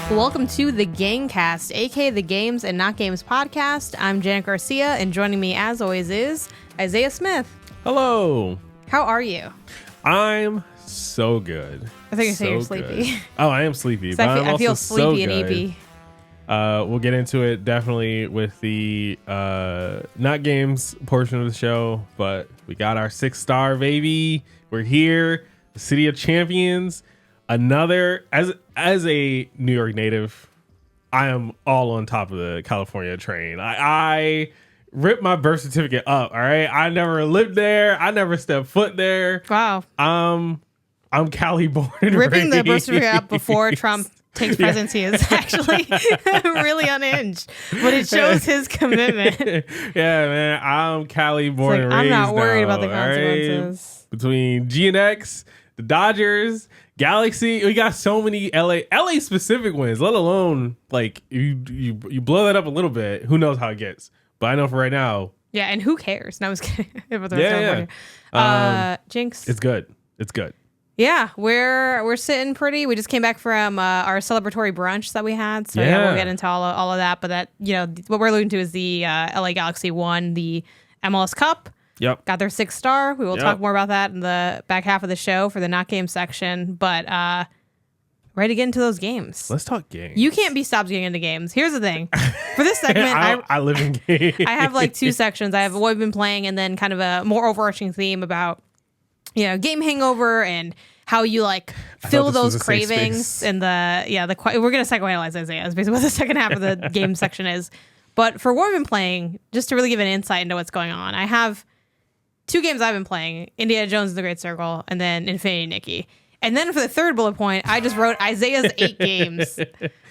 Welcome to the Gangcast, aka the Games and Not Games podcast. I'm Janet Garcia, and joining me as always is Isaiah Smith. Hello. How are you? I'm so good. I think you say you're sleepy. Good. Oh, I am sleepy. But I feel sleepy and EP. We'll get into it definitely with the Not Games portion of the show, but we got our 6-star baby. We're here, the City of Champions. Another, as a New York native, I am all on top of the California train. I ripped my birth certificate up. All right, I never lived there. I never stepped foot there. Wow. I'm Cali born and Ripping raised. the birth certificate up before Trump takes presidency is actually really unhinged, but it shows his commitment. Yeah, man, I'm Cali born and I'm raised. not worried now, about the consequences. Right? Between G and X, the Dodgers, Galaxy, we got so many LA specific wins, let alone like you blow that up a little bit, who knows how it gets. But I know for right now. Yeah, and who cares? No, I was kidding. Jinx. It's good. It's good. Yeah, we're sitting pretty. We just came back from our celebratory brunch that we had. So yeah, we'll get into all of that. But that, what we're alluding to is the LA Galaxy won the MLS Cup. Yep. Got their 6-star. We will talk more about that in the back half of the show for the Not Game section. But ready to get into those games. Let's talk games. You can't be stopped getting into games. Here's the thing. For this segment, I live in games. I have like 2 sections. I have what we've been playing and then kind of a more overarching theme about game hangover and how you like fill those cravings and we're going to psychoanalyze Isaiah is basically what the second half of the game section is. But for what we've been playing, just to really give an insight into what's going on, I have 2 games I've been playing, Indiana Jones and the Great Circle, and then Infinity Nikki. And then for the third bullet point, I just wrote Isaiah's 8 games.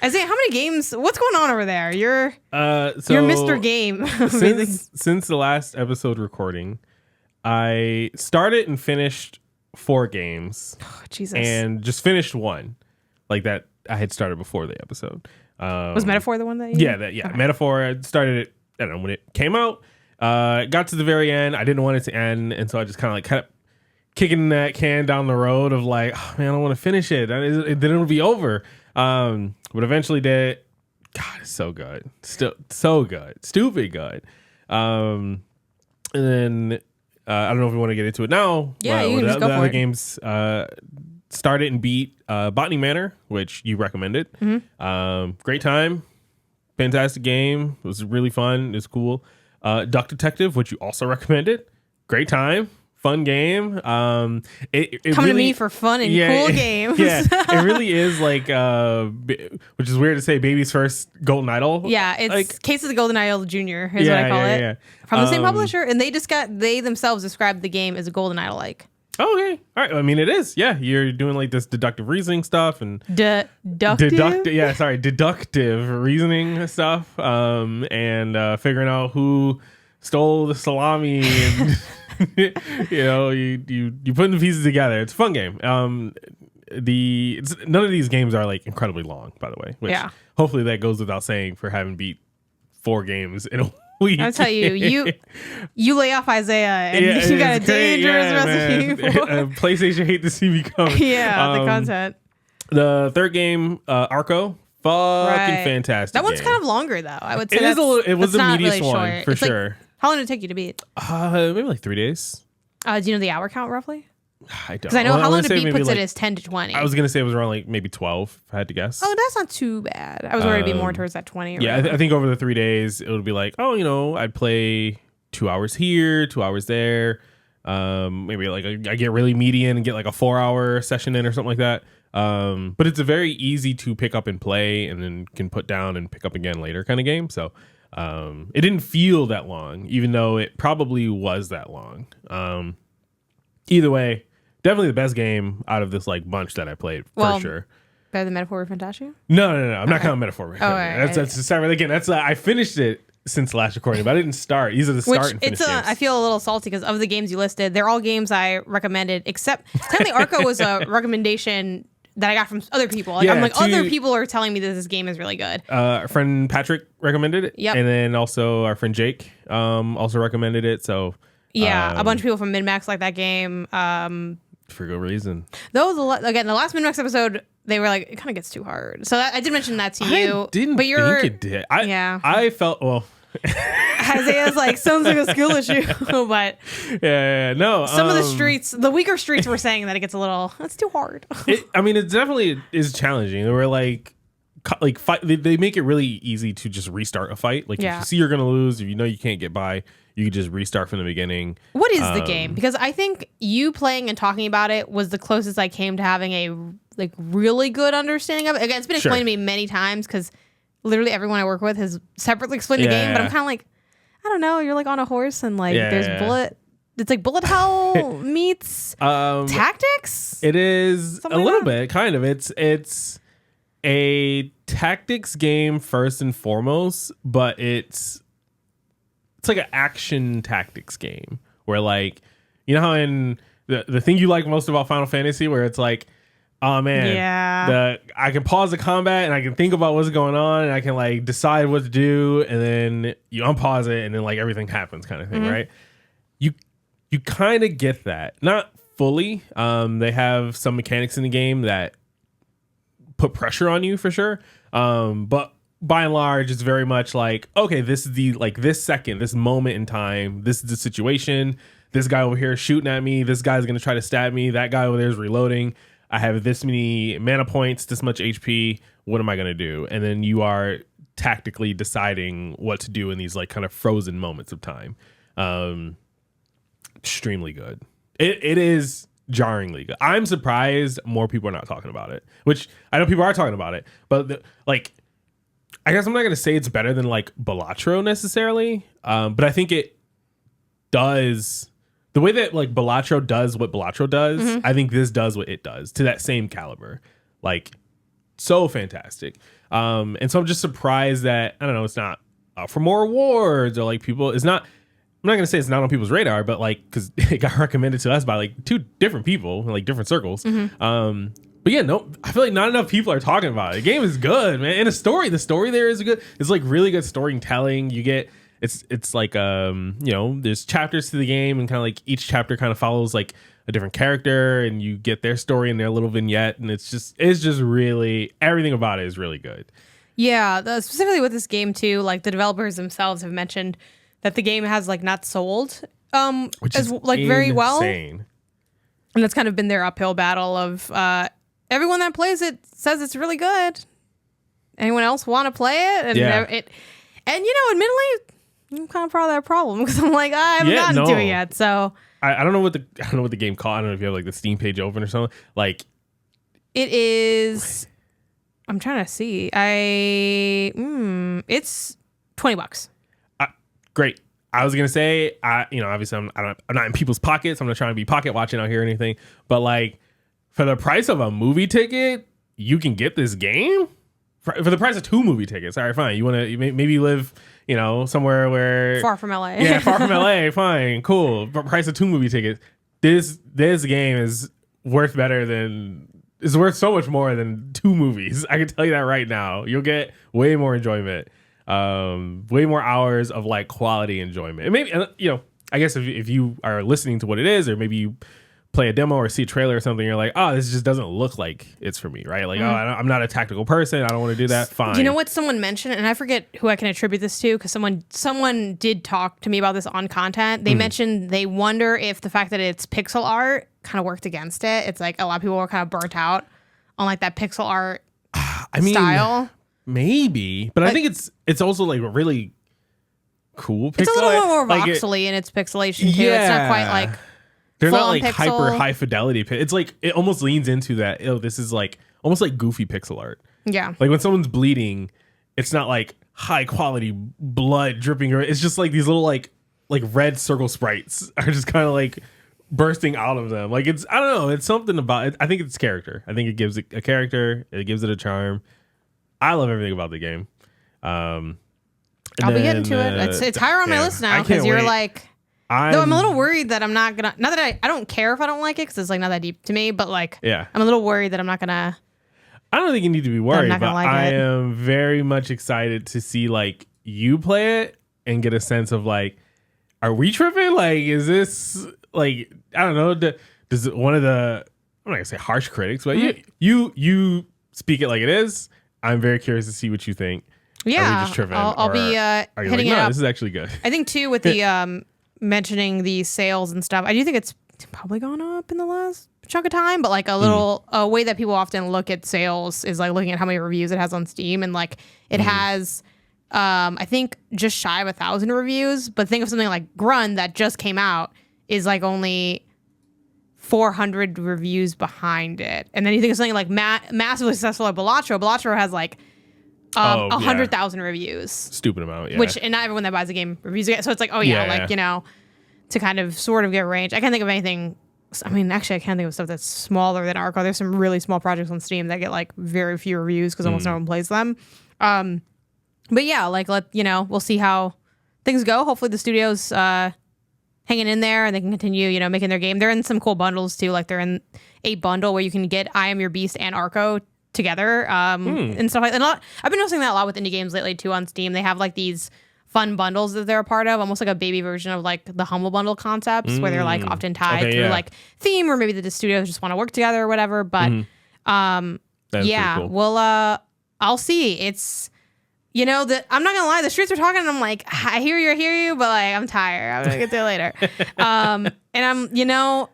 Isaiah, how many games? What's going on over there? You're Mr. Game. Since the last episode recording, I started and finished 4 games. Oh, Jesus. And just finished 1. Like that I had started before the episode. Was Metaphor the one that you... Yeah, okay. Metaphor. I started it, I don't know, when it came out. Got to the very end. I didn't want it to end, and so I just kind of like kept kicking that can down the road of like, oh man, I don't want to finish it. Then it'll be over. But eventually did. God, it's so good. Still so good. Stupid good. And then I don't know if we want to get into it now. Yeah, you can just go for the other it. games started and beat Botany Manor, which you recommended. Mm-hmm. Great time. Fantastic game. It was really fun. It was cool. Duck Detective, which you also recommended. Great time. Fun game. It Come really, to me for fun and cool games. Yeah, it really is like, which is weird to say, baby's first Golden Idol. Yeah, it's like, Case of the Golden Idol Junior is what I call it. Yeah. From the same publisher, and they themselves described the game as a Golden Idol-like. Oh, okay. All right. I mean, it is. Yeah. You're doing like this deductive reasoning stuff and deductive reasoning stuff. And figuring out who stole the salami and you putting the pieces together. It's a fun game. None of these games are like incredibly long, by the way, which hopefully that goes without saying for having beat 4 games in a week. I'll tell you lay off Isaiah and you got a dangerous recipe for PlayStation hate to see me coming. The content. The third game, Arco, fantastic. That one's game. kind of longer though. I would say it was the meatiest really one for sure. Like, how long did it take you to beat? Maybe like 3 days. Do you know the hour count roughly? I don't. Because I know how long to beat puts it as 10 to 20. I was gonna say it was around like maybe 12. If I had to guess. Oh, that's not too bad. I was worried to be more towards that 20. Or I think over the 3 days it would be like, I'd play 2 hours here, 2 hours there. Maybe like I get really meaty in and get like a 4-hour session in or something like that. But it's a very easy to pick up and play, and then can put down and pick up again later kind of game. So it didn't feel that long, even though it probably was that long. Either way, definitely the best game out of this like bunch that I played for sure. Better than Metaphor Fantasia? No. I'm not counting Metaphor. Right. That's separate. Again, that's I finished it since the last recording, but I didn't start. These are the start and finish games. I feel a little salty because of the games you listed, they're all games I recommended, except technically Arco was a recommendation that I got from other people. Other people are telling me that this game is really good. Our friend Patrick recommended it. Yep. And then also our friend Jake also recommended it. So a bunch of people from MinMax like that game. For good reason. Though, again, the last Minmax episode, they were like, it kind of gets too hard. So I did mention that to you. I didn't think it did. I felt, well. Isaiah's like, sounds like a skill issue. But no. Some of the streets, the weaker streets were saying that it gets a little, it's too hard. It definitely is challenging. They were like fight. They make it really easy to just restart a fight. Like if you see you're going to lose, if you know you can't get by, you can just restart from the beginning. What is the game? Because I think you playing and talking about it was the closest I came to having a like really good understanding of it. Again, it's been explained to me many times because literally everyone I work with has separately explained the game, but I'm kind of like, I don't know. You're like on a horse and like there's bullet. It's like bullet hell meets tactics. It is something a little bit, kind of. It's a tactics game first and foremost, but it's like an action tactics game where like, you know how in the thing you like most about Final Fantasy where it's like, oh man, I can pause the combat and I can think about what's going on and I can like decide what to do and then you unpause it and then like everything happens kind of thing, right? You kind of get that. Not fully. They have some mechanics in the game that put pressure on you for sure. But by and large, it's very much like, okay, this is the like this second, this moment in time, this is the situation. This guy over here is shooting at me. This guy's gonna try to stab me. That guy over there is reloading. I have this many mana points, this much HP. What am I gonna do? And then you are tactically deciding what to do in these like kind of frozen moments of time. Extremely good. It is jarringly good. I'm surprised more people are not talking about it, which I know people are talking about it, but I guess I'm not going to say it's better than like Balatro necessarily, but I think it does the way that like Balatro does what Balatro does. I think this does what it does to that same caliber, like so fantastic. And so I'm just surprised that I don't know, it's not for more awards or like people. It's not. I'm not going to say it's not on people's radar, but like because it got recommended to us by like two different people in like different circles. But yeah, no, I feel like not enough people are talking about it. The game is good, man. And the story there is good. It's like really good storytelling. You get it's like you know, there's chapters to the game and kind of like each chapter kind of follows like a different character and you get their story and their little vignette and it's just really everything about it is really good. Yeah, specifically with this game too, like the developers themselves have mentioned that the game has like not sold which as is like very well. And that's kind of been their uphill battle of everyone that plays it says it's really good. Anyone else want to play it? And and you know, admittedly, I'm kind of part of that problem because I'm like, I haven't gotten to it yet. So I don't know what the game called. I don't know if you have like the Steam page open or something. Like it is. I'm trying to see. It's $20. Great. I was gonna say, obviously I'm not in people's pockets. I'm not trying to be pocket watching out here or anything. But like, for the price of a movie ticket, you can get this game for the price of 2 movie tickets. All right, fine. You want to maybe you live, somewhere where far from LA. Yeah, far from LA. Fine, cool. But price of 2 movie tickets. This game is worth so much more than 2 movies. I can tell you that right now. You'll get way more enjoyment. Way more hours of like quality enjoyment. And maybe, I guess if you are listening to what it is, or maybe you play a demo or see a trailer or something, you're like, oh, this just doesn't look like it's for me, right? Like, I'm not a tactical person. I don't want to do that. Fine. You know what someone mentioned, and I forget who I can attribute this to, because someone did talk to me about this on content. They mentioned they wonder if the fact that it's pixel art kind of worked against it. It's like a lot of people were kind of burnt out on like that pixel art style. Maybe, but I think it's also like a really cool pixel. It's a little more voxely in its pixelation too. Yeah. It's not quite like they're not like hyper high fidelity. It's like it almost leans into that. Oh, this is like almost like goofy pixel art. Yeah, like when someone's bleeding, it's not like high quality blood dripping. It's just like these little like red circle sprites are just kind of like bursting out of them. Like I don't know. It's something about it. I think it's character. I think it gives it a character. It gives it a charm. I love everything about the game. I'll be getting to it. It's higher on my list now because you're like. Though I'm a little worried that I'm not gonna. Not that I don't care if I don't like it because it's like not that deep to me. But like, I'm a little worried that I'm not gonna. I don't think you need to be worried, but like I am very much excited to see like you play it and get a sense of like, are we tripping? Like, is this like I don't know? does one of the, I'm not gonna say harsh critics, but you speak it like it is. I'm very curious to see what you think. Yeah, are we just tripping? I'll be hitting it no, up. this is actually good. I think too with the mentioning the sales and stuff. I do think it's probably gone up in the last chunk of time, but like a way that people often look at sales is like looking at how many reviews it has on Steam, and like it has I think just shy of 1,000 reviews. But think of something like Grun that just came out is like only 400 reviews behind it, and then you think of something like massively successful like Balatro. Balatro has like 100,000 reviews. Stupid amount, yeah. And not everyone that buys a game reviews it. So it's like, you know, to kind of sort of get range. I can't think of anything. I mean, actually, I can't think of stuff that's smaller than Arco. There's some really small projects on Steam that get like very few reviews because almost no one plays them. But yeah, like we'll see how things go. Hopefully the studio's hanging in there and they can continue, you know, making their game. They're in some cool bundles too. Like they're in a bundle where you can get I Am Your Beast and Arco together and stuff like that. I've been noticing that a lot with indie games lately too on Steam. They have like these fun bundles that they're a part of, almost like a baby version of like the Humble Bundle concepts where they're like often tied through like theme, or maybe the studios just want to work together or whatever. But cool. I'll see. It's, you know, I'm not gonna lie, the streets are talking and I'm like, I hear you, but like I'm tired. I'm gonna get there later. And I'm, you know,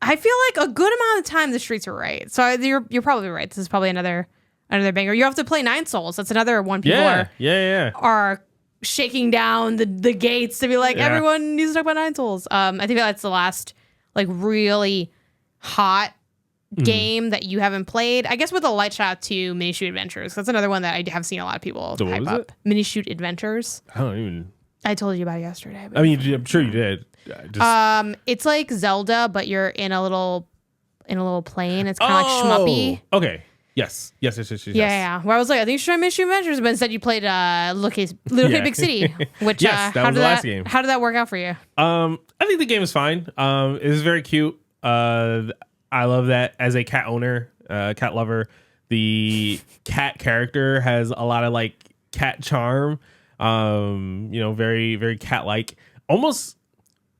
I feel like a good amount of time the streets are right. So you're probably right. This is probably another banger. You have to play Nine Souls. That's another one people are shaking down the gates to be like, everyone needs to talk about Nine Souls. I think that's the last like really hot game that you haven't played. I guess with a light shout out to Mini Shoot Adventures. That's another one that I have seen a lot of people hype up. Mini Shoot Adventures. I told you about it yesterday. I mean, I'm sure you did. It's like Zelda, but you're in a little plane. It's kind of like schmuppy. Okay. Yes. Yeah. Where I was like, I think you should try Mission Adventures, but instead you played Little Kid Big City, which that was the last game. How did that work out for you? I think the game is fine. It was very cute. I love that as a cat owner, cat lover. The cat character has a lot of like cat charm. You know, very, very cat-like. Almost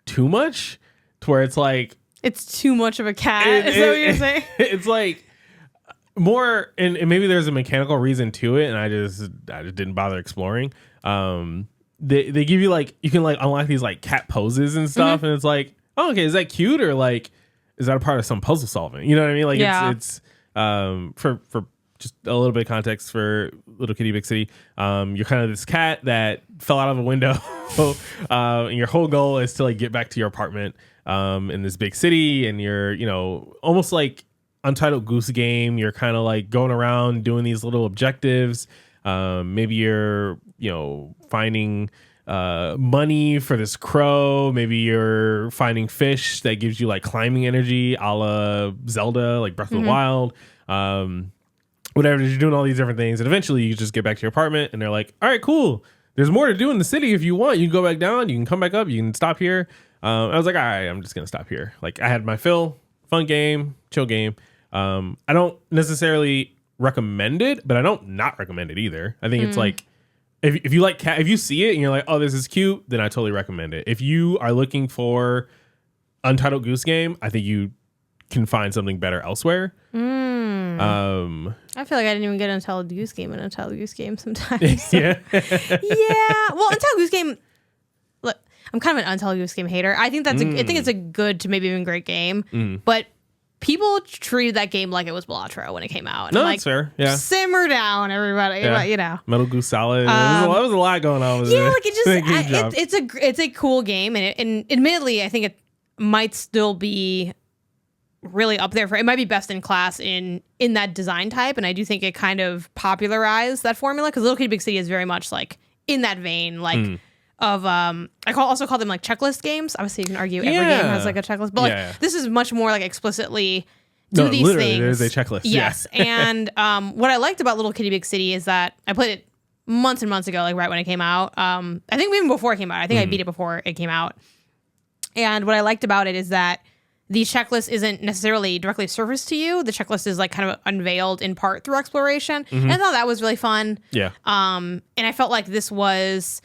too much to where it's like it's too much of a cat. Is that what you're saying? It's like more, and maybe there's a mechanical reason to it, and I just didn't bother exploring. They give you like, you can like unlock these like cat poses and stuff, and it's like, oh, okay, is that cute, or like is that a part of some puzzle solving? You know what I mean? Like it's for just a little bit of context for Little Kitty Big City. You're kind of this cat that fell out of a window, and your whole goal is to like get back to your apartment in this big city, and you're, you know, almost like Untitled Goose Game. You're kind of like going around doing these little objectives. Maybe you're, you know, finding money for this crow. Maybe you're finding fish that gives you like climbing energy, a la Zelda, like Breath of the Wild. Whatever, you're doing all these different things, and eventually you just get back to your apartment, and they're like, all right, cool, there's more to do in the city. If you want, you can go back down, you can come back up, you can stop here. I was like, all right, I'm just gonna stop here. Like, I had my fill. Fun game, chill game. I don't necessarily recommend it, but I don't not recommend it either. I think it's like, if you like cat, if you see it and you're like, oh, this is cute, then I totally recommend it. If you are looking for Untitled Goose Game, I think you can find something better elsewhere. I feel like I didn't even get Untitled Goose Game in Untitled Goose Game sometimes. So. Yeah. Well, Untitled Goose Game, look, I'm kind of an Untitled Goose Game hater. I think I think it's a good to maybe even great game, but people treated that game like it was Balatro when it came out. And no, like, that's fair. Yeah. Simmer down, everybody. Yeah. You know, Metal Goose Solid. There was a lot going on with it. Yeah, like it just it's a cool game, and admittedly, I think it might still be really up there for, it might be best in class in that design type, and I do think it kind of popularized that formula, because Little Kitty Big City is very much like in that vein, like of also call them like checklist games. Obviously you can argue every game has like a checklist, but like this is much more like explicitly these things. There's a checklist. Yes. And what I liked about Little Kitty Big City is that I played it months and months ago, like right when it came out. I think even before it came out. I think I beat it before it came out. And what I liked about it is that the checklist isn't necessarily directly surfaced to you. The checklist is like kind of unveiled in part through exploration. And I thought that was really fun. Yeah. And I felt like this was,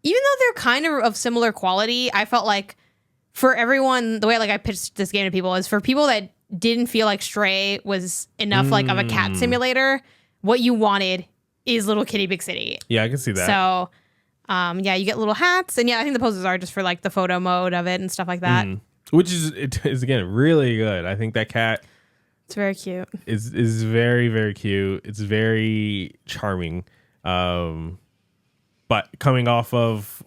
even though they're kind of similar quality, I felt like for everyone, the way like I pitched this game to people is for people that didn't feel like Stray was enough like of a cat simulator. What you wanted is Little Kitty Big City. Yeah, I can see that. So, yeah, you get little hats, and yeah, I think the poses are just for like the photo mode of it and stuff like that. Which is again really good. I think that cat. It's very cute. Is very, very cute. It's very charming. But coming off of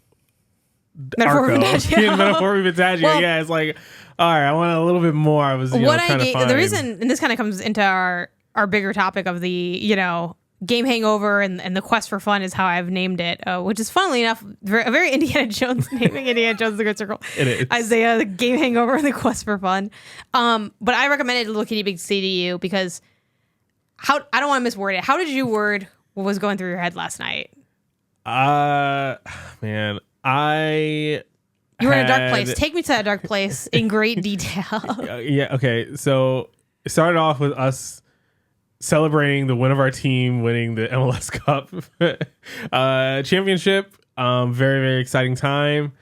Metaphor Vintagio, yeah, it's like, all right, I want a little bit more. I was trying to find. The reason, and this kind of comes into our bigger topic of the, game hangover and the quest for fun is how I've named it, which is funnily enough a very Indiana Jones naming. Indiana Jones: The Great Circle. It is. Isaiah, the game hangover and the quest for fun. But I recommended Little Kitty Big City to you because I don't want to misword it. How did you word what was going through your head last night? Man, you were in a dark place. Take me to that dark place in great detail. Yeah. Okay. So it started off with us celebrating the win of our team winning the MLS Cup Championship. Very, very exciting time.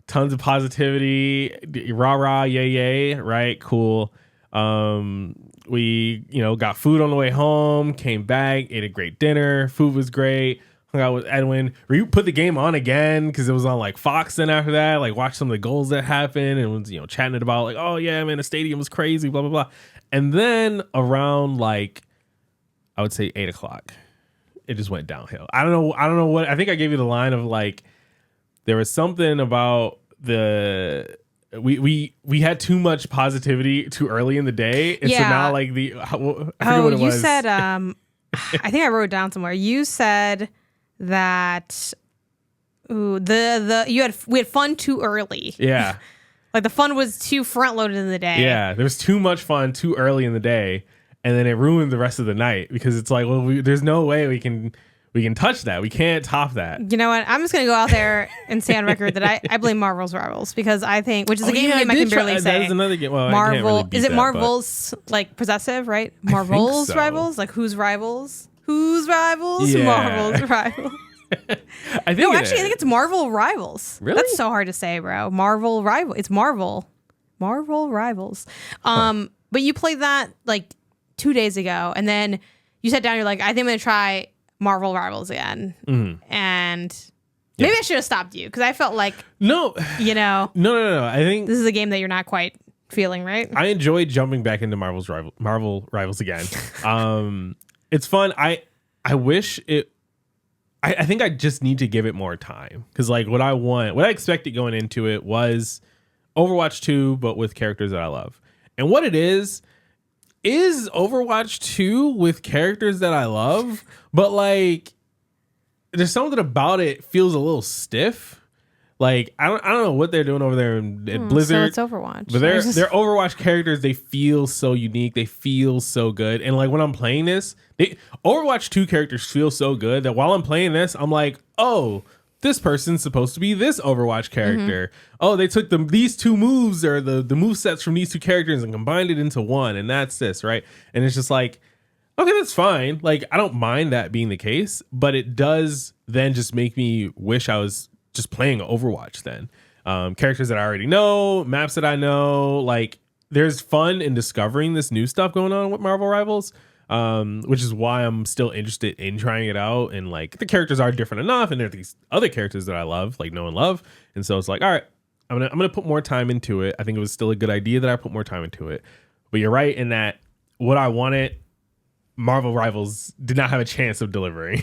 Tons of positivity. Rah, rah, yay, yay. Right. Cool. We, got food on the way home, came back, ate a great dinner. Food was great. Hung out with Edwin. We put the game on again because it was on like Fox. Then after that, like watched some of the goals that happened and was, chatting about like, oh yeah, man, the stadium was crazy, blah, blah, blah. And then around like, I would say 8:00, it just went downhill. I don't know what. I think I gave you the line of like, there was something about we had too much positivity too early in the day, and so now like I forget what it was. Said I think I wrote it down somewhere. You said that we had fun too early. Yeah, like the fun was too front loaded in the day. Yeah, there was too much fun too early in the day. And then it ruined the rest of the night because it's like, well, there's no way we can touch that. We can't top that. You know what? I'm just going to go out there and say on record that I blame Marvel's Rivals because I think, which is a game I can barely say. That is another game. Well, Marvel. Is it Marvel's like possessive, right? Marvel's Rivals? Like whose rivals? Whose rivals? Yeah. Marvel's Rivals. I think I think it's Marvel Rivals. Really? That's so hard to say, bro. Marvel Rival. It's Marvel. Marvel Rivals. But you played that like 2 days ago, and then you sat down. You're like, I think I'm gonna try Marvel Rivals again, and maybe I should have stopped you because I felt like no. I think this is a game that you're not quite feeling, right? I enjoyed jumping back into Marvel Rivals again. It's fun. I wish it. I think I just need to give it more time because like what I expected going into it was Overwatch 2, but with characters that I love, and what it is Overwatch 2 with characters that I love, but like there's something about it feels a little stiff. Like I don't know what they're doing over there at Blizzard. So it's Overwatch. But their Overwatch characters, they feel so unique. They feel so good. And like when I'm playing this, Overwatch 2 characters feel so good that while I'm playing this, I'm like, oh, this person's supposed to be this Overwatch character. Oh, they took these two moves or the move sets from these two characters and combined it into one, and that's this, right? And it's just like, okay, that's fine. Like, I don't mind that being the case, but it does then just make me wish I was just playing Overwatch then. Characters that I already know, maps that I know, like, there's fun in discovering this new stuff going on with Marvel Rivals. Which is why I'm still interested in trying it out. And like the characters are different enough, and there are these other characters that I love, like know and love. And so it's like, all right, I'm gonna put more time into it. I think it was still a good idea that I put more time into it. But you're right in that what I wanted, Marvel Rivals did not have a chance of delivering.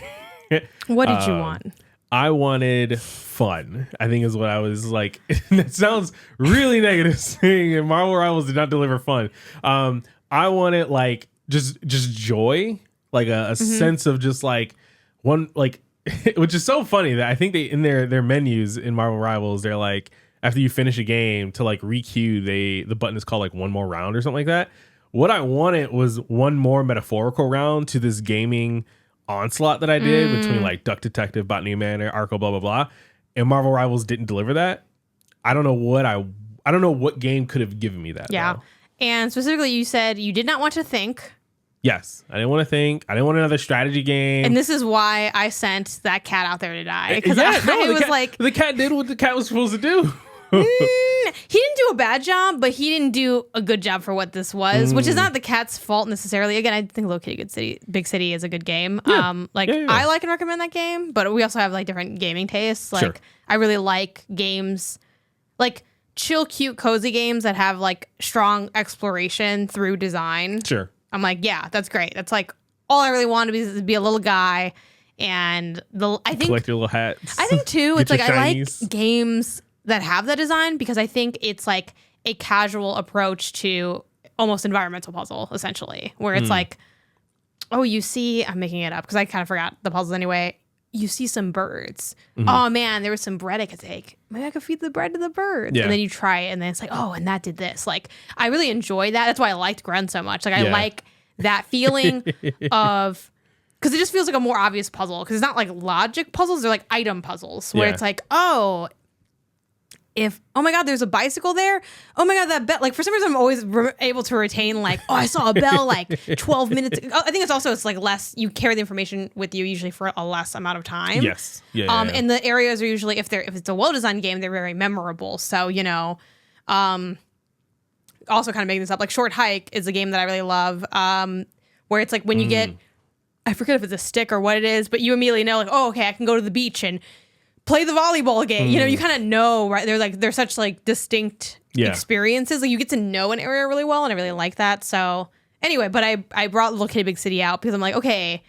What did you want? I wanted fun, I think is what I was like. That sounds really negative saying, and Marvel Rivals did not deliver fun. I wanted like just joy, like a sense of just like one, like, which is so funny that I think they in their menus in Marvel Rivals, they're like, after you finish a game to like re-queue, the button is called like one more round or something like that. What I wanted was one more metaphorical round to this gaming onslaught that I did between like Duck Detective, Botany Manor, Arco, blah blah blah, and Marvel Rivals didn't deliver that. I don't know what game could have given me that. Yeah, though. And specifically, you said you did not want to think. Yes, I didn't want to think. I didn't want another strategy game. And this is why I sent that cat out there to die. Because the cat did what the cat was supposed to do. He didn't do a bad job, but he didn't do a good job for what this was, which is not the cat's fault necessarily. Again, I think Located Big City is a good game. Yeah. I like and recommend that game, but we also have like different gaming tastes. Like Sure. I really like games like chill, cute, cozy games that have like strong exploration through design. Sure. I'm like, yeah, that's great. That's like all I really want to be is be a little guy. And I think Collect your little hats. I think too, Get it's like your I shinies. like games that have that design because I think it's like a casual approach to almost environmental puzzle, essentially, where it's like, oh, you see, I'm making it up because I kind of forgot the puzzles anyway. You see some birds. Oh man, there was some bread I could take. Maybe I could feed the bread to the birds. Yeah. And then you try it and then it's like, oh, and that did this. Like, I really enjoy that. That's why I liked Grunt so much. Like, I like that feeling of, because it just feels like a more obvious puzzle. Because it's not like logic puzzles, they're like item puzzles where it's like, oh, oh my God, there's a bicycle there. Oh my God, that bell. Like for some reason, I'm always able to retain like, oh, I saw a bell like 12 minutes ago. I think it's like less, you carry the information with you usually for a less amount of time. Yes. Yeah. And the areas are usually, if it's a well-designed game, they're very memorable. So, also kind of making this up, like Short Hike is a game that I really love, where it's like when you get, I forget if it's a stick or what it is, but you immediately know like, oh, okay, I can go to the beach and play the volleyball game. You kind of know, right? They're such like distinct experiences. Like you get to know an area really well, and I really like that. So anyway, but I brought Located Big City out because I'm like, okay,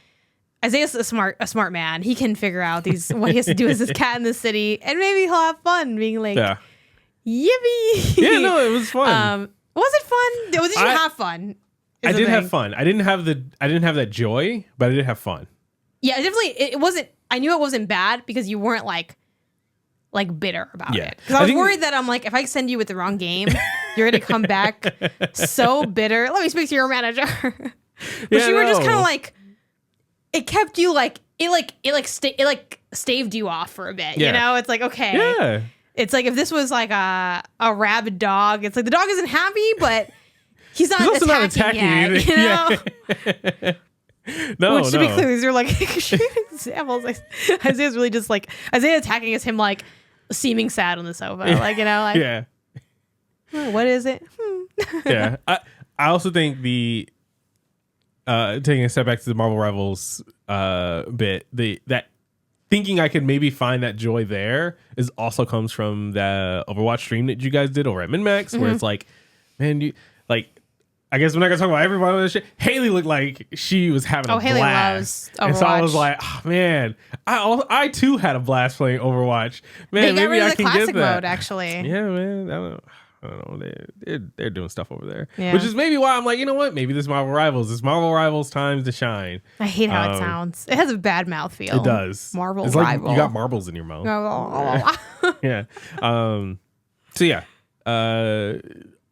Isaiah's a smart man. He can figure out what he has to do as this cat in the city, and maybe he'll have fun being like, yippee. Yeah, no, it was fun. Was it fun? Did you have fun? I did have fun. I didn't have that joy, but I did have fun. Yeah, it wasn't. I knew it wasn't bad because you weren't like bitter about it. Because I was worried that I'm like, if I send you with the wrong game, you're gonna come back so bitter. Let me speak to your manager. But you were just kind of like, it kept you like it staved you off for a bit. Yeah. It's like okay. Yeah. It's like if this was like a rabid dog, it's like the dog isn't happy, but he's also not attacking yet. Which to be clear, these are like examples. Like, Isaiah's really just like Isaiah attacking is him like seeming sad on the sofa, yeah. What is it? Yeah, I also think the taking a step back to the Marvel Rivals bit, that thinking I could maybe find that joy there is also comes from the Overwatch stream that you guys did over at MinMax, where it's like, man, you like. I guess we're not gonna talk about everybody on this shit. Haley looked like she was having a Haley blast. Loves Overwatch. And so I was like, oh, man, I too had a blast playing Overwatch. Man, they got rid of I the can classic get that. mode, actually. Yeah, man. I don't know. They're doing stuff over there, yeah. which is maybe why I'm like, you know what? Maybe this Marvel Rivals times to shine. I hate how it sounds. It has a bad mouthfeel. It does. Marvel it's Rival. Like you got marbles in your mouth. Yeah. So yeah.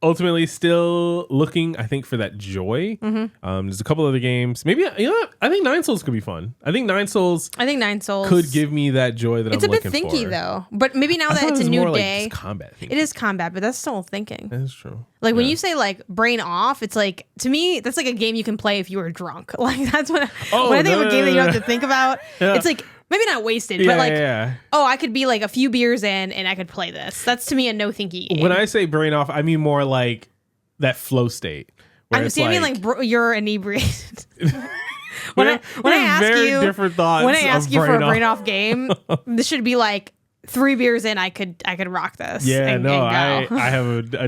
Ultimately, still looking, I think, for that joy. There's a couple other games. Maybe I think Nine Souls could be fun. I think Nine Souls could give me that joy that I'm looking for. It's a bit thinky though, but maybe now that it's a new day, like combat. It is combat, but that's still thinking. That's true. Like when you say like brain off, it's like to me that's like a game you can play if you were drunk. Like that's when I think of a game that you don't have to think about. It's like. Maybe not wasted, but like, oh, I could be like a few beers in and I could play this. That's to me a no thinky game. When I say brain off, I mean more like that flow state. I mean like you're inebriated. when I ask you for a brain off game, this should be like 3 beers in. I could rock this. Yeah, and no, go. I have a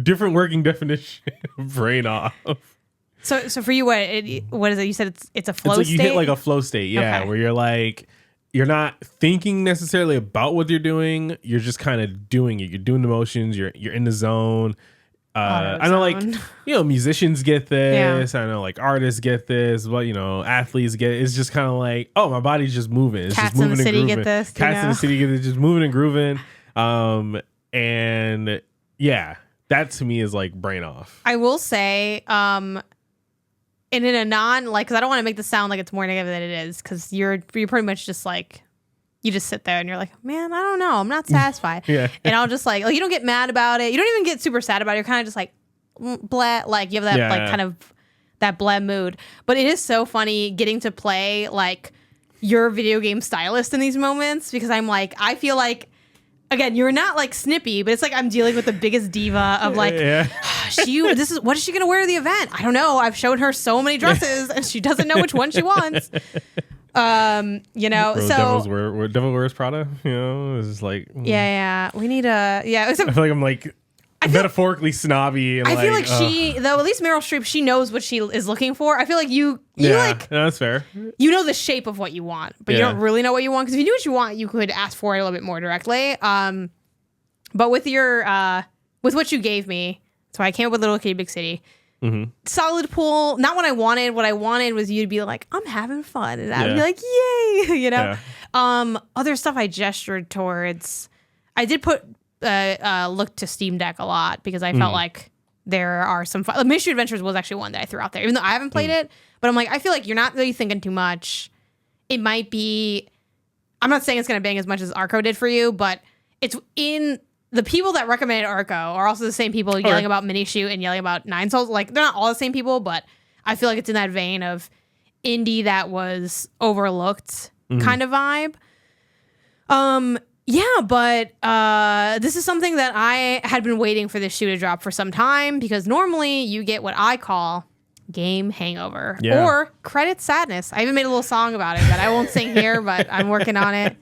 different working definition of brain off. So for you, what is it? You said it's a flow state? You hit like a flow state, yeah, where you're like, you're not thinking necessarily about what you're doing. You're just kind of doing it. You're doing the motions. You're in the zone. I know like, musicians get this. I know like artists get this, but athletes get it. It's just kind of like, oh, my body's just moving. It's Cats just moving in the city and grooving. Get this. Cats in the city get it, just moving and grooving. And yeah, that to me is like brain off. I will say, and in a because I don't want to make this sound like it's more negative than it is, because you're pretty much just like, you just sit there and you're like, man, I don't know, I'm not satisfied. Yeah. And I'll just like you don't get mad about it. You don't even get super sad about it. You're kind of just like, bleh, like you have that kind of that bleh mood. But it is so funny getting to play like your video game stylist in these moments, because I'm like, I feel like again, you're not like snippy, but it's like I'm dealing with the biggest diva of like, what is she gonna wear to the event? I don't know. I've shown her so many dresses, and she doesn't know which one she wants. You know, so Devil Wears Prada. You know, it's just like we need a I feel like I'm like. Metaphorically snobby. And I feel like she, though, at least Meryl Streep, she knows what she is looking for. I feel like you like, that's fair. You know the shape of what you want, but you don't really know what you want. Because if you knew what you want, you could ask for it a little bit more directly. But with your, with what you gave me, so I came up with Little Kitty Big City. Mm-hmm. Solid pool. Not what I wanted. What I wanted was you to be like, I'm having fun, and I would be like, yay, you know. Other stuff I gestured towards. I did put. Look to Steam Deck a lot because I felt like there are some fun. Mystery Adventures was actually one that I threw out there, even though I haven't played it. But I'm like, I feel like you're not really thinking too much. It might be. I'm not saying it's going to bang as much as Arco did for you, but it's in the people that recommended Arco are also the same people yelling about Mini Shoot and yelling about Nine Souls. Like they're not all the same people, but I feel like it's in that vein of indie that was overlooked kind of vibe. Yeah, but this is something that I had been waiting for this shoe to drop for some time because normally you get what I call game hangover or credit sadness. I even made a little song about it that I won't sing here, but I'm working on it.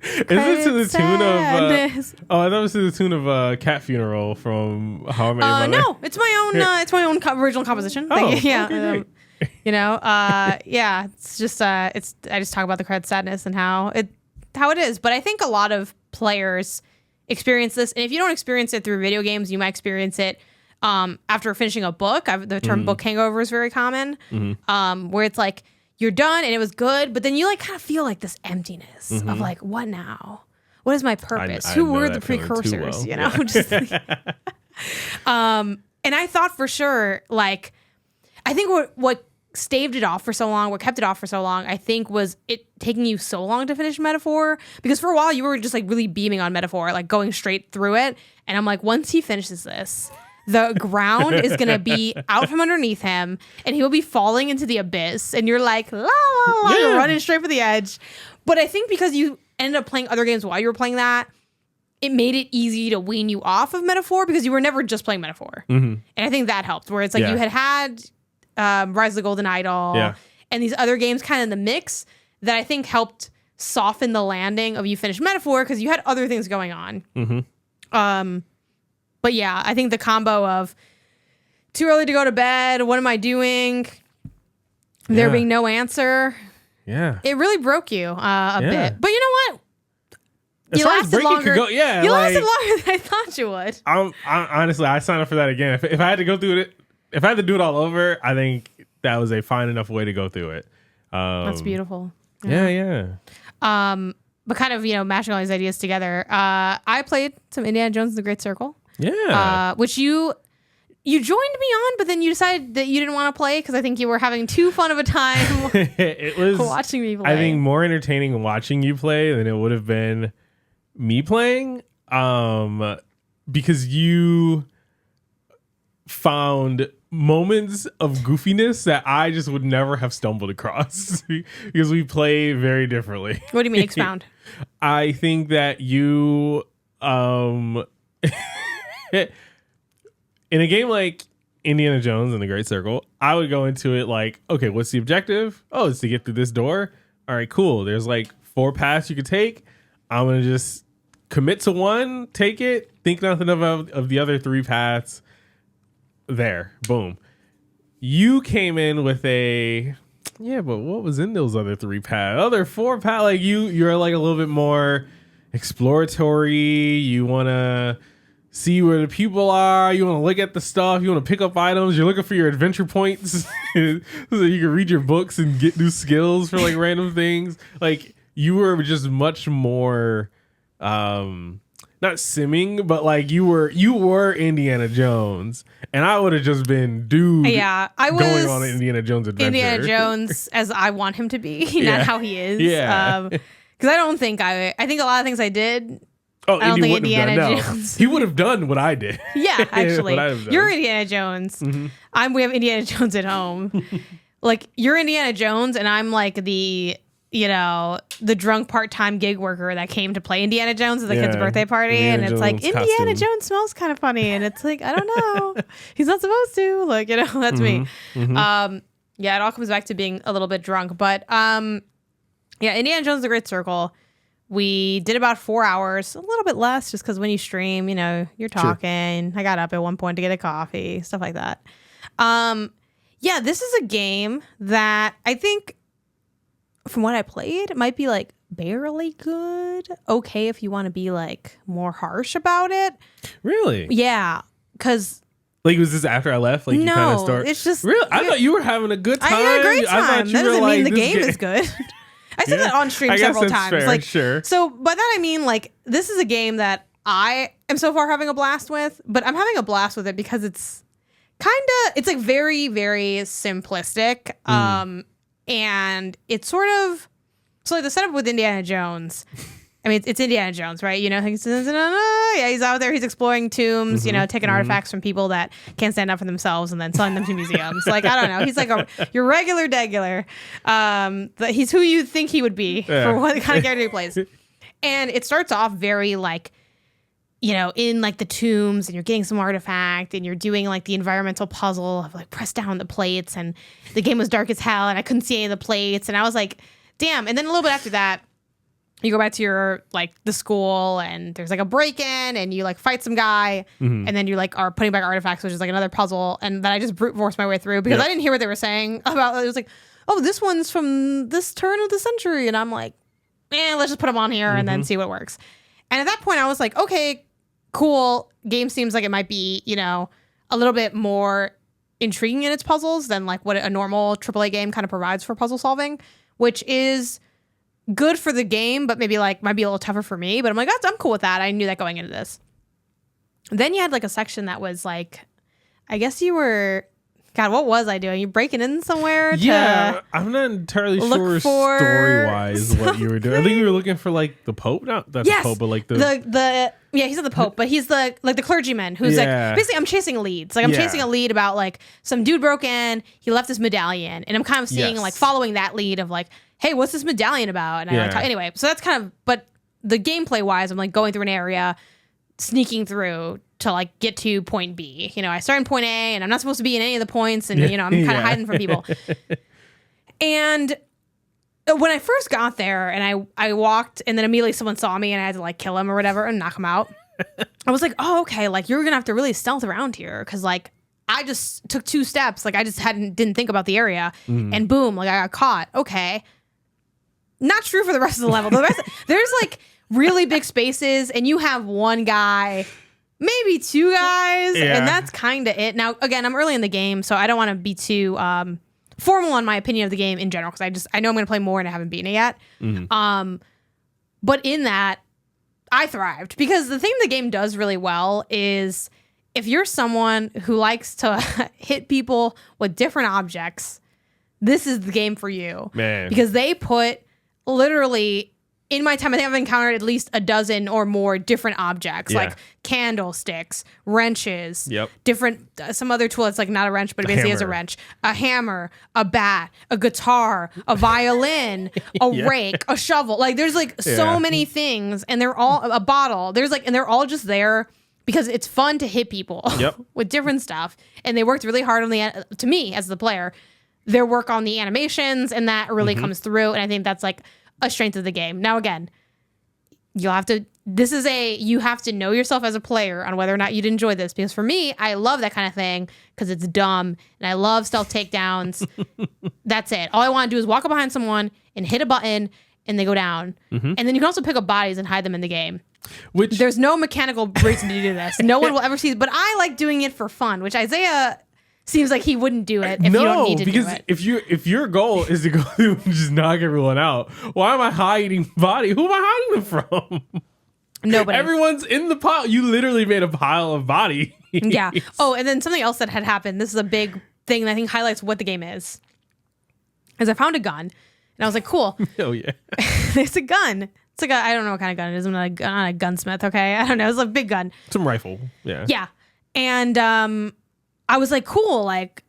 Is it to the tune of? I thought it was to the tune of "Cat Funeral" from How I Met Your Mother. No, it's my own. It's my own original composition. Okay, you know, it's just I just talk about the credit sadness and how it is. But I think a lot of players experience this, and if you don't experience it through video games, you might experience it after finishing a book. The term book hangover is very common, where it's like you're done and it was good, but then you like kind of feel like this emptiness of like, what now? What is my purpose? Who were the precursors? You know, just and I thought for sure, like, I think what staved it off for so long, what kept it off for so long, I think was it taking you so long to finish Metaphor, because for a while you were just like really beaming on Metaphor, like going straight through it. And I'm like, once he finishes this, the ground is going to be out from underneath him and he will be falling into the abyss. And you're like, la, la, la, you're running straight for the edge. But I think because you ended up playing other games while you were playing that, it made it easy to wean you off of Metaphor because you were never just playing Metaphor. And I think that helped, where it's like you had Rise of the Golden Idol and these other games kind of in the mix that I think helped soften the landing of you finished Metaphor because you had other things going on. But yeah, I think the combo of too early to go to bed, what am I doing? There being no answer. Yeah. It really broke you a bit. But you know what? You lasted longer. You lasted longer than I thought you would. Honestly, I signed up for that again. If I had to go through it, if I had to do it all over, I think that was a fine enough way to go through it. That's beautiful. Yeah. But kind of, mashing all these ideas together. I played some Indiana Jones and the Great Circle. Yeah. Which you joined me on, but then you decided that you didn't want to play because I think you were having too fun of a time it was watching me play. I think more entertaining watching you play than it would have been me playing. Because you found moments of goofiness that I just would never have stumbled across because we play very differently. What do you mean expound? I think that you in a game like Indiana Jones and the Great Circle, I would go into it like, okay, what's the objective? Oh, it's to get through this door. All right, cool. There's like 4 paths you could take. I'm going to just commit to one, take it, think nothing of the other 3 paths. There, boom. You came in with but what was in those other 3 paths? Other 4 paths, like you're like a little bit more exploratory. You want to see where the people are. You want to look at the stuff. You want to pick up items. You're looking for your adventure points so you can read your books and get new skills for like random things. Like you were just much more, not simming, but like you were Indiana Jones, and I would have just been I was going on an Indiana Jones adventure. Indiana Jones as I want him to be, not how he is. Yeah. Because I don't think I think a lot of things I did. Oh, I don't think Indiana Jones. He would have done what I did. Yeah, actually. You're Indiana Jones. We have Indiana Jones at home. Like, you're Indiana Jones, and I'm like the the drunk part-time gig worker that came to play Indiana Jones at the kid's birthday party. Indiana And it's like, Jones Indiana costume. Jones smells kind of funny. And it's like, I don't know. He's not supposed to. Like, that's me. Yeah, it all comes back to being a little bit drunk. But Indiana Jones is a great circle. We did about 4 hours, a little bit less just because when you stream, you're talking. Sure. I got up at one point to get a coffee, stuff like that. This is a game that I think from what I played, it might be like barely good. Okay, if you want to be like more harsh about it. Really? Yeah, because like was this after I left? Like you kind of start. It's just really. I thought you were having a good time. I had a great time. I thought you that doesn't were mean like, the game is good. I said that on stream several times. Fair, like, sure. So by that I mean like this is a game that I am so far having a blast with, but I'm having a blast with it because it's like very, very simplistic. And it's sort of so like the setup with Indiana Jones. I mean, it's Indiana Jones, right? He's out there. He's exploring tombs, taking artifacts from people that can't stand up for themselves and then selling them to museums. Like, I don't know. He's like your regular degular. He's who you think he would be for what kind of character he plays. And it starts off very like, in like the tombs and you're getting some artifact and you're doing like the environmental puzzle of like press down the plates, and the game was dark as hell and I couldn't see any of the plates. And I was like, damn. And then a little bit after that, you go back to your like the school and there's like a break-in and you like fight some guy and then you like are putting back artifacts, which is like another puzzle. And then I just brute forced my way through because I didn't hear what they were saying about it. It was like, oh, this one's from this turn of the century. And I'm like, let's just put them on here and then see what works. And at that point I was like, okay, cool. Game seems like it might be, a little bit more intriguing in its puzzles than like what a normal AAA game kind of provides for puzzle solving, which is good for the game, but maybe like might be a little tougher for me. But I'm like, I'm cool with that. I knew that going into this. Then you had like a section that was like, I guess you were, God, what was I doing? You breaking in somewhere? Yeah, I'm not entirely sure story-wise what you were doing. I think you were looking for like the Pope, not the Pope, but like the he's not the Pope, but he's the like the clergyman who's like basically I'm chasing leads. Like I'm chasing a lead about like some dude broke in, he left his medallion, and I'm kind of seeing like following that lead of like, hey, what's this medallion about? And I like anyway, so that's kind of, but the gameplay wise, I'm like going through an area, sneaking through to like get to point B. I start in point A and I'm not supposed to be in any of the points, and I'm kind of hiding from people. And when I first got there and I walked and then immediately someone saw me and I had to like kill him or whatever and knock him out. I was like, oh, okay, like you're gonna have to really stealth around here because like I just took 2 steps, like I just didn't think about the area and boom, like I got caught. Okay. Not true for the rest of the level. There's like really big spaces and you have one guy, maybe 2 guys, and that's kind of it. Now, again, I'm early in the game, so I don't want to be too formal on my opinion of the game in general because I know I'm going to play more and I haven't beaten it yet. But in that, I thrived because the thing the game does really well is if you're someone who likes to hit people with different objects, this is the game for you. Man. Because they put literally, in my time, I think I've encountered at least a dozen or more different objects, like candlesticks, wrenches, different, some other tool that's like not a wrench, but it basically is a wrench, a hammer, a bat, a guitar, a violin, a rake, a shovel. Like there's like so many things, and they're all, a bottle. There's like, and they're all just there because it's fun to hit people with different stuff. And they worked really hard on to me as the player, their work on the animations, and that really comes through. And I think that's like a strength of the game. Now, again, you have to know yourself as a player on whether or not you'd enjoy this. Because for me, I love that kind of thing because it's dumb and I love stealth takedowns. That's it. All I want to do is walk up behind someone and hit a button and they go down. And then you can also pick up bodies and hide them in the game. Which there's no mechanical reason to do this. No one will ever see, but I like doing it for fun, which Isaiah seems like he wouldn't do it if you don't need to do it. If your goal is to go through and just knock everyone out, why am I hiding body? Who am I hiding them from? Nobody. Everyone's in the pile. You literally made a pile of body. Yeah. Oh, and then something else that had happened. This is a big thing that I think highlights what the game is I found a gun and I was like, cool. Oh yeah. There's a gun. It's like I don't know what kind of gun it is. I'm not a gunsmith. Okay. I don't know. It's a big gun. Some rifle. Yeah. Yeah. And, I was like, cool, like,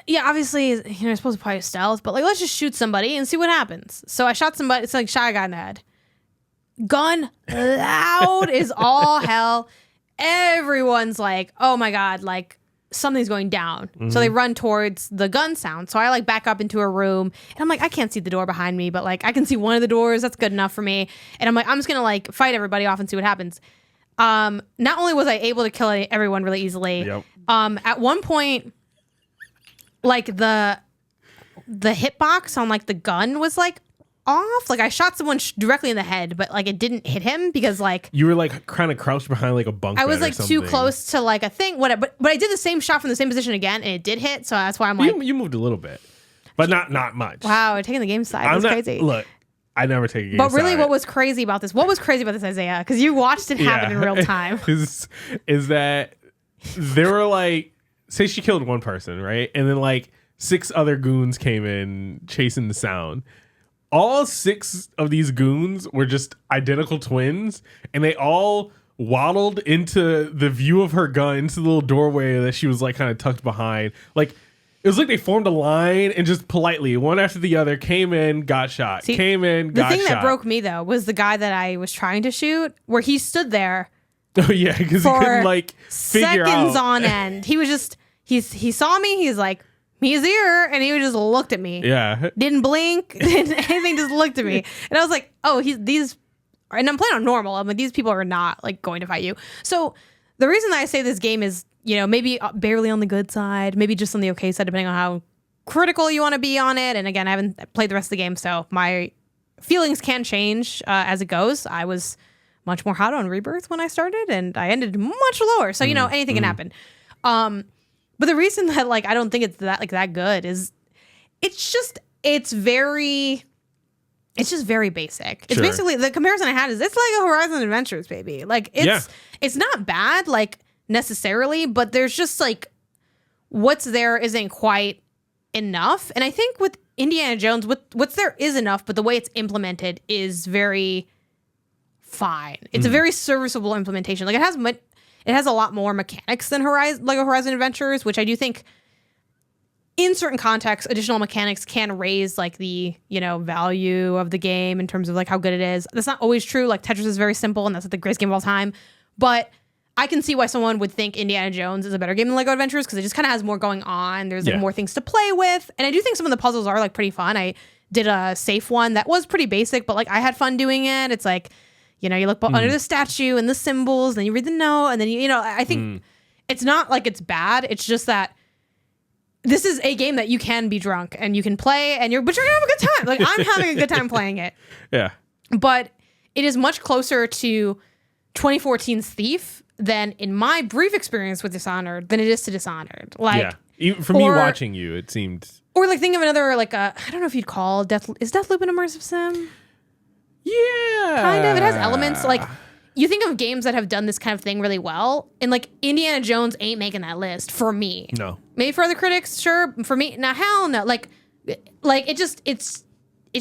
yeah, obviously, you're supposed to probably stealth, but like, let's just shoot somebody and see what happens. So I shot somebody. It's like shot a guy in the head. Gun loud is all hell. Everyone's like, oh my God, like something's going down. So they run towards the gun sound. So I like back up into a room and I'm like, I can't see the door behind me, but like I can see one of the doors. That's good enough for me. And I'm like, I'm just going to like fight everybody off and see what happens. Not only was I able to kill everyone really easily, at one point, like the hitbox on like the gun was like off. Like I shot someone directly in the head, but like it didn't hit him because like you were like kind of crouched behind like a bunk. I was like too close to like a thing. Whatever. But I did the same shot from the same position again, and it did hit. So that's why I'm like, you moved a little bit, but not much. Wow, taking the game side. That's crazy. Look, I never take a game. But really, side. what was crazy about this, Isaiah? Because you watched it happen in real time. is that there were like, say she killed one person, right? And then like 6 other goons came in chasing the sound. All 6 of these goons were just identical twins, and they all waddled into the view of her gun, into the little doorway that she was like kind of tucked behind. Like, it was like they formed a line and just politely, one after the other, came in, got shot, came in, got shot. The thing that broke me, though, was the guy that I was trying to shoot, where he stood there. Oh, yeah, because he couldn't, like, figure out. Seconds on end. He was just, he saw me, he's like, he's here, and he just looked at me. Yeah. Didn't blink, didn't anything, just looked at me. And I was like, oh, and I'm playing on normal. I'm like, these people are not, like, going to fight you. So the reason that I say this game is, you know, maybe barely on the good side, maybe just on the okay side, depending on how critical you want to be on it. And again, I haven't played the rest of the game, so my feelings can change as it goes. I was much more hot on Rebirth when I started, and I ended much lower. So, you know, anything can happen. But the reason that, like, I don't think it's that good is it's just very basic. It's basically, the comparison I had is it's like a Horizon Adventures, baby. Like, it's not bad, like, necessarily, but there's just, like, what's there isn't quite enough. And I think with Indiana Jones, what's there is enough, but the way it's implemented is very fine. It's a very serviceable implementation. Like, it has a lot more mechanics than Horizon Adventures, which I do think in certain contexts, additional mechanics can raise like the, you know, value of the game in terms of like how good it is. That's not always true. Like Tetris is very simple and that's like the greatest game of all time. But I can see why someone would think Indiana Jones is a better game than Lego Adventures because it just kind of has more going on. There's like more things to play with. And I do think some of the puzzles are like pretty fun. I did a safe one that was pretty basic, but like I had fun doing it. It's like, you know, you look under the statue and the symbols, and then you read the note, and then you know, I think it's not like it's bad. It's just that this is a game that you can be drunk and you can play, but you're gonna have a good time. Like I'm having a good time playing it. Yeah. But it is much closer to 2014's Thief than in my brief experience with Dishonored than it is to Dishonored. Like, yeah. Even for me watching you, it seemed. Or like think of another like I don't know if you'd call is Deathloop an immersive sim? Yeah. Kind of. It has elements like you think of games that have done this kind of thing really well, and like Indiana Jones ain't making that list for me. No. Maybe for other critics, sure. For me, now hell no. Like it's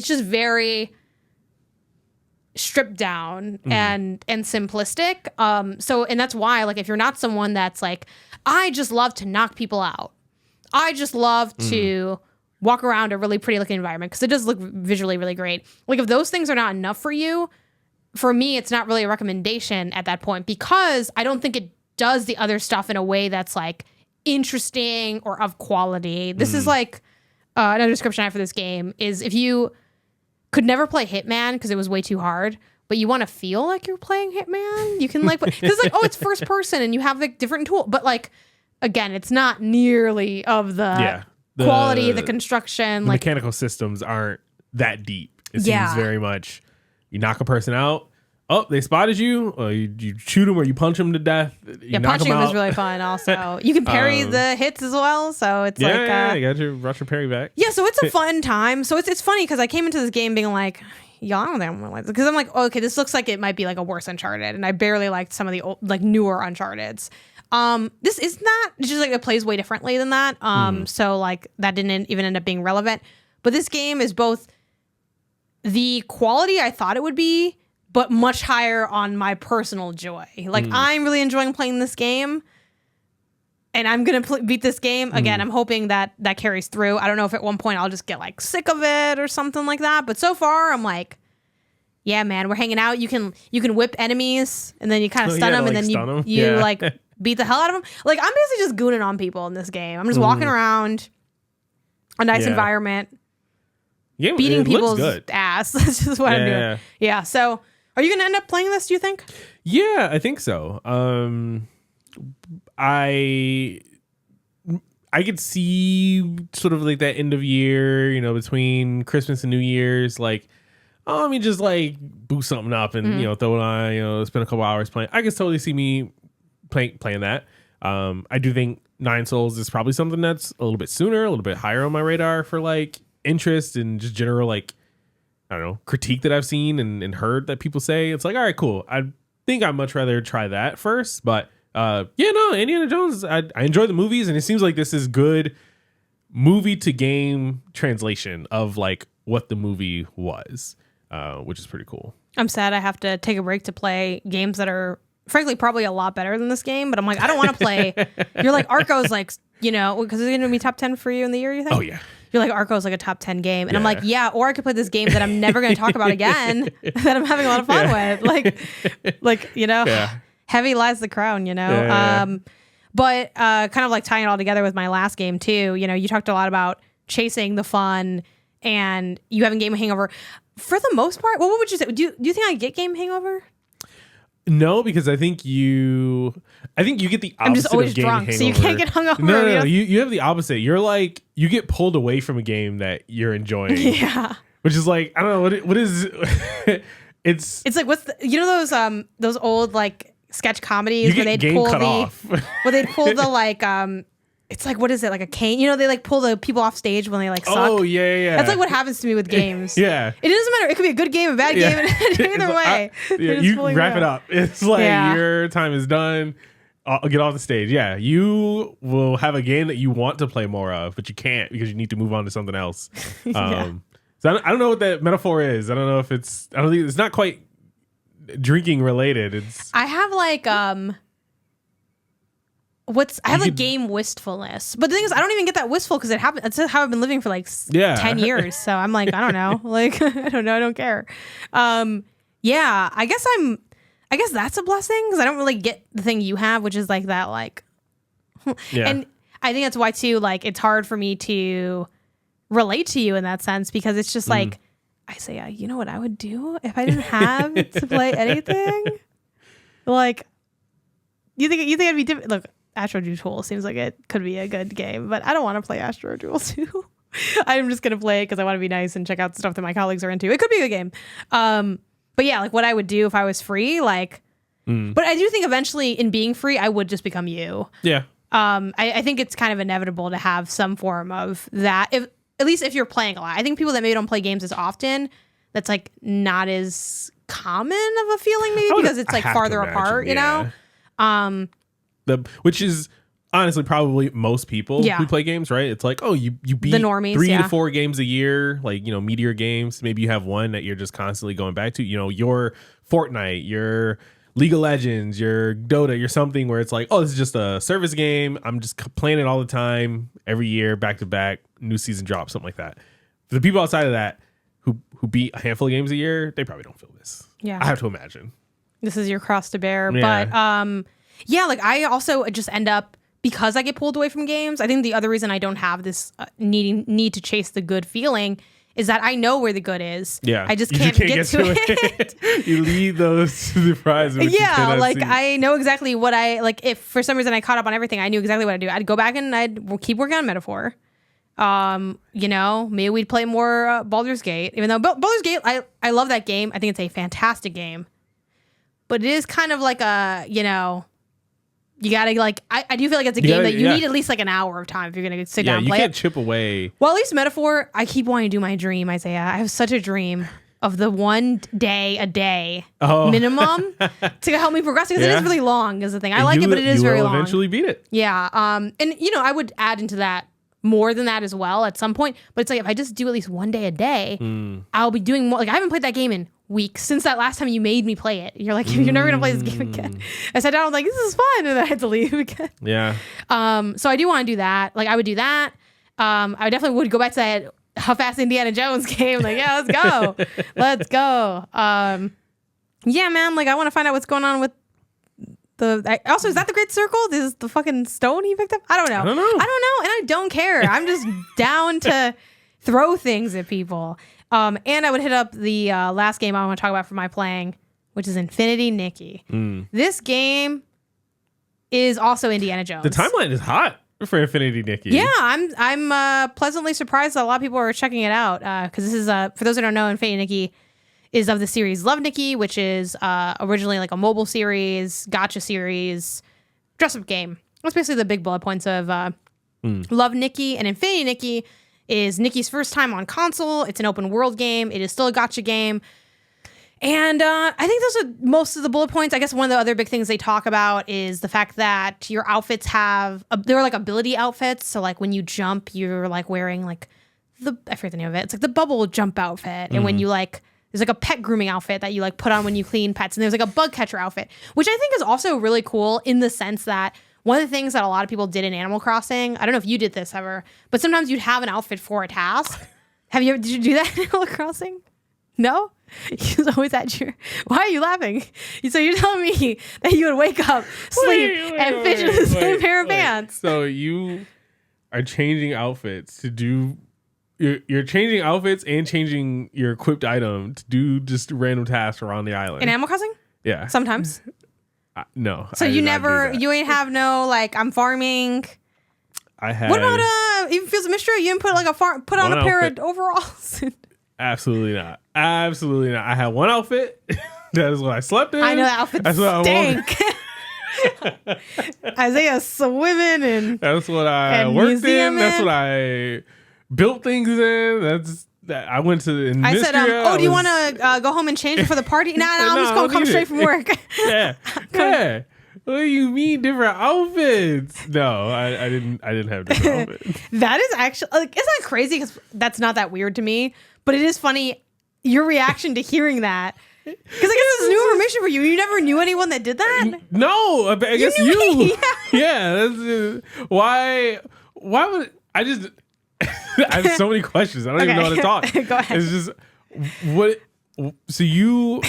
just very stripped down and simplistic. So and that's why like if you're not someone that's like, I just love to knock people out. I just love to walk around a really pretty looking environment because it does look visually really great. Like if those things are not enough for you, for me, it's not really a recommendation at that point because I don't think it does the other stuff in a way that's like interesting or of quality. This is like another description I have for this game is if you could never play Hitman because it was way too hard, but you want to feel like you're playing Hitman, you can like, because it's like, oh, it's first person and you have like different tools, but like, again, it's not nearly of the quality, the construction. The like mechanical systems aren't that deep. It seems very much, you knock a person out, oh, they spotted you, or you shoot them or you punch them to death. Punching them is really fun also. You can parry the hits as well, so it's like... you got your rush your parry back. Yeah, so it's a fun time. So it's funny because I came into this game being like, yeah, I don't think I'm gonna like this. Because I'm like, oh, okay, this looks like it might be like a worse Uncharted, and I barely liked some of the old, like newer Uncharteds. This is not, it's just like it plays way differently than that. So like that didn't even end up being relevant. But this game is both the quality I thought it would be, but much higher on my personal joy. Like I'm really enjoying playing this game. and I'm going to beat this game. Again, I'm hoping that carries through. I don't know if at one point I'll just get like sick of it or something like that. But so far, I'm like, yeah, man, we're hanging out. You can whip enemies and then you kind of stun them and then you like beat the hell out of them. Like, I'm basically just gooning on people in this game. I'm just walking around a nice environment, beating people's ass. That's just what I'm doing. Yeah. So are you going to end up playing this, do you think? Yeah, I think so. I could see sort of like that end of year, you know, between Christmas and New Year's, like, oh, let me just like boost something up and, you know, throw it on, you know, spend a couple hours playing. I can totally see me playing that. I do think Nine Souls is probably something that's a little bit sooner, a little bit higher on my radar for like interest and just general, like, I don't know, critique that I've seen and heard that people say. It's like, all right, cool. I think I'd much rather try that first. But Indiana Jones, I enjoy the movies, and it seems like this is good movie to game translation of like what the movie was, which is pretty cool. I'm sad I have to take a break to play games that are frankly probably a lot better than this game, but I'm like, I don't want to play. You're like, Arco's like, you know, because it's going to be top 10 for you in the year, you think? Oh, yeah. You're like, Arco's like a top 10 game. And I'm like, yeah, or I could play this game that I'm never going to talk about again that I'm having a lot of fun with. Like, you know, heavy lies the crown, you know? But kind of like tying it all together with my last game too, you know, you talked a lot about chasing the fun and you having game hangover. For the most part, what would you say? Do you think I get game hangover? No, because I think you get the opposite. I'm just always of game drunk, hangover. So you can't get hungover. No. You have the opposite. You're like, you get pulled away from a game that you're enjoying. Yeah. Which is like, I don't know what is. It's like what's you know those old like sketch comedies where they'd pull where they'd pull the like it's like, what is it, like a cane? You know, they like pull the people off stage when they like suck. Oh, yeah. That's like what happens to me with games. Yeah. It doesn't matter. It could be a good game, a bad game, either way. You wrap it up. It's like your time is done. I'll get off the stage. Yeah. You will have a game that you want to play more of, but you can't because you need to move on to something else. So I don't know what that metaphor is. I don't know if it's not quite drinking related. I have like game wistfulness, but the thing is, I don't even get that wistful because it happened. That's how I've been living for like 10 years. So I'm like, I don't know, like I don't know, I don't care. I guess that's a blessing because I don't really get the thing you have, which is like that, like, and I think that's why too, like it's hard for me to relate to you in that sense because it's just like I say, you know what I would do if I didn't have to play anything. Like, you think I'd be different? Look. Astro Duel seems like it could be a good game, but I don't want to play Astro Duel 2. I'm just going to play it because I want to be nice and check out stuff that my colleagues are into. It could be a good game. But yeah, like what I would do if I was free, like, but I do think eventually in being free, I would just become you. Yeah. I think it's kind of inevitable to have some form of that. At least if you're playing a lot. I think people that maybe don't play games as often, that's like not as common of a feeling maybe because it's like farther apart, you know? Which is honestly probably most people who play games, right? It's like, oh, you beat the normies, 3 to 4 games a year, like, you know, meteor games. Maybe you have one that you're just constantly going back to, you know, your Fortnite, your League of Legends, your Dota, your something where it's like, oh, this is just a service game. I'm just playing it all the time, every year, back to back, new season drops, something like that. For the people outside of that who beat a handful of games a year, they probably don't feel this. Yeah, I have to imagine. This is your cross to bear, but like I also just end up, because I get pulled away from games, I think the other reason I don't have this need to chase the good feeling is that I know where the good is. Yeah. I just can't get to it. You lead those to the prize. Yeah, like I know exactly what if for some reason I caught up on everything, I knew exactly what I'd do. I'd go back and I'd keep working on Metaphor. You know, maybe we'd play more Baldur's Gate, even though Baldur's Gate, I love that game. I think it's a fantastic game. But it is kind of like a, you know, you gotta like, I do feel like it's a game that you need at least like an hour of time if you're gonna sit down and play it. You can't chip away. Well, at least Metaphor, I keep wanting to do my dream, Isaiah. I have such a dream of the 1 day a day minimum to help me progress because it is really long is the thing. I like it, but it is very long. You will eventually beat it. Yeah. And you know, I would add into that more than that as well at some point, but it's like if I just do at least 1 day a day, I'll be doing more. Like I haven't played that game in weeks since that last time you made me play it. You're like, you're never gonna play this game again. I sat down, I was like, this is fun, and then I had to leave again. Yeah. So I do want to do that. Like I would do that. I definitely would go back to that Huff-ass Indiana Jones game. Like, yeah, let's go. Let's go. Yeah, man, like I want to find out what's going on with also, is that the Great Circle? This is the fucking stone he picked up? I don't know. And I don't care. I'm just down to throw things at people. And I would hit up the last game I want to talk about for my playing, which is Infinity Nikki. This game is also Indiana Jones. The timeline is hot for Infinity Nikki. Yeah, I'm pleasantly surprised that a lot of people are checking it out because this is for those who don't know, Infinity Nikki is of the series Love Nikki, which is originally like a mobile series, gacha series, dress-up game. That's basically the big bullet points of Love Nikki. And Infinity Nikki is Nikki's first time on console. It's an open world game. It is still a gacha game. And I think those are most of the bullet points. I guess one of the other big things they talk about is the fact that your outfits they're like ability outfits. So like when you jump, you're like wearing like I forget the name of it. It's like the bubble jump outfit. And when you like, there's like a pet grooming outfit that you like put on when you clean pets. And there's like a bug catcher outfit, which I think is also really cool in the sense that one of the things that a lot of people did in Animal Crossing, I don't know if you did this ever, but sometimes you'd have an outfit for a task. Did you do that in Animal Crossing? No? He's always at your... Why are you laughing? So you're telling me that you would wake up, sleep, and fish in the same pair of pants. So you are changing outfits to do... You're changing outfits and changing your equipped item to do just random tasks around the island. In Animal Crossing? Yeah. Sometimes? No. So you ain't have no, like, I'm farming... I had... What about even Fields of Mystery? You didn't put like put on a pair of overalls? Absolutely not. Absolutely not. I had one outfit. That is what I slept in. I know that outfit stank. Isaiah swimming and that's what I worked in. That's what I built things in. I went to the I said, do you want to go home and change for the party? Nah, I'm just gonna come straight from work. Yeah. What do you mean different outfits? No, I didn't have different outfits. That is actually like, it's not crazy because that's not that weird to me, but it is funny your reaction to hearing that. Because I guess this is new information for you. You never knew anyone that did that? No, I guess you. Yeah. Why would I just... I have so many questions. I don't even know how to talk. Go ahead. It's just what. So you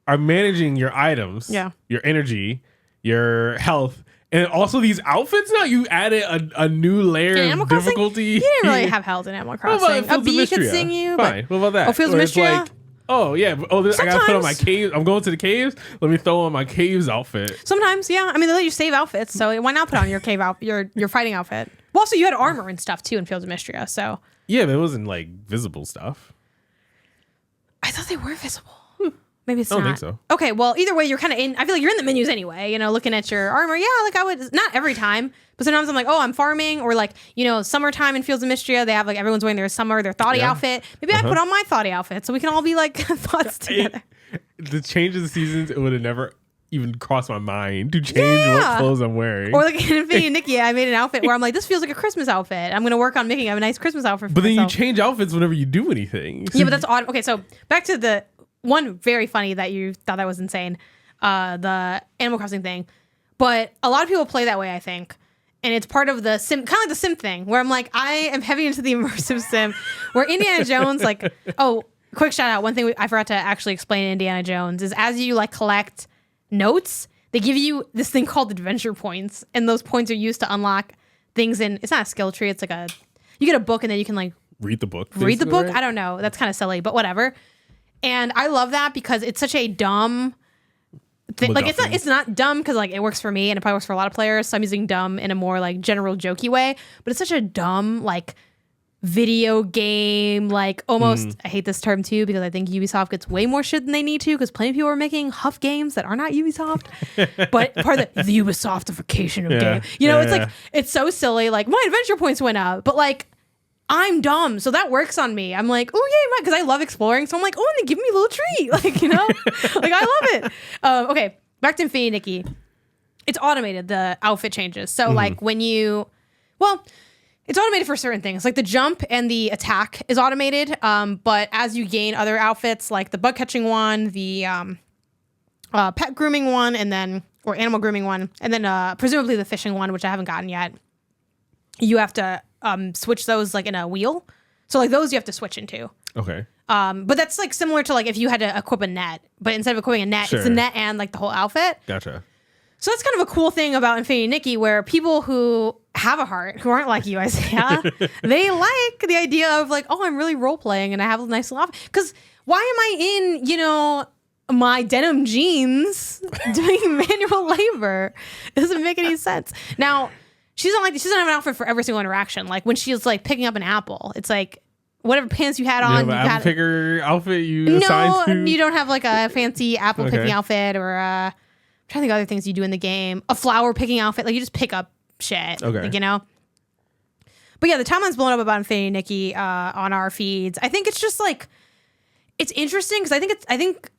are managing your items, your energy, your health, and also these outfits. Now you added a new layer of difficulty. You didn't really have health in Animal Crossing. A bee could sing you. Fine. What about that? Oh, Fields of Mystery. Like, oh yeah. I gotta put on my caves. I'm going to the caves. Let me throw on my caves outfit. Sometimes, yeah. I mean, they let you save outfits, so why not put on your cave your fighting outfit? Well, also you had armor and stuff too in Fields of Mystery, so yeah, but it wasn't like visible stuff. I thought they were visible. Maybe it's not. I don't think so. Okay, well, either way, you're kind of in. I feel like you're in the menus anyway. Looking at your armor. Yeah, like I would. Not every time, but sometimes I'm like, oh, I'm farming, or like summertime in Fields of Mystery, they have like everyone's wearing their thoughty outfit. Maybe I put on my thoughty outfit so we can all be like thoughts together. The change of the seasons, it would have never even crossed my mind to change what clothes I'm wearing. Or like in Infinity Nikki, I made an outfit where I'm like, this feels like a Christmas outfit. I'm going to work on making a nice Christmas outfit for myself. myself. Then you change outfits whenever you do anything. Yeah, but that's odd. Okay, so back to the one very funny that you thought that was insane, the Animal Crossing thing. But a lot of people play that way, I think. And it's part of the sim, kind of like the sim thing, where I'm like, I am heavy into the immersive sim, where Indiana Jones, like, oh, quick shout out. One thing I forgot to actually explain in Indiana Jones is as you like collect notes, they give you this thing called adventure points, and those points are used to unlock things in, it's not a skill tree, it's like you get a book and then you can like read the book. Right? I don't know. That's kind of silly, but whatever. And I love that because it's such a dumb thing. Like it's not dumb because like it works for me and it probably works for a lot of players. So I'm using dumb in a more like general jokey way, but it's such a dumb like video game, like almost I hate this term too because I think Ubisoft gets way more shit than they need to because plenty of people are making Huff games that are not Ubisoft, but part of the Ubisoftification of game. It's like it's so silly. Like my adventure points went up, but like I'm dumb, so that works on me. I'm like, oh yeah, because I love exploring. So I'm like, oh, and they give me a little treat, like I love it. Okay, back to Infinity Nikki. It's automated, the outfit changes. So like when you, It's automated for certain things. Like the jump and the attack is automated. But as you gain other outfits, like the bug catching one, the pet grooming one, or animal grooming one, and then presumably the fishing one, which I haven't gotten yet, you have to switch those like in a wheel. So like those you have to switch into. Okay. But that's like similar to like if you had to equip a net, but instead of equipping a net, it's the net and like the whole outfit. Gotcha. So that's kind of a cool thing about Infinity Nikki, where people who have a heart, who aren't like you, Isaiah, they like the idea of like, oh, I'm really role playing and I have a nice little outfit. Because why am I in, my denim jeans doing manual labor? It doesn't make any sense. Now, she doesn't have an outfit for every single interaction. Like when she's like picking up an apple, it's like whatever pants you had on. You have an apple picker outfit you assigned to? No, you don't have like a fancy apple picking outfit or I'm trying to think of other things you do in the game. A flower picking outfit. Like you just pick up shit. Okay. Like, But yeah, the timeline's blown up about Infinity Nikki on our feeds. I think it's just like, it's interesting because I think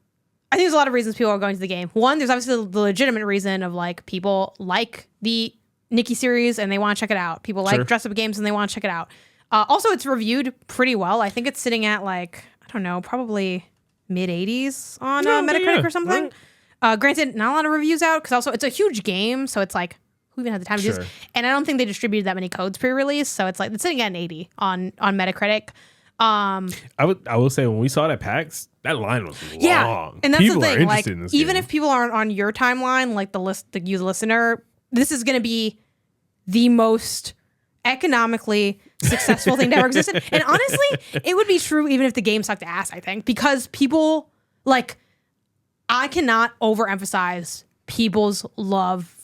there's a lot of reasons people are going to the game. One, there's obviously the legitimate reason of like people like the Nikki series and they want to check it out. People like dress up games and they want to check it out. Also, it's reviewed pretty well. I think it's sitting at like, I don't know, probably mid 80s on Metacritic or something. Right. Granted, not a lot of reviews out because also it's a huge game. So it's like, who even had the time to do this? And I don't think they distributed that many codes pre-release. So it's like, it's sitting at an 80 on Metacritic. I will say when we saw it at PAX, that line was long. Yeah, and that's people the thing. Like, in this even game. if people aren't on your timeline, like the listener, this is going to be the most economically successful thing to ever existed. And honestly, it would be true even if the game sucked ass, I think, because people like, I cannot overemphasize people's love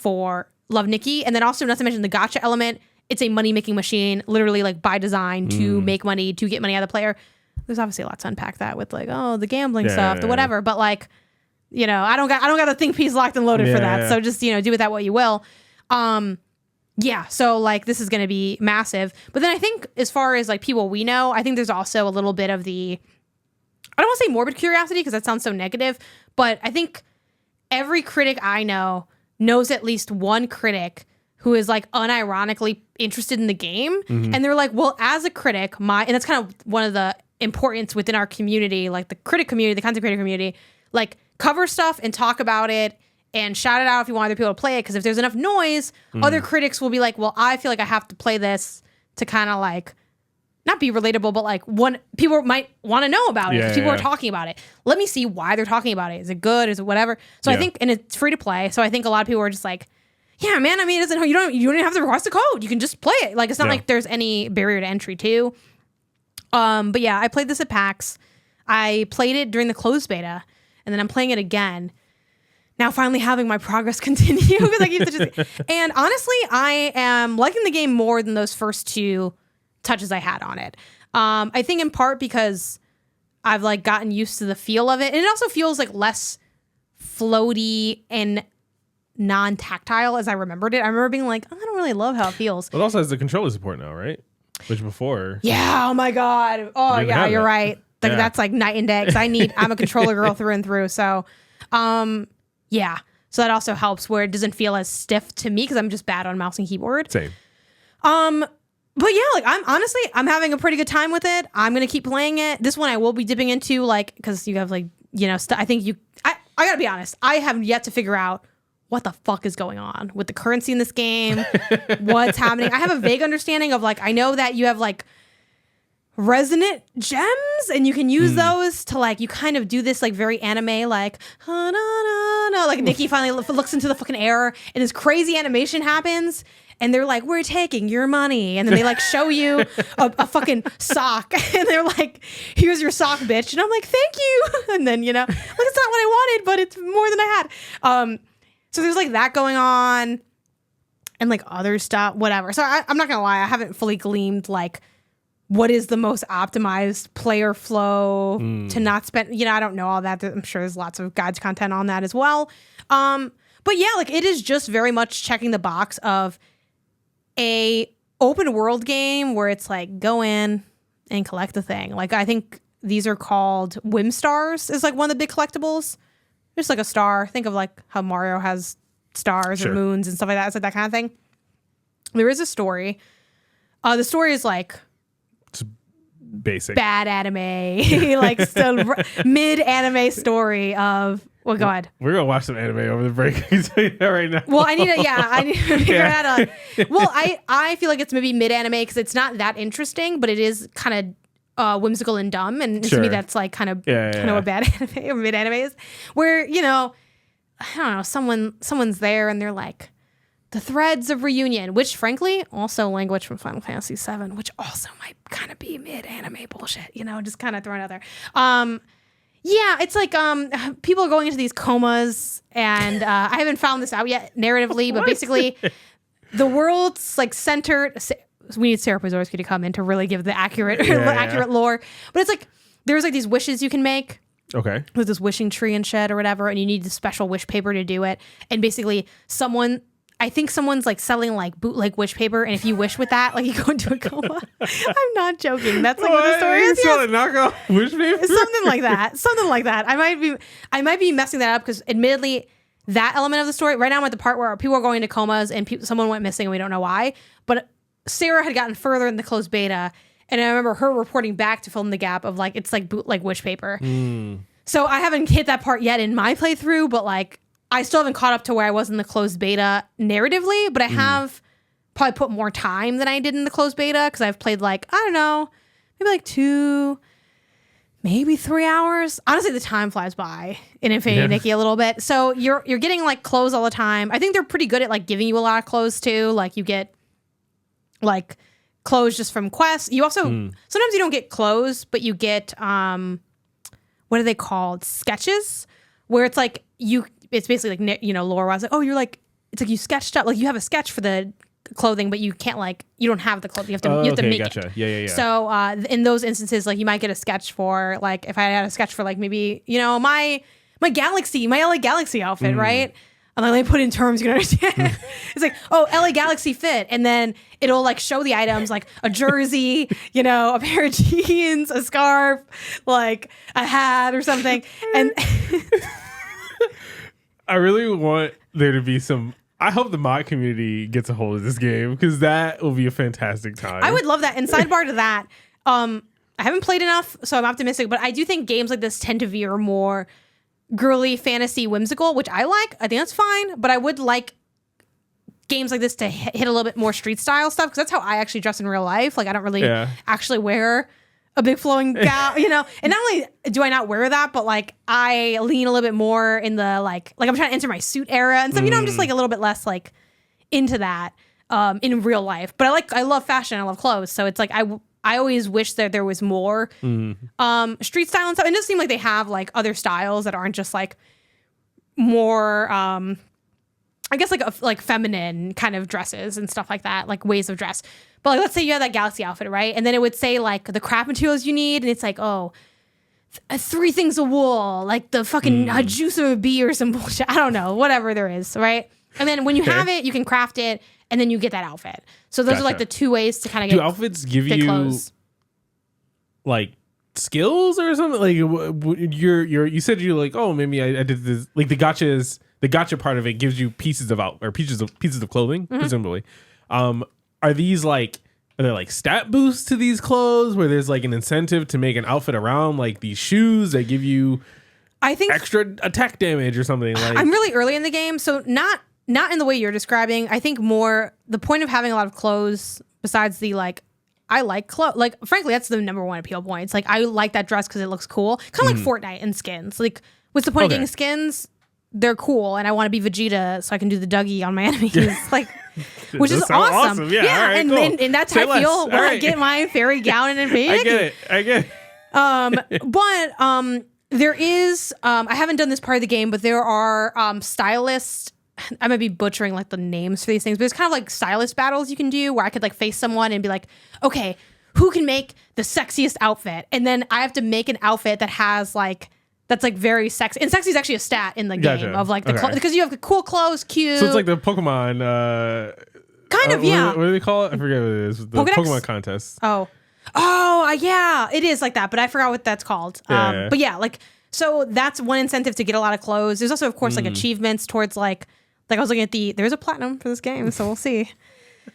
Nikki. And then also not to mention the gacha element. It's a money making machine, literally like by design to make money, to get money out of the player. There's obviously a lot to unpack that with like, oh, the gambling stuff, the whatever. But like, I don't got the think piece locked and loaded for that. So just, do with that what you will. Yeah, so like this is going to be massive. But then I think as far as like people we know, I think there's also a little bit of the, I don't want to say morbid curiosity because that sounds so negative, but I think every critic I know knows at least one critic who is like unironically interested in the game. Mm-hmm. And they're like, well, as a critic, and that's kind of one of the importance within our community, like the critic community, the content creator community, like cover stuff and talk about it and shout it out if you want other people to play it. Because if there's enough noise, other critics will be like, well, I feel like I have to play this to kind of like, not be relatable, but like people might want to know about it. People are talking about it. Let me see why they're talking about it. Is it good? Is it whatever? So I think, and it's free to play. So I think a lot of people are just like, yeah, man. I mean, it doesn't. You don't even have to request a code. You can just play it. Like it's not like there's any barrier to entry too. But yeah, I played this at PAX. I played it during the closed beta, and then I'm playing it again. Now finally having my progress continue because I keep and honestly, I am liking the game more than those first two touches I had on it. I think in part because I've like gotten used to the feel of it, and it also feels like less floaty and non-tactile as I remembered it. I remember being like, oh, I don't really love how it feels. Well, it also has the controller support now, right? Which before, yeah. Oh my god. Oh yeah, you're right. Like that's like night and day. Because I'm a controller girl through and through. So, yeah. So that also helps where it doesn't feel as stiff to me because I'm just bad on mouse and keyboard. Same. But yeah, like I'm having a pretty good time with it. I'm gonna keep playing it. This one I will be dipping into like because you have like I think I gotta be honest. I have yet to figure out what the fuck is going on with the currency in this game, what's happening. I have a vague understanding of like, I know that you have like resonant gems and you can use those to like, you kind of do this like very anime, like, like Nikki finally looks into the fucking air and this crazy animation happens and they're like, we're taking your money. And then they like show you a fucking sock and they're like, here's your sock, bitch. And I'm like, thank you. And then, like, it's not what I wanted, but it's more than I had. So there's like that going on and like other stuff, whatever. So I'm not going to lie. I haven't fully gleamed like what is the most optimized player flow to not spend, I don't know all that. I'm sure there's lots of guides content on that as well. But yeah, like it is just very much checking the box of a open world game where it's like go in and collect the thing. Like I think these are called Whim Stars is like one of the big collectibles. Just like a star. Think of like how Mario has stars or moons and stuff like that. It's like that kind of thing. There is a story. The story is like basic bad anime, like still mid anime story of. Well, go ahead. We're gonna watch some anime over the break. I can tell you that right now. Well, I need to figure that out. Well, I feel like it's maybe mid anime because it's not that interesting, but it is kind of whimsical and dumb, and to me that's like kind of what bad anime or mid anime is, where I don't know, someone's there and they're like the threads of reunion, which frankly also language from Final Fantasy VII, which also might kind of be mid anime bullshit, just kind of thrown out there. Yeah, it's like people are going into these comas, and I haven't found this out yet narratively, but basically the world's like centered. We need Sarah Pozorski to come in to really give the accurate lore. But it's like there's like these wishes you can make. Okay. With this wishing tree and shit or whatever, and you need the special wish paper to do it. And basically I think someone's like selling like bootleg wish paper, and if you wish with that, like you go into a coma. I'm not joking. That's like what the story is. Selling knockoff wish paper? Something like that. Something like that. I might be messing that up because admittedly, that element of the story, right now I'm at the part where people are going into comas and someone went missing and we don't know why. But Sarah had gotten further in the closed beta, and I remember her reporting back to fill in the gap of like, it's like bootleg wish paper. So I haven't hit that part yet in my playthrough, but like, I still haven't caught up to where I was in the closed beta narratively, but I have probably put more time than I did in the closed beta because I've played like, I don't know, maybe like 2, maybe 3 hours. Honestly, the time flies by in Infinity Nikki a little bit. So you're getting like clothes all the time. I think they're pretty good at like giving you a lot of clothes too. Like you get like clothes just from quests. You also, sometimes you don't get clothes, but you get, what are they called? Sketches, where it's like it's basically like, lore wise, like, oh, you're like, it's like you sketched up, like you have a sketch for the clothing, but you can't you don't have the clothing. You have to make it. Yeah. So in those instances, like you might get a sketch for like, if I had a sketch for like maybe, my LA Galaxy outfit, right? And then let me put in terms you can understand. It's like, oh, LA Galaxy fit. And then it'll like show the items like a jersey, a pair of jeans, a scarf, like a hat or something. And I really want there to be I hope the mod community gets a hold of this game because that will be a fantastic time. I would love that. And sidebar to that, I haven't played enough, so I'm optimistic, but I do think games like this tend to veer more girly, fantasy, whimsical, which I like. I think that's fine, but I would like games like this to hit a little bit more street style stuff because that's how I actually dress in real life. Like I don't really actually wear a big flowing gown, And not only do I not wear that, but like I lean a little bit more in the like I'm trying to enter my suit era and stuff. I'm just like a little bit less like into that in real life. But I love fashion. I love clothes. So it's like I always wish that there was more street style and stuff. And it does seem like they have like other styles that aren't just like more I guess like feminine kind of dresses and stuff like that, like ways of dress. But like, let's say you have that Galaxy outfit, right? And then it would say like the craft materials you need, and it's like, oh, 3 things of wool, like the fucking juice of a bee or some bullshit. I don't know, whatever there is, right? And then when you have it, you can craft it, and then you get that outfit. So those are like the 2 ways to kind of get. Do outfits give you clothes. Like skills or something? Like you said you're like, oh, maybe I did this. Like the gotcha part of it gives you pieces of clothing, presumably. Are there like stat boosts to these clothes where there's like an incentive to make an outfit around like these shoes that give you extra attack damage or something? Like I'm really early in the game, so not in the way you're describing. I think more the point of having a lot of clothes besides the like I like clothes. Like frankly, that's the number one appeal point. It's like I like that dress because it looks cool. Kind of like Fortnite and skins. Like what's the point of getting skins? They're cool, and I want to be Vegeta so I can do the Dougie on my enemies, like, which is awesome. Yeah, all right, and, cool. and that's how I feel when I get my fairy gown in Infinity. I get it. But there is I haven't done this part of the game, but there are stylists. I might be butchering like the names for these things, but it's kind of like stylist battles you can do where I could like face someone and be like, okay, who can make the sexiest outfit? And then I have to make an outfit that has like. That's like very sexy. And sexy is actually a stat in the game of like the because you have the cool clothes, cute. So it's like the Pokemon. Kind of, yeah. What do they call it? I forget what it is. The Pokemon contest. Oh, yeah. It is like that, but I forgot what that's called. But yeah, like so that's one incentive to get a lot of clothes. There's also, of course, like achievements towards like I was looking at there's a platinum for this game, so we'll see.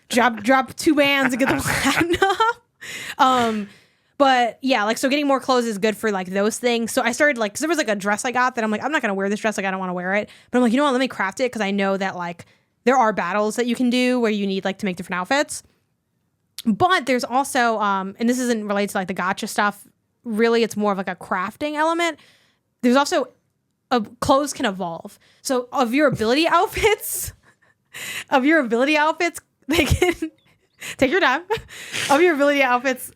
drop 2 bands and get the platinum. But yeah, like, so getting more clothes is good for like those things. So I started like, cause there was like a dress I got that I'm like, I'm not gonna wear this dress. Like, I don't want to wear it. But I'm like, you know what? Let me craft it, because I know that like there are battles that you can do where you need like to make different outfits. But there's also, and this isn't related to like the gacha stuff. Really, it's more of like a crafting element. There's also clothes can evolve. So of your ability outfits, they can take your time. Of your ability outfits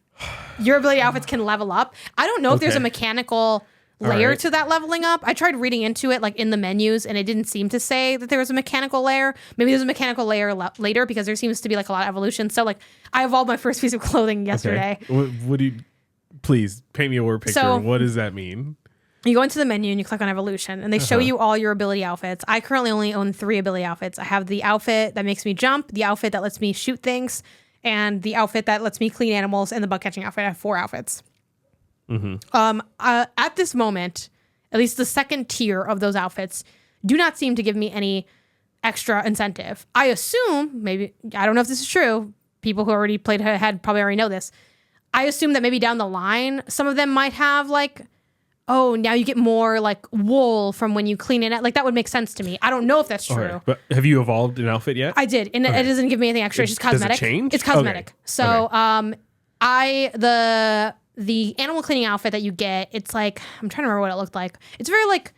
can level up. I don't know if there's a mechanical layer to that leveling up. I tried reading into it like in the menus, and it didn't seem to say that there was a mechanical layer. Maybe there's a mechanical layer later, because there seems to be like a lot of evolution. So like I evolved my first piece of clothing yesterday. Okay. What do you, please paint me a word picture. So, what does that mean? You go into the menu and you click on evolution, and they show you all your ability outfits. I currently only own 3 ability outfits. I have the outfit that makes me jump, the outfit that lets me shoot things, and the outfit that lets me clean animals, and the bug catching outfit. I have 4 outfits. At this moment, at least the second tier of those outfits do not seem to give me any extra incentive. I assume, maybe, I don't know if this is true. People who already played ahead probably already know this. I assume that maybe down the line, some of them might have like, oh, now you get more like wool from when you clean it. Like, that would make sense to me. I don't know if that's true. Okay. But have you evolved an outfit yet? I did, and it doesn't give me anything extra. It's just cosmetic. Does it change? It's cosmetic. Okay. So, the animal cleaning outfit that you get, it's like, I'm trying to remember what it looked like. It's very like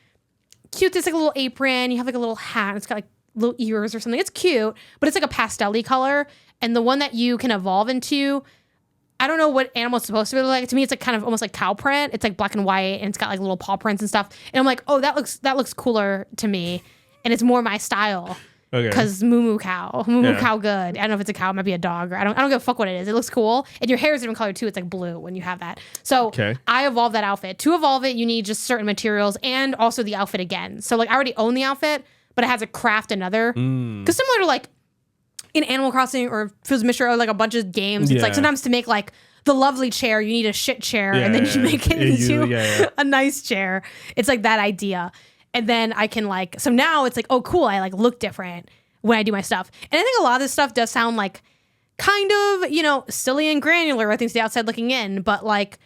cute. It's like a little apron. You have like a little hat. It's got like little ears or something. It's cute, but it's like a pastel-y color. And the one that you can evolve into, I don't know what animal it's supposed to be like. To me, it's like kind of almost like cow print. It's like black and white, and it's got like little paw prints and stuff. And I'm like, oh, that looks cooler to me, and it's more my style. Okay. Because moo cow good. I don't know if it's a cow, it might be a dog, or I don't give a fuck what it is. It looks cool, and your hair is different color too. It's like blue when you have that. So I evolved that outfit. To evolve it, you need just certain materials and also the outfit again. So like I already own the outfit, but I had to craft another. Because similar to like in Animal Crossing or Fuse Mission or like a bunch of games, it's like sometimes to make like the lovely chair, you need a shit chair, and then you make it into a nice chair. It's like that idea. And then I can like, so now it's like, oh, cool. I like look different when I do my stuff. And I think a lot of this stuff does sound like kind of, you know, silly and granular, I think, to the outside looking in, but like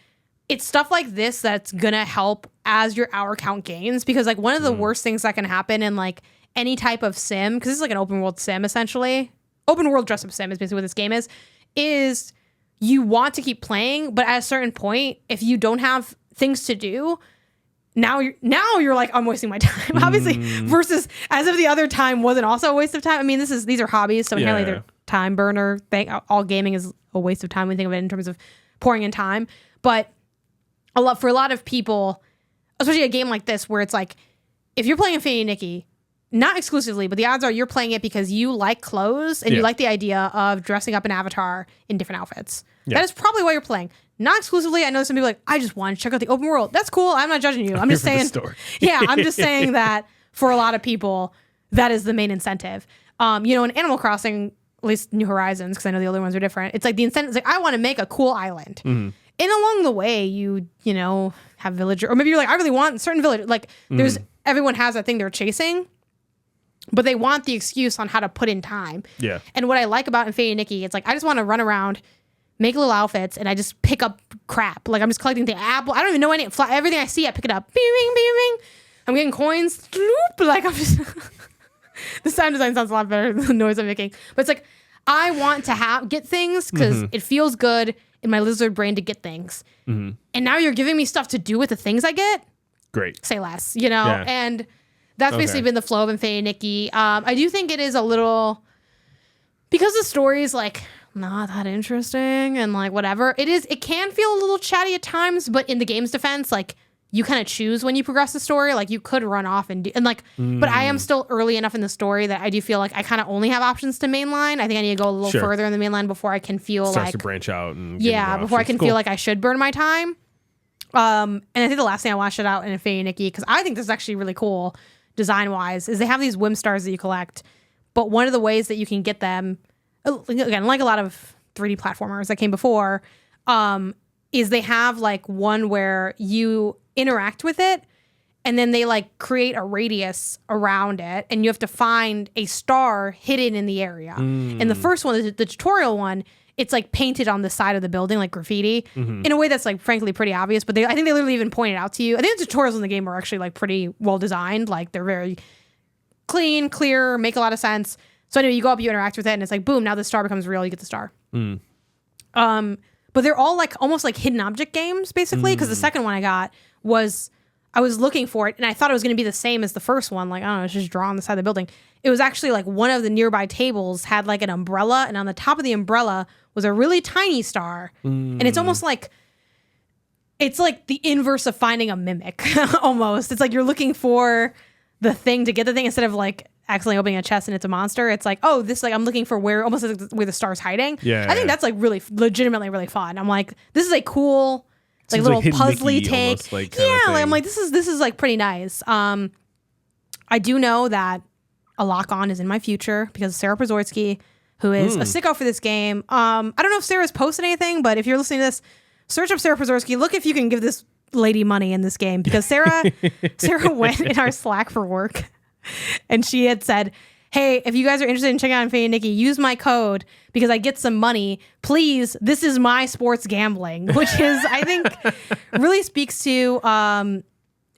it's stuff like this that's going to help as your hour count gains. Because like one of the worst things that can happen in like any type of sim, because this is like an open world sim, essentially. Open world dress up sim is basically what this game is you want to keep playing, but at a certain point, if you don't have things to do, now you're like, I'm wasting my time, obviously, versus as if the other time wasn't also a waste of time. I mean, these are hobbies, so inherently they're time burner thing. All gaming is a waste of time when you think of it in terms of pouring in time. But for a lot of people, especially a game like this, where it's like, if you're playing Infinity Nikki, not exclusively, but the odds are you're playing it because you like clothes and you like the idea of dressing up an avatar in different outfits. That is probably why you're playing. Not exclusively. I know some people are like, I just want to check out the open world. That's cool. I'm not judging you. I'm just saying. I'm just saying that for a lot of people, that is the main incentive. You know, in Animal Crossing, at least New Horizons, because I know the other ones are different. It's like the incentive is like, I want to make a cool island. And along the way, you know, have villager, or maybe you're like, I really want a certain village. Like everyone has that thing they're chasing, but they want the excuse on how to put in time. Yeah. And what I like about Infinity Nikki, it's like, I just want to run around, make little outfits, and I just pick up crap. Like I'm just collecting the apple. I don't even know any. Everything I see, I pick it up. Bing, bing, bing, bing. I'm getting coins. Like I'm just. The sound design sounds a lot better than the noise I'm making. But it's like I want to get things because it feels good in my lizard brain to get things. And now you're giving me stuff to do with the things I get. Great. Say less, you know. Yeah. And that's basically been the flow of Infinity Nikki. I do think it is a little because the story is like not that interesting and like whatever it can feel a little chatty at times, but in the game's defense, like you kind of choose when you progress the story. Like you could run off and like but I am still early enough in the story that I do feel like I kind of only have options to mainline. I think I need to go a little further in the mainline before I can feel starts to branch out and before I can feel like I should burn my time. And I think the last thing I watched it out in Infinity Nikki, because I think this is actually really cool design wise, is they have these whim stars that you collect, but one of the ways that you can get them, again, like a lot of 3D platformers that came before, is they have like one where you interact with it and then they like create a radius around it, and you have to find a star hidden in the area. And the first one, the tutorial one, it's like painted on the side of the building like graffiti in a way that's like frankly pretty obvious, but I think they literally even point it out to you. I think the tutorials in the game are actually like pretty well designed. Like they're very clean, clear, make a lot of sense. So anyway, you go up, you interact with it, and it's like, boom, now the star becomes real, you get the star. But they're all like almost like hidden object games, basically, because the second one I got I was looking for it, and I thought it was going to be the same as the first one. Like, I don't know, it's just drawn on the side of the building. It was actually like one of the nearby tables had like an umbrella, and on the top of the umbrella was a really tiny star. And it's almost like, it's like the inverse of finding a mimic, almost. It's like you're looking for the thing to get the thing instead of like accidentally opening a chest and it's a monster. It's like, oh, this, like, I'm looking for where the star's hiding. Yeah. I think that's like really legitimately really fun. I'm like, this is a cool, like, little puzzly take. Almost, like, like, I'm like, this is like pretty nice. I do know that a lock-on is in my future because Sarah Prozorski, who is a sicko for this game. I don't know if Sarah's posted anything, but if you're listening to this, search up Sarah Prozorski. Look if you can give this lady money in this game, because Sarah went in our Slack for work and she had said, hey, if you guys are interested in checking out Infinity Nikki, use my code because I get some money. Please, this is my sports gambling, which is, I think, really speaks to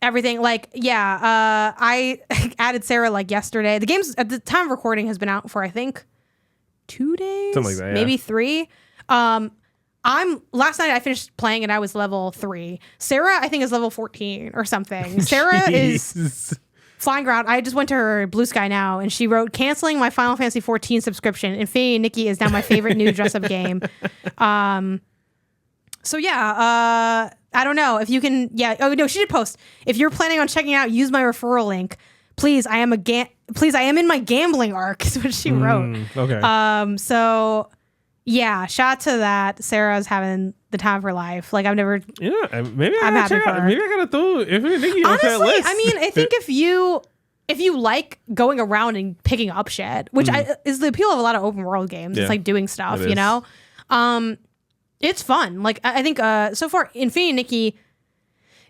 everything. Like, I added Sarah like yesterday. The game's, at the time of recording, has been out for, I think, 2 days? Something like that, maybe 3. Last night I finished playing and I was level 3. Sarah, I think, is level 14 or something. Sarah is flying around. I just went to her Blue Sky now and she wrote, canceling my Final Fantasy 14 subscription. Infinity Nikki is now my favorite new dress up game. So yeah, I don't know if you can. Yeah. Oh no, she did post. If you're planning on checking out, use my referral link. Please, I am in my gambling arc, is what she wrote. Okay. So yeah, shout out to that. Sarah's having the time of her life. Like, I've never. Yeah, maybe I gotta throw Infinity Nikki on that list. I mean, I think if you like going around and picking up shit, which is the appeal of a lot of open world games. Yeah, it's like doing stuff, you know. It's fun. Like, I think so far, Infinity Nikki,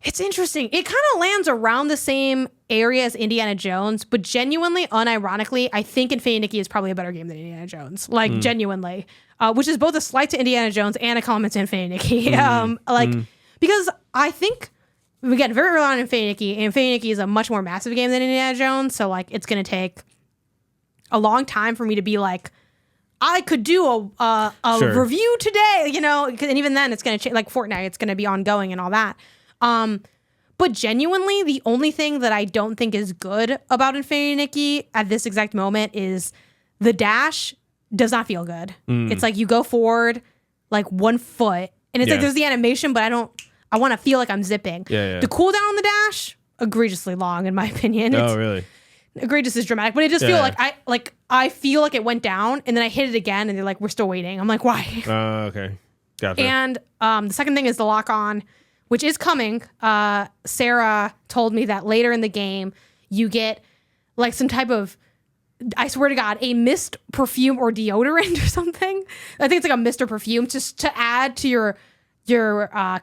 it's interesting. It kind of lands around the same area as Indiana Jones, but genuinely, unironically, I think Infinity Nikki is probably a better game than Indiana Jones. Like, genuinely. Which is both a slight to Indiana Jones and a compliment to Infinity Nikki. Because I think we get very early on in Infinity Nikki, and Infinity Nikki is a much more massive game than Indiana Jones, so like it's gonna take a long time for me to be like, I could do a review today, you know, and even then it's gonna change. Like Fortnite, it's gonna be ongoing and all that. But genuinely, the only thing that I don't think is good about Infinity Nikki at this exact moment is the dash does not feel good. It's like you go forward like 1 foot and it's like there's the animation, but I want to feel like I'm zipping. Yeah. The cooldown on the dash, egregiously long in my opinion. Oh, really? Egregious is dramatic, but it just feel like I feel like it went down and then I hit it again and they're like, we're still waiting. I'm like, why? Okay. Gotcha. And the second thing is the lock on, which is coming. Sarah told me that later in the game, you get like some type of, I swear to God, a mist perfume or deodorant or something. I think it's like a mist or perfume just to add to your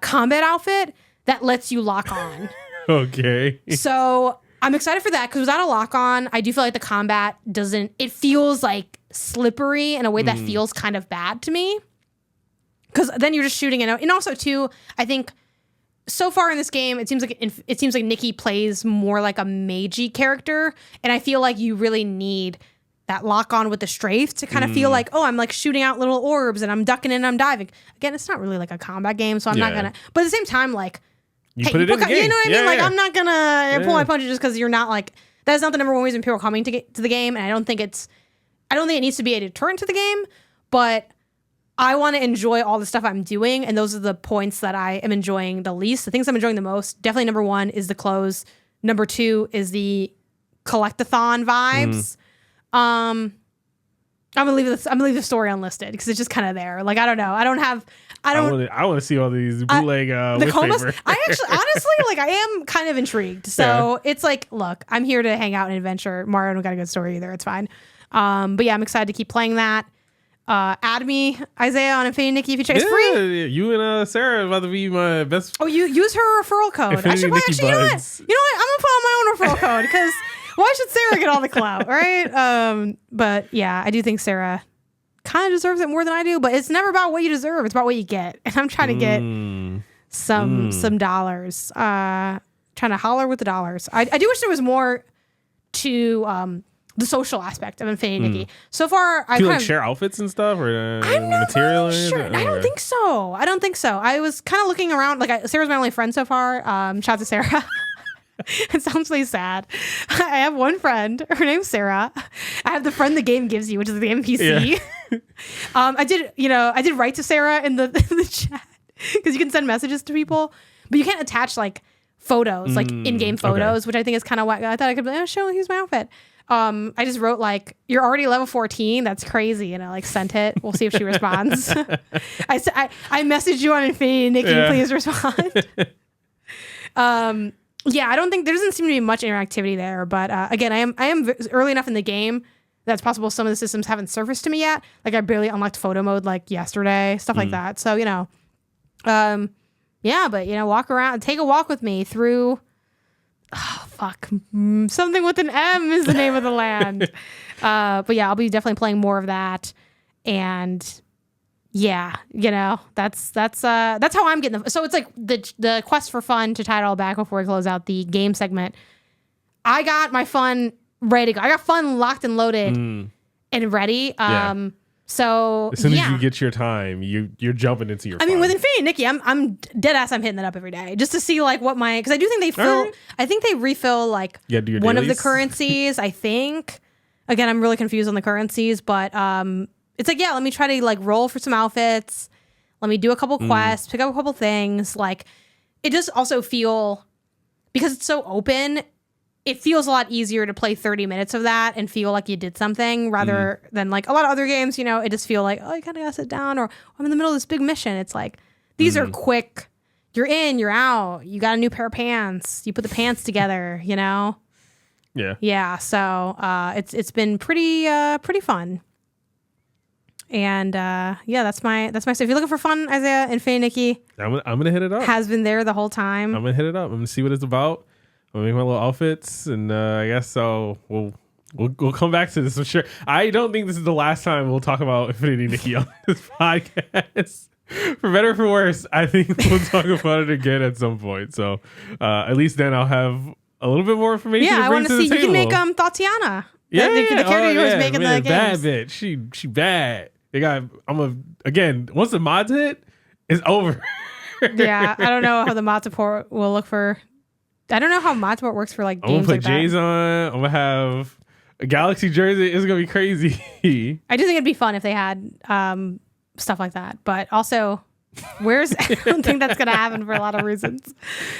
combat outfit that lets you lock on. Okay. So I'm excited for that because without a lock on, I do feel like the combat it feels like slippery in a way that feels kind of bad to me. Because then you're just shooting it out. And also too, I think so far in this game, it seems like Nikki plays more like a magey character, and I feel like you really need that lock on with the strafe to kind of feel like, oh, I'm like shooting out little orbs and I'm ducking and I'm diving. Again, it's not really like a combat game, so I'm not gonna. But at the same time, like, you put it in the game. You know what I mean? Like, I'm not gonna pull my punches just because you're not like. That's not the number one reason people are coming to the game, and I don't think it needs to be a deterrent to the game, but I want to enjoy all the stuff I'm doing, and those are the points that I am enjoying the least. The things I'm enjoying the most, definitely number 1 is the clothes. Number 2 is the collectathon vibes. I'm gonna leave the story unlisted because it's just kind of there. Like, I don't know. I want to see all these bootleg the comas. I actually, honestly, like, I am kind of intrigued. So it's like, look, I'm here to hang out and adventure. Mario don't got a good story either. It's fine. But yeah, I'm excited to keep playing that. Add me, Isaiah, on Infinity Nikki if you check. It's free. You and Sarah are about to be my best. Oh, you use her referral code. Infinity You know what? I'm gonna want my own referral code because why should Sarah get all the clout, right? But yeah, I do think Sarah kind of deserves it more than I do, but it's never about what you deserve. It's about what you get. And I'm trying to get some dollars, trying to holler with the dollars. I do wish there was more to the social aspect of Infinity Nikki. So far, I do you share outfits and stuff or material? Or sure. I don't think so. I was kind of looking around. Like Sarah's my only friend so far. Shout out to Sarah. It sounds really sad. I have one friend. Her name's Sarah. I have the friend the game gives you, which is the NPC. Yeah. I did write to Sarah in the chat because you can send messages to people, but you can't attach like photos, like in-game photos, which I think is kind of what I thought I could be like, oh, show, here's my outfit. I just wrote like, you're already level 14. That's crazy. And I like sent it. We'll see if she responds. I messaged you on Infinity Nikki. Yeah. Please respond. Yeah, I don't think there doesn't seem to be much interactivity there, but again, I am early enough in the game that's possible some of the systems haven't surfaced to me yet. Like I barely unlocked photo mode like yesterday, stuff like that. So yeah, but walk around, take a walk with me through. Oh fuck, something with an M is the name of the land. But yeah, I'll be definitely playing more of that, and yeah, that's how I'm getting so it's like the quest for fun to tie it all back before we close out the game segment. I got my fun ready to go. I got fun locked and loaded and ready. So as soon as you get your time, you're jumping into your. I mean, with Infinity Nikki, I'm dead ass. I'm hitting it up every day just to see like what because I do think they fill. Right. I think they refill like one of the currencies. I think. Again, I'm really confused on the currencies, but it's like, yeah, let me try to like roll for some outfits. Let me do a couple quests, pick up a couple things. Like it does also feel, because it's so open, it feels a lot easier to play 30 minutes of that and feel like you did something rather than like a lot of other games, it just feel like, oh, you kind of got to sit down, or I'm in the middle of this big mission. It's like, these are quick. You're in, you're out. You got a new pair of pants. You put the pants together, Yeah. Yeah. So it's been pretty fun. And yeah, that's my stuff. If you're looking for fun, Isaiah, Infinity Nikki, I'm gonna hit it up. Has been there the whole time. I'm gonna hit it up. I'm gonna see what it's about. I'm gonna make my little outfits, and I guess so. We'll come back to this for sure. I don't think this is the last time we'll talk about Infinity Nikki on this podcast. For better or for worse, I think we'll talk about it again at some point. So at least then I'll have a little bit more information. Yeah, I want to see. You can make Tatiana. Yeah, the character you was making the games. Bad bitch. She bad. Again, once the mods hit, it's over. Yeah, I don't know how the mod support will look for. I don't know how mod support works for like games. I'm gonna put like Jason. I'm gonna have a Galaxy jersey. It's gonna be crazy. I do think it'd be fun if they had stuff like that, but also, I don't think that's gonna happen for a lot of reasons.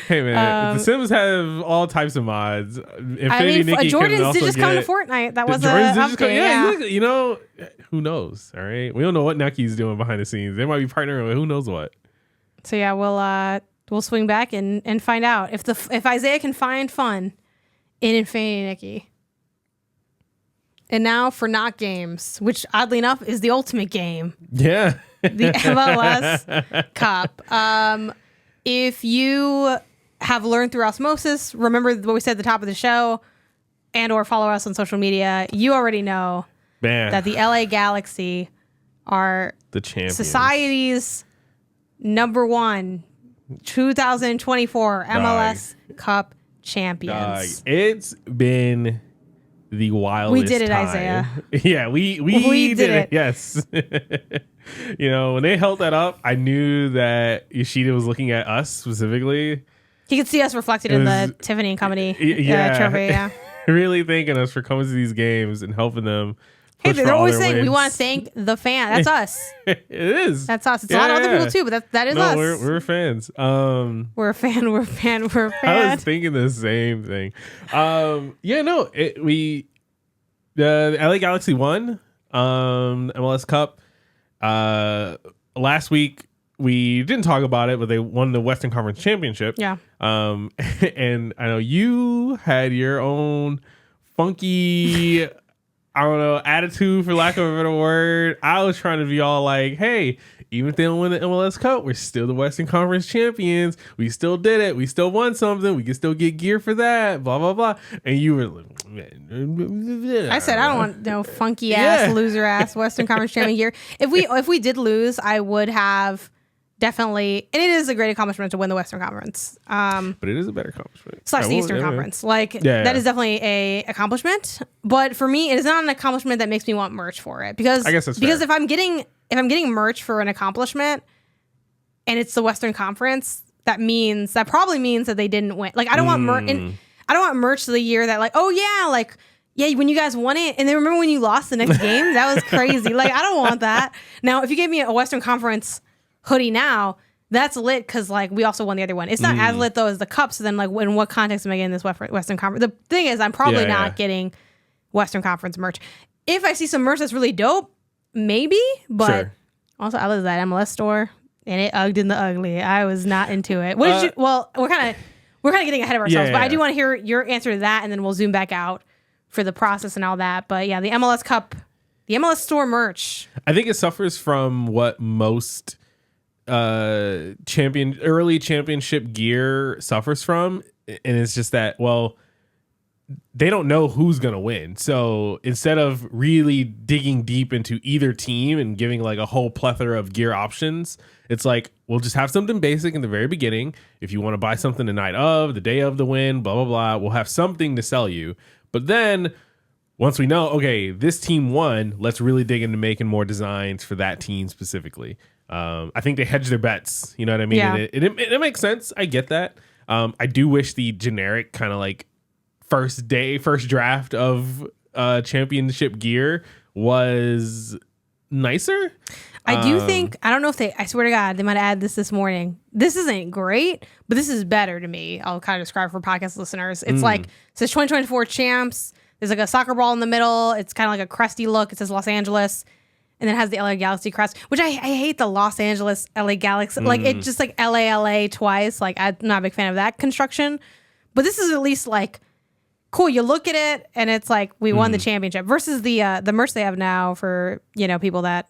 Hey man, The Sims have all types of mods. Infinity Nikki Jordans did just come to Fortnite. That was an update. Yeah, who knows? All right, we don't know what Nucky's doing behind the scenes. They might be partnering with who knows what. So yeah, we'll swing back and find out if Isaiah can find fun in Infinity Nikki. And now for not games, which oddly enough is the ultimate game. Yeah. The MLS Cup. If you have learned through osmosis, remember what we said at the top of the show, and or follow us on social media, you already know that the LA Galaxy are the champions. Society's number one 2024 MLS Cup champions. It's been the wildest We did it, time. Isaiah. Yeah, we did it. Yes. When they held that up, I knew that Yoshida was looking at us specifically. He could see us reflected in the Tiffany and Comedy trophy. Yeah. Really thanking us for coming to these games and helping them. Hey, they're always saying we want to thank the fan. That's us. It is. That's us. It's a lot of other people too, but that is us. We're fans. We're a fan. I was thinking the same thing. The LA Galaxy won MLS Cup. Last week we didn't talk about it, but they won the Western Conference Championship. Yeah. And I know you had your own funky, I don't know, attitude, for lack of a better word. I was trying to be all like, hey, even if they don't win the MLS Cup, we're still the Western Conference champions. We still did it. We still won something. We can still get gear for that. Blah blah blah. And you were like, man. I said I don't want no funky ass loser ass Western Conference champion gear. If we did lose, I would have definitely, and it is a great accomplishment to win the Western Conference. But it is a better accomplishment. / the Eastern Conference. That is definitely a accomplishment. But for me, it is not an accomplishment that makes me want merch for it. Because I guess that's fair. if I'm getting merch for an accomplishment and it's the Western Conference, that probably means that they didn't win. Like I don't want merch. I don't want merch the year that like, oh yeah, when you guys won it, and then remember when you lost the next game? That was crazy. Like I don't want that. Now, if you gave me a Western Conference hoodie now, that's lit because like we also won the other one. It's not as lit though as the cup. So then like in what context am I getting this Western Conference? The thing is, I'm probably not getting Western Conference merch. If I see some merch that's really dope, maybe. But also I was at that MLS store and it ugged in the ugly. I was not into it. What did you? Well, we're kind of getting ahead of ourselves, but I do want to hear your answer to that, and then we'll zoom back out for the process and all that. But yeah, the MLS Cup, the MLS store merch. I think it suffers from what most early championship gear suffers from, and it's just that they don't know who's gonna win. So instead of really digging deep into either team and giving like a whole plethora of gear options, it's like we'll just have something basic in the very beginning. If you want to buy something the night of, the day of the win, blah blah blah, we'll have something to sell you. But then once we know, okay, this team won, let's really dig into making more designs for that team specifically. I think they hedge their bets. You know what I mean? Yeah. And it makes sense. I get that. I do wish the generic kind of like first draft of championship gear was nicer. I do think, I don't know if I swear to God, they might add this morning. This isn't great, but this is better to me. I'll kind of describe for podcast listeners. It's like, it says 2024 champs. There's like a soccer ball in the middle. It's kind of like a crusty look. It says Los Angeles. And then it has the LA Galaxy crest, which I hate the Los Angeles LA Galaxy. Like it just like LA twice. Like I'm not a big fan of that construction. But this is at least like cool. You look at it and it's like we won the championship versus the merch they have now for, people that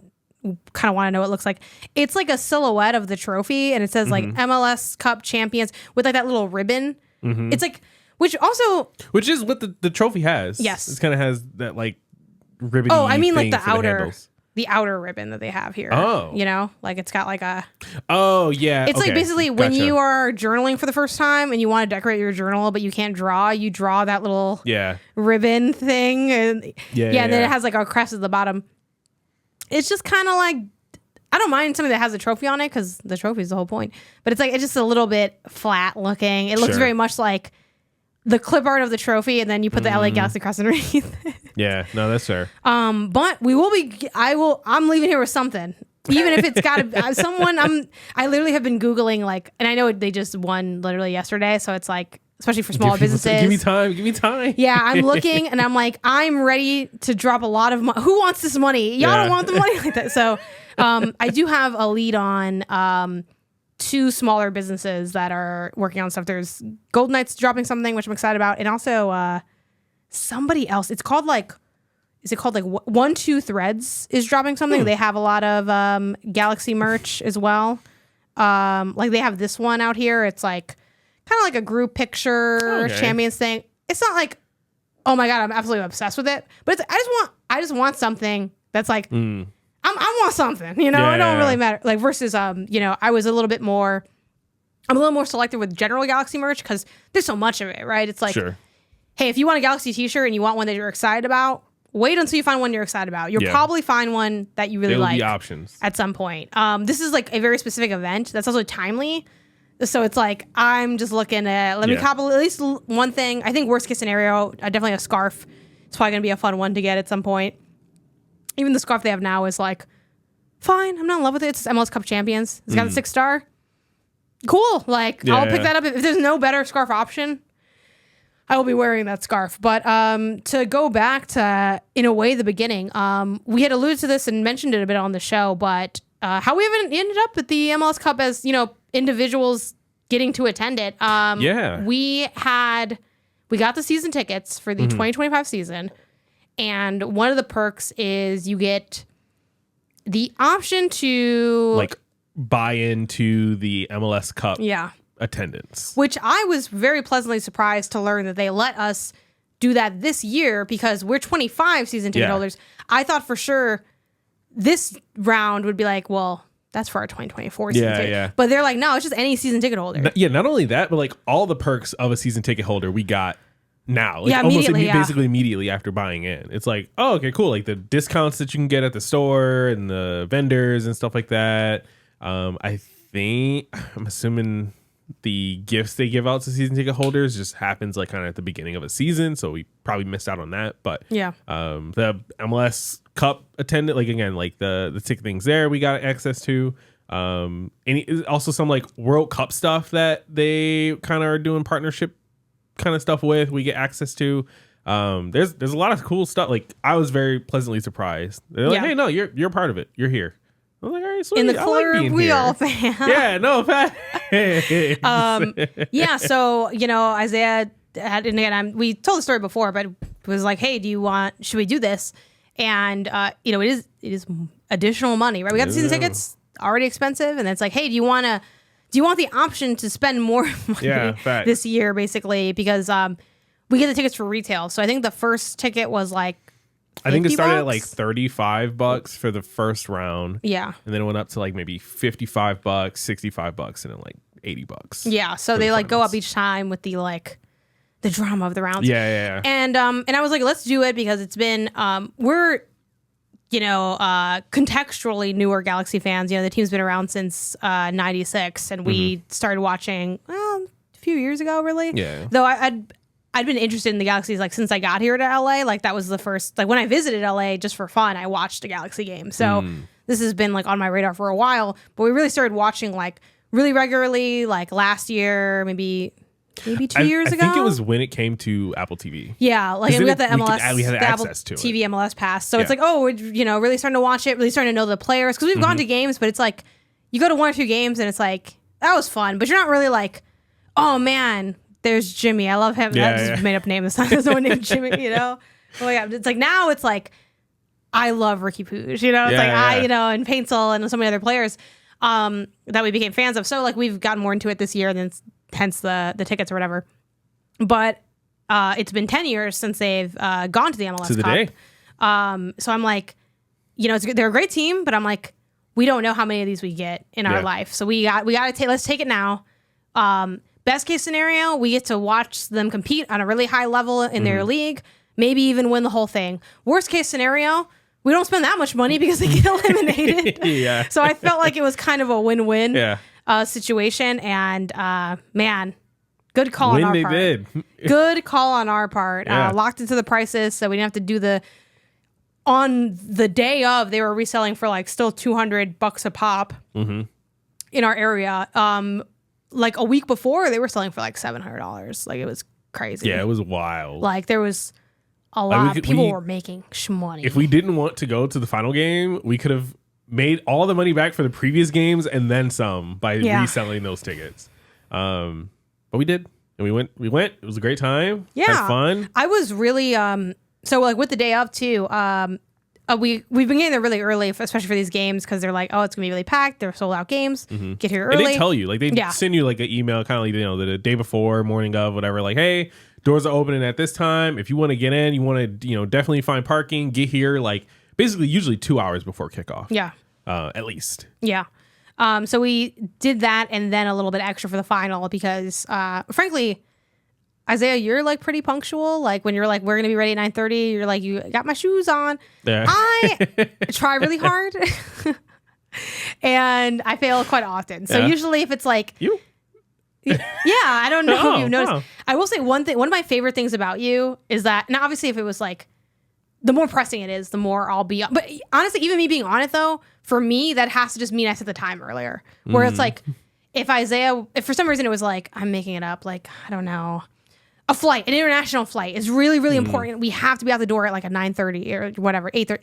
kind of want to know what it looks like. It's like a silhouette of the trophy and it says like MLS Cup Champions with like that little ribbon. It's like, which is what the trophy has. Yes. It kind of has that like ribbon. Oh, I mean like the outer ribbon that they have here. Oh. Like it's got like a... Oh, yeah. It's like basically when you are journaling for the first time and you want to decorate your journal, but you can't draw, you draw that little ribbon thing. And and then it has like a crest at the bottom. It's just kind of like... I don't mind something that has a trophy on it because the trophy is the whole point. But it's like it's just a little bit flat looking. It looks very much like the clip art of the trophy, and then you put the LA Galaxy crest underneath it. Yeah, no, that's fair. But we will be. I'm leaving here with something, even if it's got to someone. I literally have been Googling and I know they just won literally yesterday, so it's like, especially for smaller businesses. Give me time. Yeah, I'm looking, and I'm like, I'm ready to drop a lot of money. Who wants this money? Y'all don't want the money like that. So, I do have a lead on 2 smaller businesses that are working on stuff. There's Golden Knights dropping something, which I'm excited about. And also somebody else. It's called is it called 1-2 Threads is dropping something. They have a lot of Galaxy merch as well. Like they have this one out here. It's like kind of like a group picture Champions thing. It's not like, oh my God, I'm absolutely obsessed with it. But it's, I just want something that's like, I want something, it don't really matter. Like versus, I was a little bit more, I'm a little more selective with general Galaxy merch because there's so much of it, right? It's like, hey, if you want a Galaxy t-shirt and you want one that you're excited about, wait until you find one you're excited about. You'll probably find one that you really like be options at some point. This is like a very specific event that's also timely. So it's like, I'm just looking at, let me cobble at least one thing. I think worst case scenario, definitely a scarf. It's probably going to be a fun one to get at some point. Even the scarf they have now is like, fine, I'm not in love with it. It's MLS Cup Champions. It's got a 6-star. Cool. Like, I'll pick that up. If there's no better scarf option, I will be wearing that scarf. But to go back to, in a way, the beginning, we had alluded to this and mentioned it a bit on the show, but how we haven't ended up at the MLS Cup as, individuals getting to attend it. We got the season tickets for the 2025 season. And one of the perks is you get the option to like buy into the MLS Cup attendance. Which I was very pleasantly surprised to learn that they let us do that this year because we're 25 season ticket holders. I thought for sure this round would be like, well, that's for our 2024 season ticket. Yeah. But they're like, no, it's just any season ticket holder. Not only that, but like all the perks of a season ticket holder we got now. Like basically immediately after buying in. It's like, oh, okay, cool. Like the discounts that you can get at the store and the vendors and stuff like that. I'm assuming the gifts they give out to season ticket holders just happens like kind of at the beginning of a season, so we probably missed out on that. But the MLS Cup attendant, like again, like the ticket things there we got access to. And also some like World Cup stuff that they kind of are doing partnership kind of stuff with. We get access to. There's a lot of cool stuff. Like I was very pleasantly surprised. They're like, hey, no, you're part of it. You're here. I'm like, all right, sweet. In the color we all fan. Yeah, no fact. So Isaiah had, and again, we told the story before, but it was like, hey, should we do this? And it is additional money, right? We got the season tickets, already expensive, and it's like, hey, do you want the option to spend more money this year, basically, because we get the tickets for retail. So I think the first ticket was like I think it started at like $35 for the first round. Yeah. And then it went up to like maybe $55, $65, and then like $80. Yeah. So they like go up each time with the like the drama of the rounds. Yeah. And I was like, let's do it because it's been we're contextually newer Galaxy fans. The team's been around since 96, and we started watching a few years ago, really. Yeah. Though I'd been interested in the Galaxies like since I got here to LA. Like that was the first, like when I visited LA just for fun, I watched a Galaxy game. So this has been like on my radar for a while, but we really started watching like really regularly, like last year, maybe 2 years ago. I think it was when it came to Apple TV. Yeah, like and we got the MLS, we had the access Apple to TV MLS pass. So it's like, oh, we're really starting to watch it, really starting to know the players because we've gone to games, but it's like you go to 1 or 2 games and it's like that was fun, but you're not really like, oh man, there's Jimmy. I love him. That just made up name this time. There's no one named Jimmy, Oh my God. It's like now it's like I love Ricky Pooge, It's and Paintsel and so many other players that we became fans of. So like we've gotten more into it this year than hence the tickets or whatever. But it's been 10 years since they've gone to the MLS Cup. Day. So I'm like, they're a great team, but I'm like, we don't know how many of these we get in our life. So let's take it now. Best case scenario, we get to watch them compete on a really high level in their league, maybe even win the whole thing. Worst case scenario, we don't spend that much money because they get eliminated. So I felt like it was kind of a win-win situation. And man, good call on our part. Did. Good call on our part. Locked into the prices, so we didn't have to do on the day of, they were reselling for like still $200 a pop in our area. Like a week before, they were selling for like $700. Like it was crazy. Yeah, it was wild. Like there was a lot. People were making money. If we didn't want to go to the final game, we could have made all the money back for the previous games and then some by reselling those tickets. But we did, and we went. It was a great time. Yeah, had fun. I was really so like with the day of too. We've been getting there really early, especially for these games, because they're like, oh, it's gonna be really packed. They're sold out games. Get here early. And they tell you, like they send you like an email, kind of like the day before, morning of, whatever. Like, hey, doors are opening at this time. If you want to get in, you want to definitely find parking. Get here like basically usually 2 hours before kickoff. Yeah, at least. Yeah. So we did that and then a little bit extra for the final because, frankly, Isaiah, you're like pretty punctual. Like when you're like, we're going to be ready at 9:30, you're like, you got my shoes on. Yeah. I try really hard and I fail quite often. So usually if it's like, I don't know if you've noticed. No. I will say one thing. One of my favorite things about you is that, now obviously if it was like, the more pressing it is, the more I'll be. But honestly, even me being on it though, for me, that has to just mean I set the time earlier. Where it's like, if for some reason it was like, I'm making it up, like, I don't know, an international flight is really, really important. We have to be out the door at like a 9:30 or whatever, 8:30.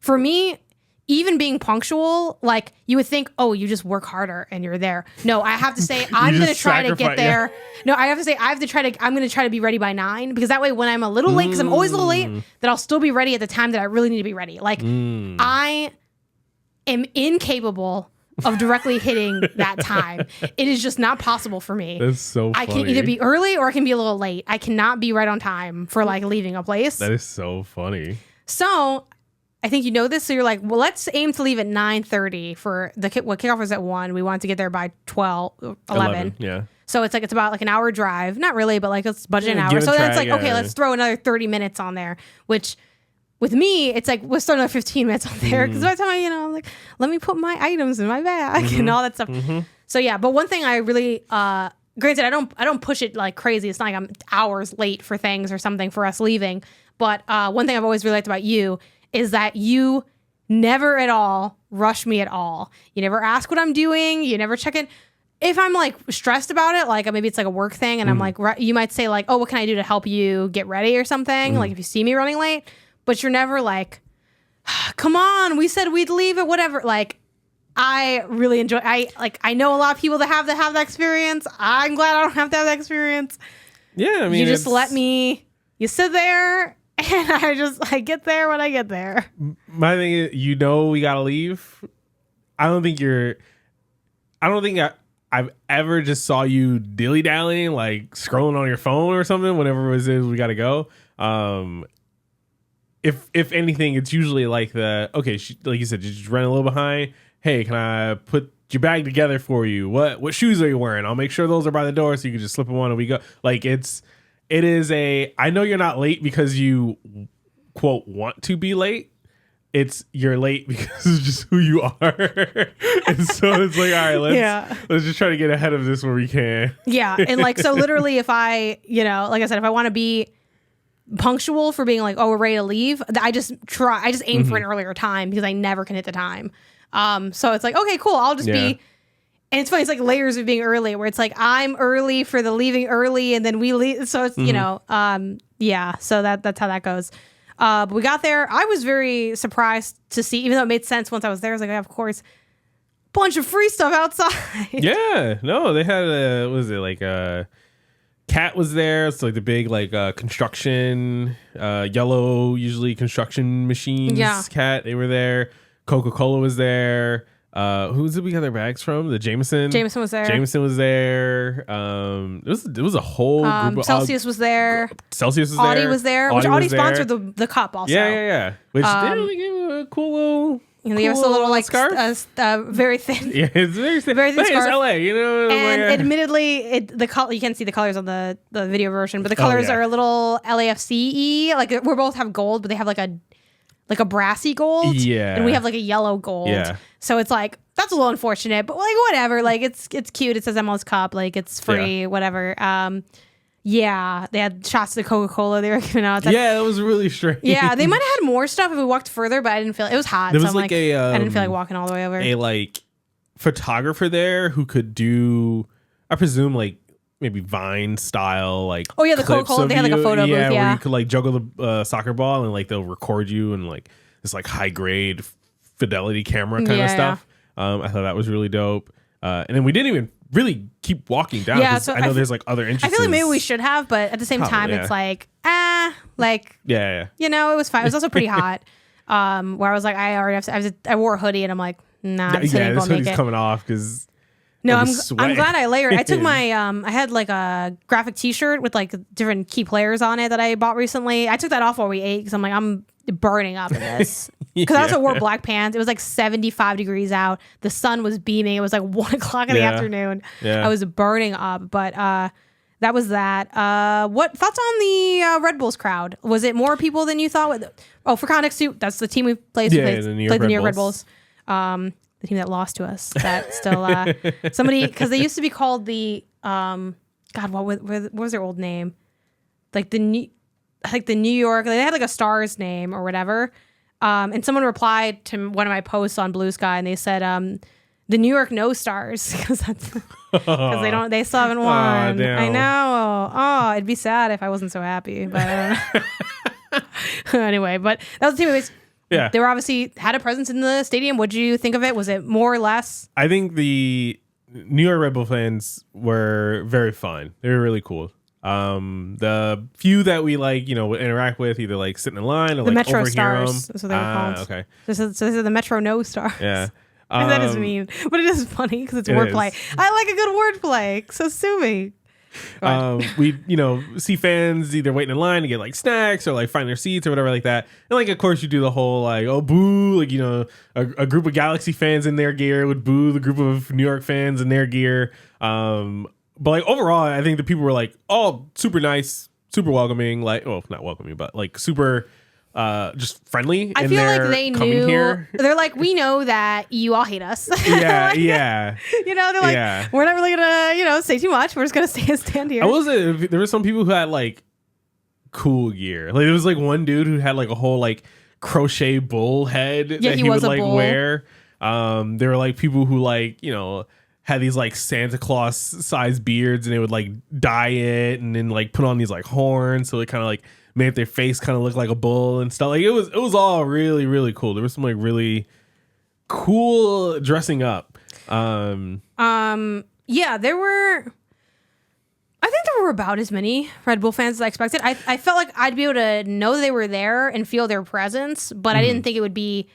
For me, even being punctual, like you would think, oh, you just work harder and you're there. No, I have to say I'm going to try to get there. Yeah. No, I have to say I'm going to try to be ready by 9 because that way when I'm a little late, because I'm always a little late, that I'll still be ready at the time that I really need to be ready. Like I am incapable of directly hitting that time. It is just not possible for me. That's so funny. I can either be early or I can be a little late. I cannot be right on time for like leaving a place. That is so funny. So I think you know this. So you're like, well, let's aim to leave at 9:30 for kickoff was at 1. We wanted to get there by 11. Yeah. So it's about like an hour drive. Not really, but like let's budget an hour. So that's like, okay, let's throw another 30 minutes on there, which with me, it's like, let's throw another 15 minutes on there. Because by the time I'm like, let me put my items in my bag and all that stuff. So yeah, but one thing I really, granted, I don't push it like crazy. It's not like I'm hours late for things or something for us leaving. But one thing I've always really liked about you is that you never at all rush me at all. You never ask what I'm doing. You never check in. If I'm like stressed about it, like maybe it's like a work thing and I'm like, you might say like, oh, what can I do to help you get ready or something? Like if you see me running late, but you're never like, come on, we said we'd leave it, whatever. Like I really enjoy, I know a lot of people that have that experience. I'm glad I don't have to have that experience. Yeah. I mean, you just let me, you sit there and I get there when I get there. My thing is, we gotta leave. I don't think I've ever just saw you dilly-dallying, like scrolling on your phone or something whenever it is we gotta go. If anything, it's usually like like you said, you just run a little behind. Hey, can I put your bag together for you? What shoes are you wearing? I'll make sure those are by the door so you can just slip them on and we go. Like I know you're not late because you quote want to be late. You're late because it's just who you are. And so it's like, all right, let's just try to get ahead of this where we can. Yeah. And like, so literally if I, like I said, if I want to be punctual for being like, oh, we're ready to leave, I just aim for an earlier time because I never can hit the time. So it's like, okay, cool. I'll just be, and it's funny. It's like layers of being early where it's like, I'm early for the leaving early and then we leave. So it's, so that's how that goes. But we got there. I was very surprised to see, even though it made sense once I was there. I was like, of course, bunch of free stuff outside. Yeah, no, they had Cat was there. It's like the big construction, yellow usually construction machines. Yeah. Cat, they were there. Coca-Cola was there. Who did we get their bags from? The Jameson was there. It was a whole group of Celsius was there. Audi was there. Which Audi sponsored the cup also. Yeah. Which they really gave a cool little. They have a little like scarf. Very thin. Yeah, it's very thin. Very thin scarf. It's LA, And admittedly, the color, you can't see the colors on the video version, but the colors are a little LAFC-y. Like we both have gold, but they have like a brassy gold. Yeah. And we have like a yellow gold. Yeah. So it's like, that's a little unfortunate, but like whatever. Like it's cute. It says MLS Cup. Like it's free, whatever. Yeah. They had shots of the Coca-Cola they were giving out. That was really strange. Yeah. They might have had more stuff if we walked further, but I didn't feel it was hot. There was I didn't feel like walking all the way over. A photographer there who could do, I presume maybe Vine style, the Coca-Cola. They had like a photo booth, where you could juggle the soccer ball and they'll record you and this high grade fidelity camera kind of stuff. I thought that was really dope. And then we didn't even really keep walking down. Yeah, so I know there's other entrances. I feel like maybe we should have, but at the same time, it's it was fine. It was also pretty hot. Where I was like, I wore a hoodie and I'm like, nah, this hoodie's coming off because. No, I'm glad I layered. I took my I had a graphic T-shirt with different key players on it that I bought recently. I took that off while we ate because I'm burning up in this. Because I also wore black pants. It was 75 degrees out. The sun was beaming. It was 1 o'clock in the afternoon. Yeah. I was burning up. But that was that. What thoughts on the Red Bulls crowd? Was it more people than you thought? For context, too, that's the team we played. The New York Red Bulls. The team that lost to us. That still somebody, because they used to be called the what was their old name? The New York. They had a Stars name or whatever. And someone replied to one of my posts on Blue Sky, and they said the New York No Stars because they still haven't won. Damn. I know. Oh, it'd be sad if I wasn't so happy, but I don't know. Anyway, but that was the team. Yeah. They were obviously had a presence in the stadium. What did you think of it? Was it more or less? I think the New York Red Bull fans were very fun. They were really cool. The few that we like, would interact with, either like sitting in line or the like Metro overhear Stars. them. That's what they were called. Okay. So these are the Metro No Stars. Yeah. That is mean, but it is funny because it's wordplay. I like a good wordplay, so sue me. We see fans either waiting in line to get like snacks or like find their seats or whatever like that, and like of course you do the whole like, oh boo, like a group of Galaxy fans in their gear would boo the group of New York fans in their gear. But like overall, I think the people were like all super nice, super welcoming, like, well, not welcoming, but like super just friendly. I feel like they knew here. They're like, we know that you all hate us. Yeah, like, yeah. They're like, we're not really gonna, say too much. We're just gonna stand here. I will say there were some people who had like cool gear. Like there was like one dude who had like a whole like crochet bull head that he would like bull. Wear. There were like people who like, had these like Santa Claus sized beards and they would like dye it and then like put on these like horns so it kind of like made their face kind of look like a bull and stuff. Like it was all really, really cool. There was some like really cool dressing up. Yeah, there were. I think there were about as many Red Bull fans as I expected. I felt like I'd be able to know they were there and feel their presence, but I didn't think it would be,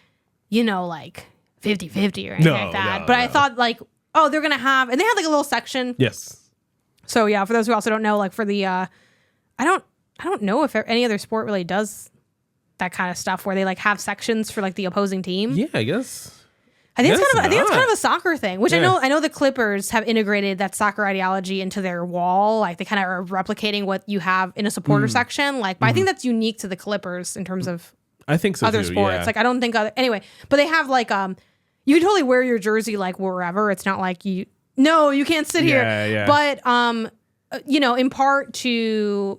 like 50-50 or anything like that. But I thought like, oh, they're gonna have, and they had like a little section. Yes. So yeah, for those who also don't know, like for the, I don't know if any other sport really does that kind of stuff where they like have sections for like the opposing team. Yeah, I guess. I think it's kind of a soccer thing, which I know the Clippers have integrated that soccer ideology into their wall. Like they kind of are replicating what you have in a supporter section. Like, but I think that's unique to the Clippers in terms of I think so other too, sports. yeah. Like I don't think anyway, but they have like you can totally wear your jersey like wherever. It's not like you can't sit here. Yeah. But in part to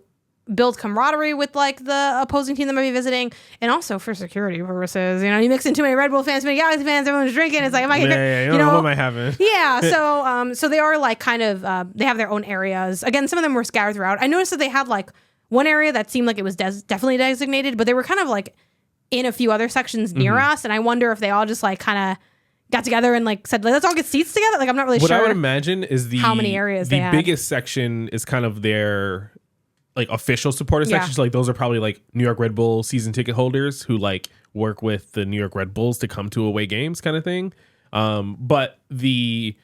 build camaraderie with like the opposing team that might be visiting, and also for security purposes. You mix in too many Red Bull fans, too many Galaxy fans, everyone's drinking. It's like, am I gonna get? What am I having? Yeah. So they are like kind of they have their own areas. Again, some of them were scattered throughout. I noticed that they had like one area that seemed like it was definitely designated, but they were kind of like in a few other sections near us, and I wonder if they all just like kind of got together and like said, let's all get seats together. Like I'm not really sure. What I would imagine is how many areas the biggest section is kind of their like official supporter section. So like those are probably like New York Red Bull season ticket holders who like work with the New York Red Bulls to come to away games kind of thing. But the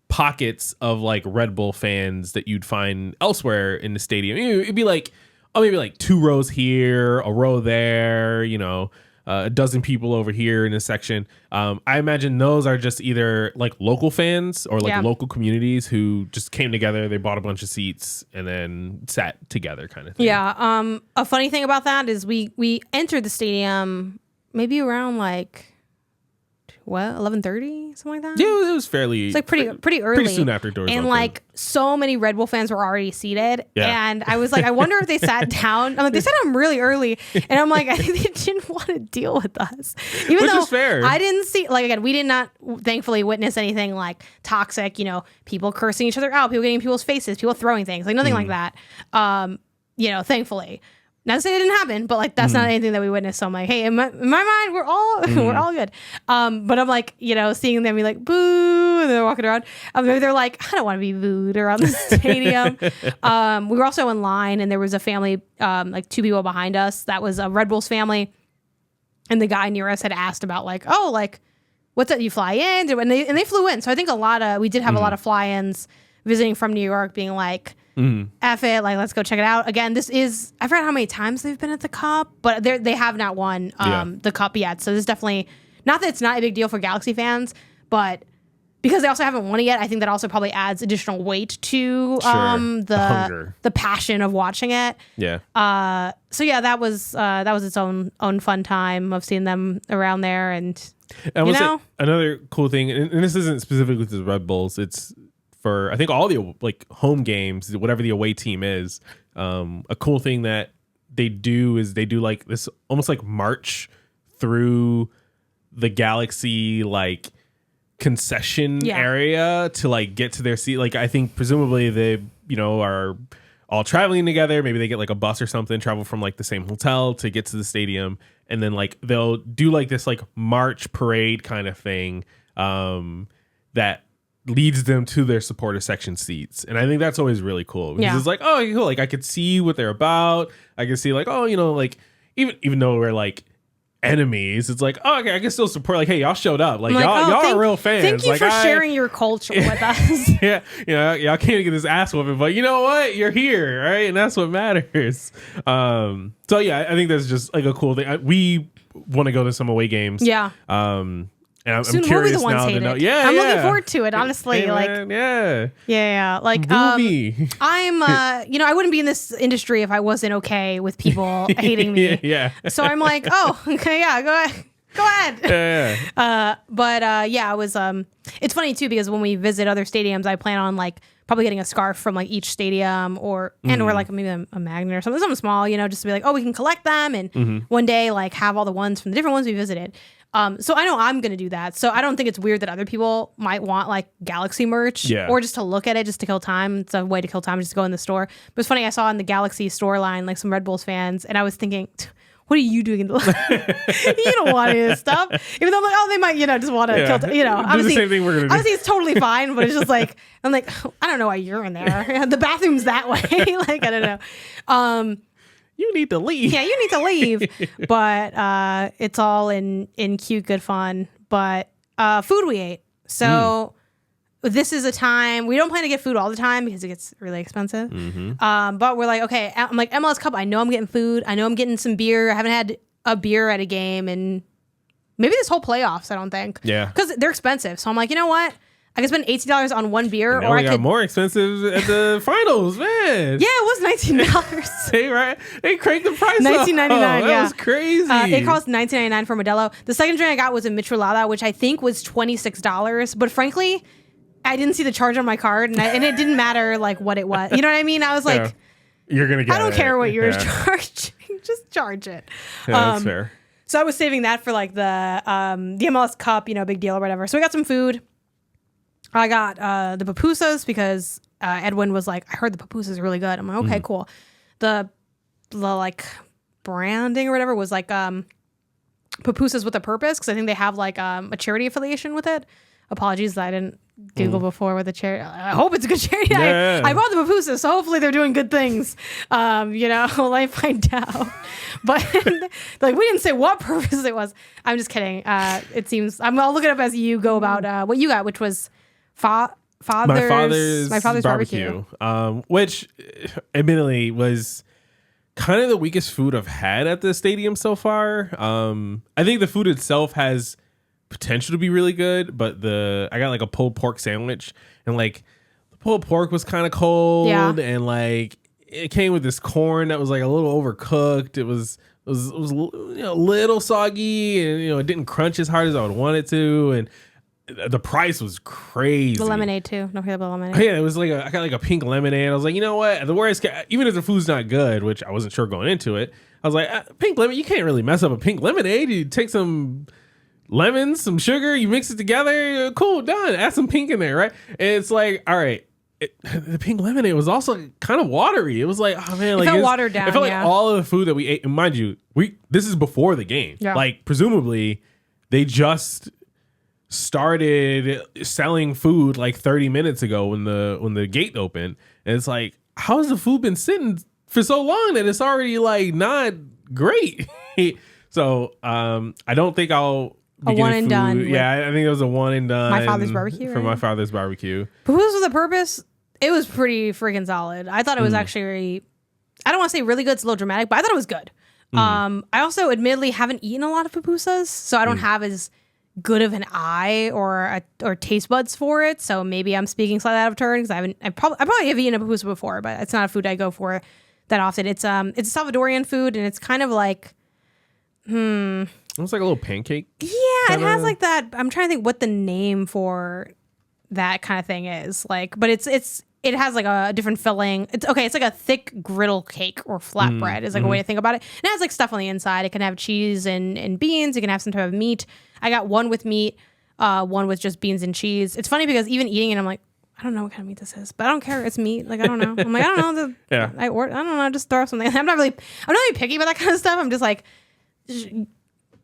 pockets of like Red Bull fans that you'd find elsewhere in the stadium, it'd be like, maybe like 2 rows here, a row there, a dozen people over here in a section. I imagine those are just either like local fans or like local communities who just came together. They bought a bunch of seats and then sat together kind of thing. Yeah. A funny thing about that is we entered the stadium maybe around like 11:30, something like that. Yeah, it was fairly. It's like pretty early, pretty soon after doors and opened. like so many Red Bull fans were already seated. Yeah. And I was like, I wonder if they sat down. I'm like, they sat down really early, and I'm like, I think they didn't want to deal with us, even Which though is fair. I didn't see. Like again, we did not thankfully witness anything like toxic. People cursing each other out, people getting in people's faces, people throwing things, like nothing like that. Thankfully. Not to say it didn't happen, but like that's not anything that we witnessed. So I'm like, hey, in my mind, we're all good. But I'm like, seeing them be like boo, and they're walking around. Maybe they're like, I don't want to be booed around the stadium. We were also in line, and there was a family, like 2 people behind us. That was a Red Bulls family, and the guy near us had asked about like, oh, like what's that? You fly in, and they flew in. So I think we did have a lot of fly-ins visiting from New York, being like. F it, like let's go check it out. Again, I forgot how many times they've been at the Cup, but they have not won the Cup yet. So this is definitely not that it's not a big deal for Galaxy fans, but because they also haven't won it yet, I think that also probably adds additional weight to the passion of watching it. Yeah. So yeah, that was its own fun time of seeing them around there, and another cool thing, and this isn't specifically to the Red Bulls. It's for I think all the like home games, whatever the away team is. A cool thing that they do is they do like this almost like march through the Galaxy like concession area to like get to their seat. Like I think presumably they are all traveling together. Maybe they get like a bus or something, travel from like the same hotel to get to the stadium, and then like they'll do like this like march parade kind of thing that leads them to their supporter section seats. And I think that's always really cool because it's like, oh, cool. Like I could see what they're about. I can see like, oh, like even though we're like enemies, it's like, oh, okay, I can still support. Like, hey, y'all showed up. Like, y'all are real fans. Thank you like, for sharing your culture with us. Y'all can't get this ass whooping, but you know what? You're here, right? And that's what matters. So yeah, I think that's just like a cool thing. We want to go to some away games. Yeah. And I'm Soon curious we'll be the ones now to know. Yeah, I'm looking forward to it. Honestly, hey, like, man, yeah. Like, me. I'm, I wouldn't be in this industry if I wasn't okay with people hating me. Yeah. So I'm like, oh, okay, yeah, go ahead. But I was. It's funny too because when we visit other stadiums, I plan on like probably getting a scarf from like each stadium or like maybe a magnet or something small, just to be like, oh, we can collect them and one day like have all the ones from the different ones we visited. So I know I'm going to do that. So I don't think it's weird that other people might want like Galaxy merch or just to look at it, just to kill time. It's a way to kill time, just to go in the store. But it's funny, I saw in the Galaxy store line, like some Red Bulls fans, and I was thinking, what are you doing in the line? You don't want any of this stuff. Even though I'm like, oh, they might, just want to kill time. Obviously, the same thing we're going to do. Obviously, it's totally fine, but it's just like, I'm like, I don't know why you're in there. The bathroom's that way. Like, I don't know. You need to leave. Yeah, you need to leave. But it's all in cute, good fun. But food we ate. So this is a time, we don't plan to get food all the time because it gets really expensive. But we're like, okay, I'm like, MLS Cup, I know I'm getting food. I know I'm getting some beer. I haven't had a beer at a game and maybe this whole playoffs, I don't think. Yeah. Because they're expensive. So I'm like, you know what? I can spend $18 on one beer, or I got could more expensive at the finals, man. Yeah, it was $19. Hey, right? They cranked the price up. $19.99. That was crazy. It cost $19.99 for Modelo. The second drink I got was a Michelada, which I think was $26. But frankly, I didn't see the charge on my card, and it didn't matter like what it was. You know what I mean? I was like, you're gonna get. I don't care what you're charging, just charge it. Yeah, that's fair. So I was saving that for like the MLS Cup, big deal or whatever. So we got some food. I got the pupusas because Edwin was like, I heard the pupusas are really good. I'm like, okay, cool. The like branding or whatever was like pupusas with a purpose because I think they have like a charity affiliation with it. Apologies that I didn't Google before with the charity. I hope it's a good charity. Yeah. I bought the pupusas, so hopefully they're doing good things. Let me find out. But like we didn't say what purpose it was. I'm just kidding. It seems I'll look it up as you go about what you got, which was my father's barbecue. Which admittedly was kind of the weakest food I've had at the stadium so far. I think the food itself has potential to be really good, but I got like a pulled pork sandwich, and like the pulled pork was kind of cold, and like it came with this corn that was like a little overcooked. It was a little soggy, and it didn't crunch as hard as I would want it to, and the price was crazy. The lemonade too. Don't forget about lemonade. Yeah, it was like I got like a pink lemonade. I was like, you know what? The worst, even if the food's not good, which I wasn't sure going into it, I was like, pink lemonade. You can't really mess up a pink lemonade. You take some lemons, some sugar, you mix it together. Cool, done. Add some pink in there, right? And it's like, all right. The pink lemonade was also kind of watery. It was like, oh man, like it felt watered down. It felt like all of the food that we ate. And mind you, this is before the game. Yeah. Like presumably, they just started selling food like 30 minutes ago when the gate opened, and it's like, how has the food been sitting for so long that it's already like not great? So I don't think I'll be a one and food. done. Yeah, I think it was a one and done. My father's barbecue. For my father's barbecue. Pupusas with a purpose. It was pretty freaking solid. I thought it was actually, I don't want to say really good. It's a little dramatic, but I thought it was good. I also admittedly haven't eaten a lot of pupusas, so I don't have as good of an eye or taste buds for it. So maybe I'm speaking slightly out of turn because I probably have eaten a pupusa before, but it's not a food I go for that often. It's a Salvadorian food, and it's kind of like It's like a little pancake. Yeah, it has like that. I'm trying to think what the name for that kind of thing is. Like, but it has like a different filling. It's like a thick griddle cake or flatbread is like a way to think about it. And it has like stuff on the inside. It can have cheese and beans. You can have some type of meat. I got one with meat, one with just beans and cheese. It's funny because even eating it, I'm like, I don't know what kind of meat this is, but I don't care. It's meat. Like, I don't know. I'm like, I don't know. I don't know. Just throw something. I'm not really picky about that kind of stuff. I'm just like,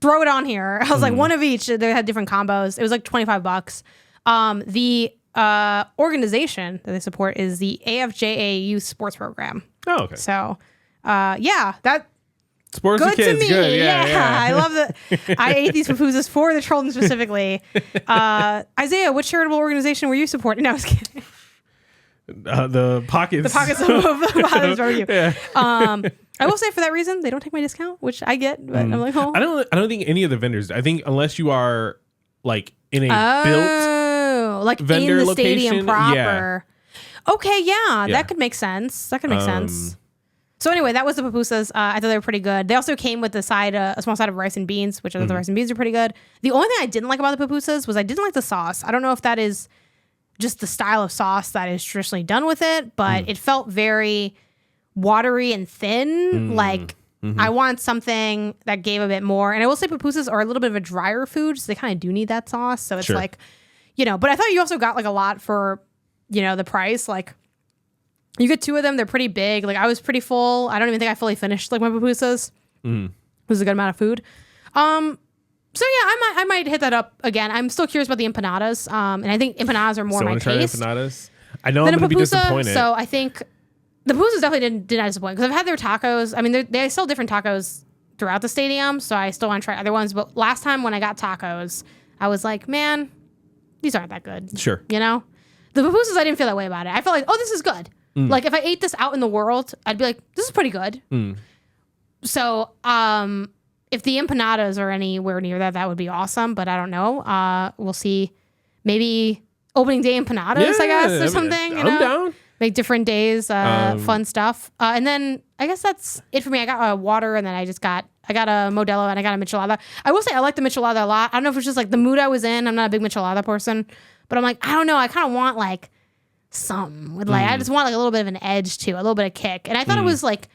throw it on here. I was like, one of each. They had different combos. It was like $25. The organization that they support is the AFJA Youth Sports Program. Oh, okay. So, that sports good for kids, to me. good. Yeah. I love that. I ate these pupusas for the children specifically. Isaiah, what charitable organization were you supporting? No, I was kidding. The pockets. The pockets of Fathers Barbecue. Yeah. I will say for that reason, they don't take my discount, which I get, but I'm like, oh. I don't think any of the vendors. I think unless you are like in a built like vendor in the location, stadium proper. yeah. Okay, that could make sense. So anyway, that was the pupusas. I thought they were pretty good. They also came with a small side of rice and beans, which I thought the rice and beans are pretty good. The only thing I didn't like about the pupusas was I didn't like the sauce. I don't know if that is just the style of sauce that is traditionally done with it, but it felt very watery and thin. I want something that gave a bit more. And I will say pupusas are a little bit of a drier food, so they kind of do need that sauce. So it's like, but I thought you also got like a lot for, the price. Like you get 2 of them. They're pretty big. Like I was pretty full. I don't even think I fully finished like my pupusas. It was a good amount of food. So yeah, I might hit that up again. I'm still curious about the empanadas. And I think empanadas are more my taste. Empanadas. I know I'm going to be disappointed. So I think the pupusas definitely did not disappoint because I've had their tacos. I mean, they sell different tacos throughout the stadium, so I still want to try other ones. But last time when I got tacos, I was like, man, these aren't that good. Sure. The pupusas, I didn't feel that way about it. I felt like, oh, this is good. Like if I ate this out in the world, I'd be like, this is pretty good. So if the empanadas are anywhere near that, that would be awesome. But I don't know. We'll see. Maybe opening day empanadas, I guess, or something. I'm down. Make different days, fun stuff. And then I guess that's it for me. I got water, and then I got a Modelo, and I got a Michelada. I will say I like the Michelada a lot. I don't know if it's just like the mood I was in. I'm not a big Michelada person, but I'm like, I don't know. I kind of want like something with like, I just want like a little bit of an edge to it, a little bit of kick. And I thought it was like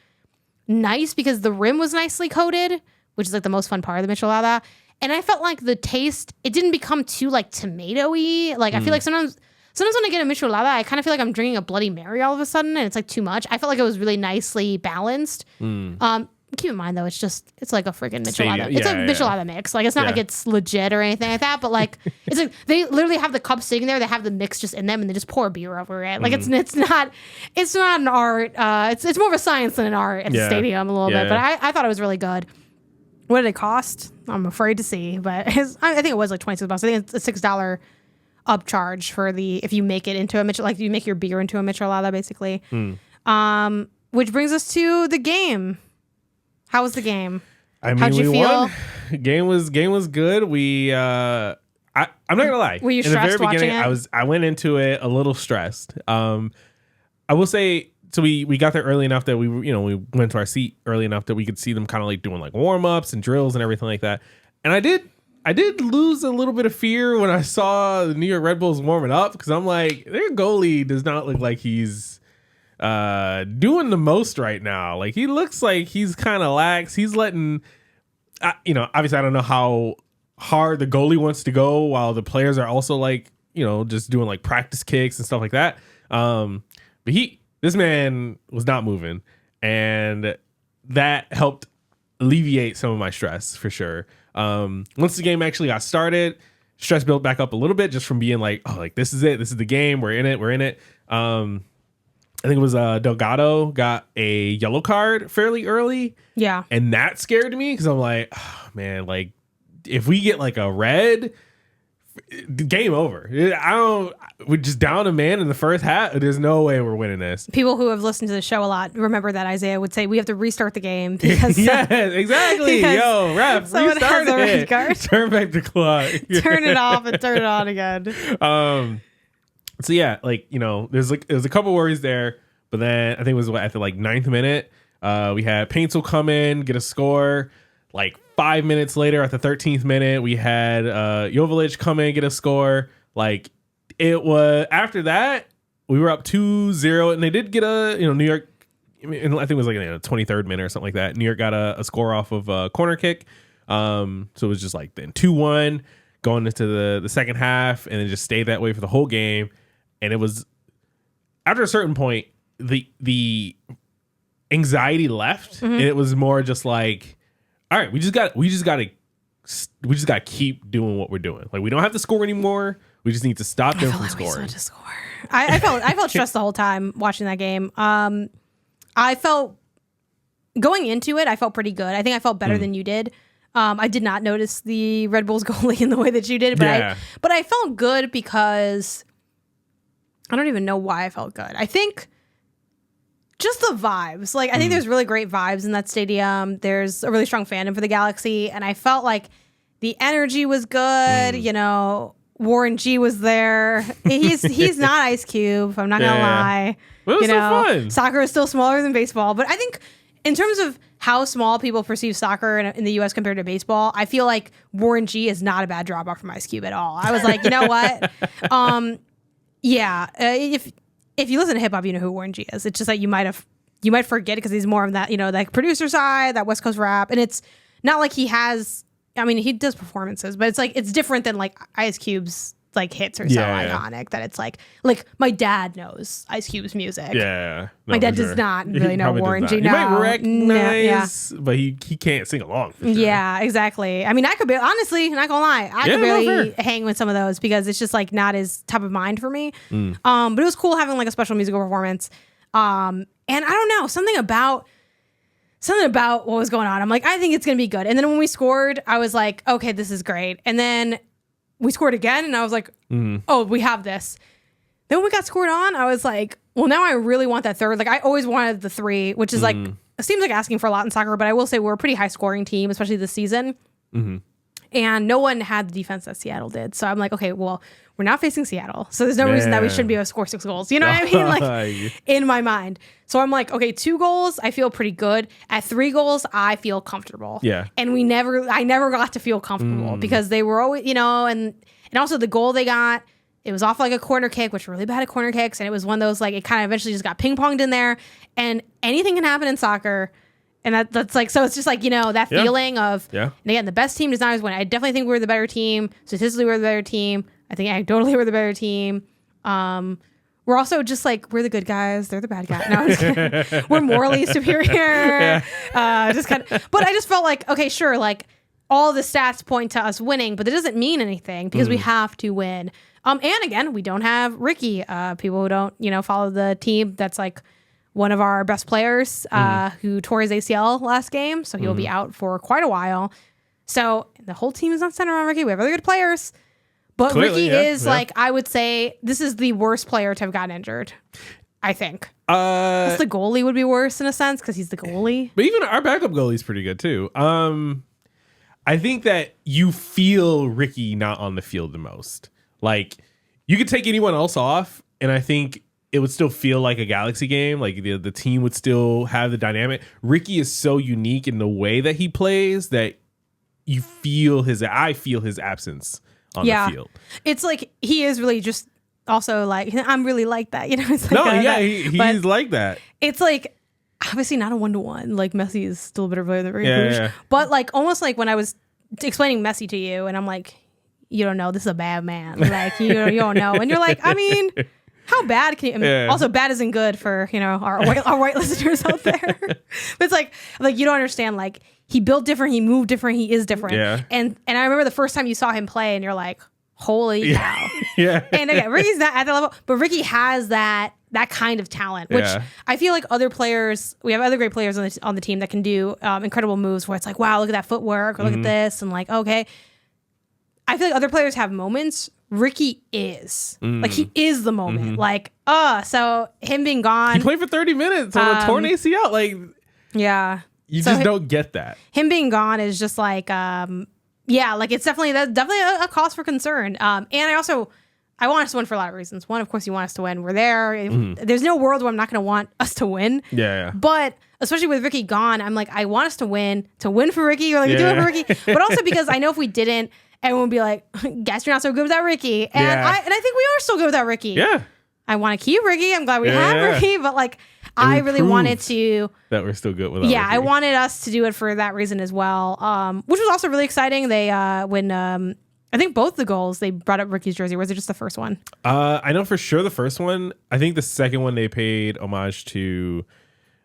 nice because the rim was nicely coated, which is like the most fun part of the Michelada. And I felt like the taste, it didn't become too like tomato-y. Like I feel like sometimes when I get a Michelada, I kind of feel like I'm drinking a Bloody Mary all of a sudden, and it's like too much. I felt like it was really nicely balanced. Keep in mind though, it's like a freaking Michelada. It's a Michelada mix. Like it's not like it's legit or anything like that, but like it's like they literally have the cup sitting there. They have the mix just in them, and they just pour beer over it. Like it's not an art. It's more of a science than an art at the stadium a little bit. But I thought it was really good. What did it cost? I'm afraid to see, but I think it was like $26. I think it's a $6 upcharge for if you make it into a like you make your beer into a Michelada basically. Which brings us to the game. How was the game? I mean, how'd you feel? Won. Game was good. I'm not gonna lie. Were you stressed watching it? I went into it a little stressed. I will say, so we got there early enough that we went to our seat early enough that we could see them kind of like doing like warm ups and drills and everything like that. And I did lose a little bit of fear when I saw the New York Red Bulls warming up, because I'm like, their goalie does not look like he's doing the most right now. Like he looks like he's kind of lax. He's letting, obviously I don't know how hard the goalie wants to go while the players are also like, just doing like practice kicks and stuff like that. But this man was not moving, and that helped alleviate some of my stress for sure. Once the game actually got started, stress built back up a little bit just from being like, oh, like this is it. This is the game. We're in it. I think it was Delgado got a yellow card fairly early. Yeah. And that scared me because I'm like, oh, man, like if we get like a red, game over. We're just down a man in the first half. There's no way we're winning this. People who have listened to the show a lot remember that Isaiah would say we have to restart the game because yes, exactly. Yo, ref, restart it. Turn back the clock. Turn it off and turn it on again. So yeah, like there's a couple worries there, but then I think it was at the like 9th minute, we had Paintsel come in, get a score. Like 5 minutes later, at the 13th minute, we had Joveljic come in, get a score. Like it was after that, we were up 2-0, and they did get a New York. I think it was like 23rd minute or something like that. New York got a score off of a corner kick. So it was just like then 2-1 going into the second half, and then just stayed that way for the whole game. And it was after a certain point, the anxiety left, and it was more just like, all right, we just got to keep doing what we're doing. Like we don't have to score anymore. We just need to stop them from like scoring. To score. I felt stressed the whole time watching that game. I felt going into it, I felt pretty good. I think I felt better than you did. I did not notice the Red Bulls goalie in the way that you did, but I felt good because I don't even know why I felt good. I think just the vibes. Like, I think there's really great vibes in that stadium. There's a really strong fandom for the Galaxy, and I felt like the energy was good. You know, Warren G was there. He's not Ice Cube. I'm not gonna lie. But it was so fun. Soccer is still smaller than baseball, but I think in terms of how small people perceive soccer in the U.S. compared to baseball, I feel like Warren G is not a bad drop off from Ice Cube at all. I was like, you know what? If you listen to hip hop, you know who Warren G is. It's just like you might forget it because he's more of that, you know, that producer side, that West Coast rap, and it's not like he has. I mean, he does performances, but it's like it's different than like Ice Cube's like hits are so iconic that it's like my dad knows Ice Cube's music. Yeah, my dad does not really know Warren G. He might recognize, but he can't sing along. For sure. Yeah, exactly. I mean, I could honestly, not gonna lie, I could barely hang with some of those because it's just like not as top of mind for me. But it was cool having like a special musical performance. And I don't know, something about what was going on. I'm like, I think it's gonna be good. And then when we scored, I was like, okay, this is great. And then we scored again, and I was like, oh, we have this. Then when we got scored on, I was like, well, now I really want that third. Like, I always wanted the 3, which is like, it seems like asking for a lot in soccer, but I will say we're a pretty high scoring team, especially this season. And no one had the defense that Seattle did. So I'm like, okay, well, we're not facing Seattle. So there's no reason that we shouldn't be able to score 6 goals. You know what I mean? Like, in my mind. So I'm like, okay, 2 goals, I feel pretty good. At 3 goals, I feel comfortable. Yeah. And I never got to feel comfortable because they were always, you know, and also the goal they got, it was off like a corner kick, which we're really bad at corner kicks. And it was one of those, like, it kind of eventually just got ping ponged in there. And anything can happen in soccer. And that's like, so it's just like, you know, that feeling of, and again, the best team does not always win. I definitely think we're the better team. Statistically, we're the better team. I think anecdotally, we're the better team. We're also just like, we're the good guys. They're the bad guys. No, I'm just kidding. We're morally superior. Just kind of, but I just felt like, okay, sure. Like all the stats point to us winning, but it doesn't mean anything because we have to win. And again, we don't have Ricky. People who don't, you know, follow the team, that's like one of our best players who tore his ACL last game. So he'll be out for quite a while. So the whole team is not centered on Ricky. We have other good players. But clearly, Ricky is like, I would say this is the worst player to have gotten injured. I think. The goalie would be worse in a sense because he's the goalie. But even our backup goalie's pretty good too. I think that you feel Ricky not on the field the most. Like, you could take anyone else off, and I think it would still feel like a Galaxy game. Like the team would still have the dynamic. Ricky is so unique in the way that he plays that I feel his absence on the field. It's like he is really just also like, I'm really like that. You know, it's like he's like that. It's like obviously not a 1-to-1. Like Messi is still a better player than Ricky. But like almost like when I was explaining Messi to you, and I'm like, you don't know, this is a bad man. Like you don't know, and you're like, I mean, how bad can you? I mean, also, bad isn't good for, you know, our white listeners out there. But it's like you don't understand. Like he built different, he moved different, he is different. Yeah. And I remember the first time you saw him play, and you're like, holy cow. And again, Ricky's not at that level, but Ricky has that kind of talent, which I feel like other players, we have other great players on the team that can do incredible moves where it's like, wow, look at that footwork, or look at this, and like, okay. I feel like other players have moments. Ricky is. Like, he is the moment. Like, so him being gone. He played for 30 minutes on a torn ACL. Like, yeah. You just don't get that. Him being gone is just like, like it's definitely a cause for concern. And I want us to win for a lot of reasons. One, of course, you want us to win. We're there. There's no world where I'm not going to want us to win. Yeah. But especially with Ricky gone, I'm like, I want us to win for Ricky, or like we do it for Ricky. But also because I know if we didn't, everyone would be like, guess you're not so good without Ricky. And I think we are still good without Ricky. Yeah. I want to keep Ricky. I'm glad we have Ricky, but like, I really wanted to. That we're still good without Ricky. I wanted us to do it for that reason as well. Which was also really exciting. They, when I think both the goals, they brought up Ricky's jersey. Or was it just the first one? I know for sure the first one. I think the second one they paid homage to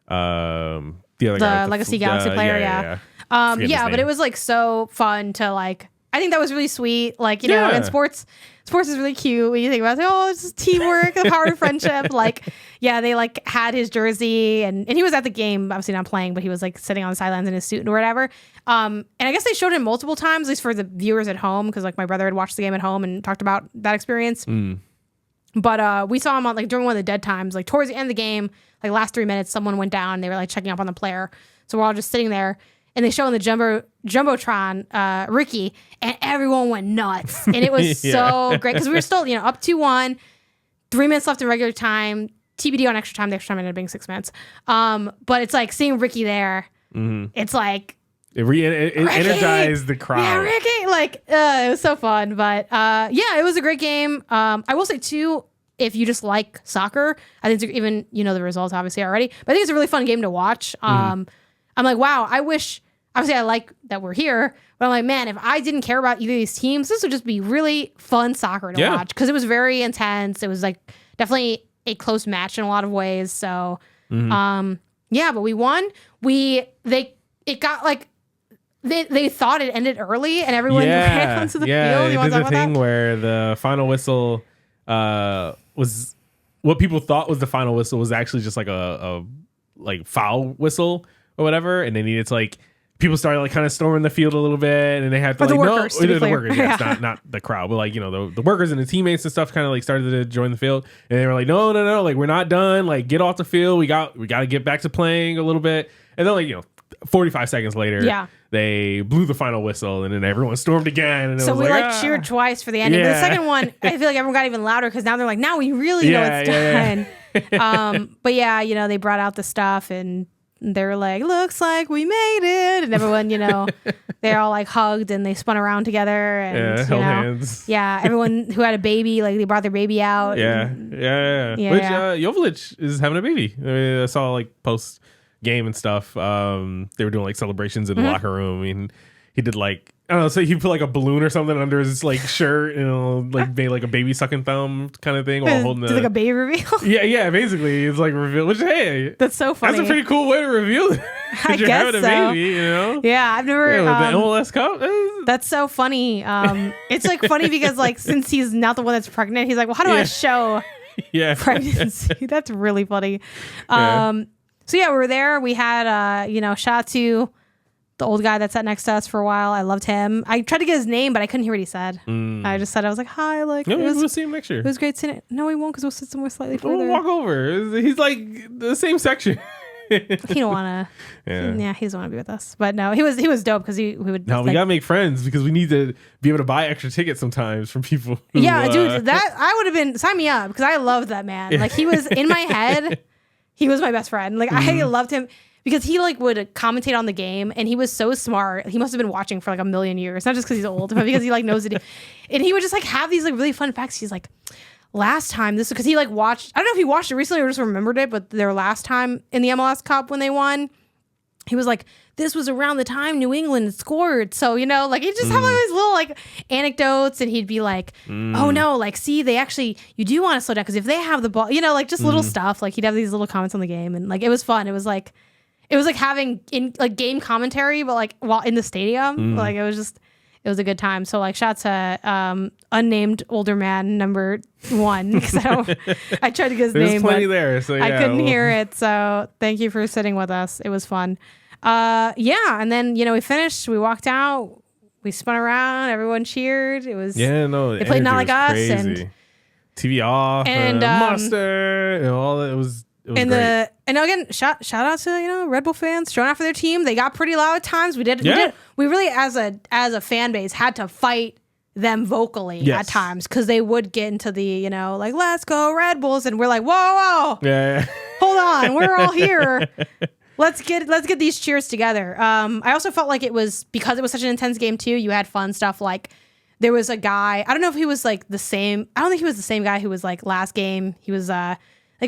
the other guy. The Legacy Galaxy player, yeah. But it was like so fun to like I think that was really sweet. Like, you know, and sports is really cute when you think about it. Oh, it's just teamwork, the power of friendship. Like, yeah, they like had his jersey and he was at the game, obviously not playing, but he was like sitting on the sidelines in his suit or whatever. And I guess they showed him multiple times, at least for the viewers at home, because like my brother had watched the game at home and talked about that experience. But we saw him on like during one of the dead times, like towards the end of the game, like last 3 minutes, someone went down. They were like checking up on the player. So we're all just sitting there. And they show in the Jumbotron, Ricky, and everyone went nuts. And it was so great because we were still, you know, up 2-1, 3 minutes left in regular time, TBD on extra time. The extra time ended up being 6 minutes. But it's like seeing Ricky there. It's like it energized the crowd. Yeah, Ricky, like it was so fun. But yeah, it was a great game. I will say too, if you just like soccer, I think it's even you know the results obviously already, but I think it's a really fun game to watch. I'm like, wow, I wish, obviously I like that we're here, but I'm like, man, if I didn't care about either of these teams, this would just be really fun soccer to watch because it was very intense. It was like definitely a close match in a lot of ways. So, yeah, but we won. It got like, they thought it ended early and everyone ran onto the field. You did the thing where the final whistle was, what people thought was the final whistle was actually just like a like foul whistle or whatever, and they needed to like people started like kind of storming the field a little bit, and they had to the workers, yes, not the crowd, but like you know the workers and the teammates and stuff kind of like started to join the field, and they were like no, like we're not done, like get off the field, we got to get back to playing a little bit, and then like you know 45 seconds later, they blew the final whistle, and then everyone stormed again, and so we cheered twice for the ending. But the second one, I feel like everyone got even louder because now they're like, now we really know it's done. But yeah, you know they brought out the stuff and. They're like, looks like we made it. And everyone, you know, they're all like hugged and they spun around together. And, held hands. Yeah, everyone who had a baby, like they brought their baby out. Which Jovic is having a baby. I mean, I saw like post game and stuff. They were doing like celebrations in the locker room. I mean, he did like, I don't know, so he put like a balloon or something under his like shirt, you know, like made like a baby sucking thumb kind of thing while holding like a baby reveal. Yeah, basically it's like reveal. Which hey, that's so funny. That's a pretty cool way to reveal. I you're guess having so. A baby, you know. Yeah, I've never. The MLS Cup. That's so funny. It's like funny because like since he's not the one that's pregnant, he's like, well, how do I show pregnancy? That's really funny. So yeah, we were there. We had shout out to the old guy that sat next to us for a while. I loved him. I tried to get his name, but I couldn't hear what he said. I just said, I was like, hi, like, we'll see him next year. It was great seeing it. No, we won't because we'll sit somewhere slightly further. We'll walk over. He's like the same section. He don't want to. Yeah, he doesn't want to be with us. But no, he was dope because we would. No, we gotta make friends because we need to be able to buy extra tickets sometimes from people. Who, dude, that I would have been sign me up because I loved that man. Like he was in my head. He was my best friend. Like I loved him. Because he like would commentate on the game and he was so smart. He must have been watching for like a million years. Not just because he's old, but because he like knows it. And he would just like have these like really fun facts. He's like, last time this, because he like watched, I don't know if he watched it recently or just remembered it, but their last time in the MLS Cup when they won, he was like, this was around the time New England scored. So, you know, like he just have all these little like anecdotes and he'd be like, oh no, like, see, they actually, you do want to slow down because if they have the ball, you know, like just little stuff. Like he'd have these little comments on the game and like it was fun. It was like having in like game commentary, but like while in the stadium, like it was a good time. So like shout to unnamed older man number 1 because I tried to get his name, plenty there, so yeah, I couldn't hear it. So thank you for sitting with us. It was fun. And then we finished. We walked out. We spun around. Everyone cheered. It was they played Not Like Us crazy. And TV off and mustard and all that. It was and great. And again, shout out to Red Bull fans showing out for their team. They got pretty loud at times. We really as a fan base had to fight them vocally at times because they would get into the like let's go Red Bulls and we're like whoa hold on, we're all here. Let's get these cheers together. I also felt like it was because it was such an intense game too. You had fun stuff like there was a guy. I don't know if he was like the same. I don't think he was the same guy who was like last game. He was like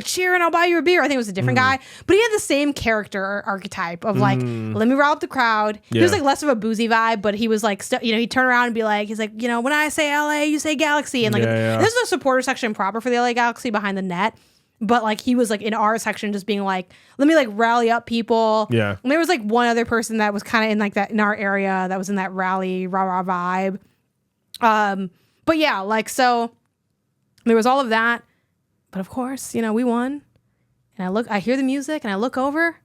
cheering, I'll buy you a beer. I think it was a different guy, but he had the same character archetype of like, let me rile up the crowd. Yeah. He was like less of a boozy vibe, but he was like, he'd turn around and be like, he's like, when I say LA, you say Galaxy. And like, there's no supporter section proper for the LA Galaxy behind the net. But like, he was like in our section just being like, let me like rally up people. Yeah. And there was like one other person that was kind of in like that in our area that was in that rally, rah-rah vibe. But yeah, like, so there was all of that. But of course, we won. And I hear the music and I look over,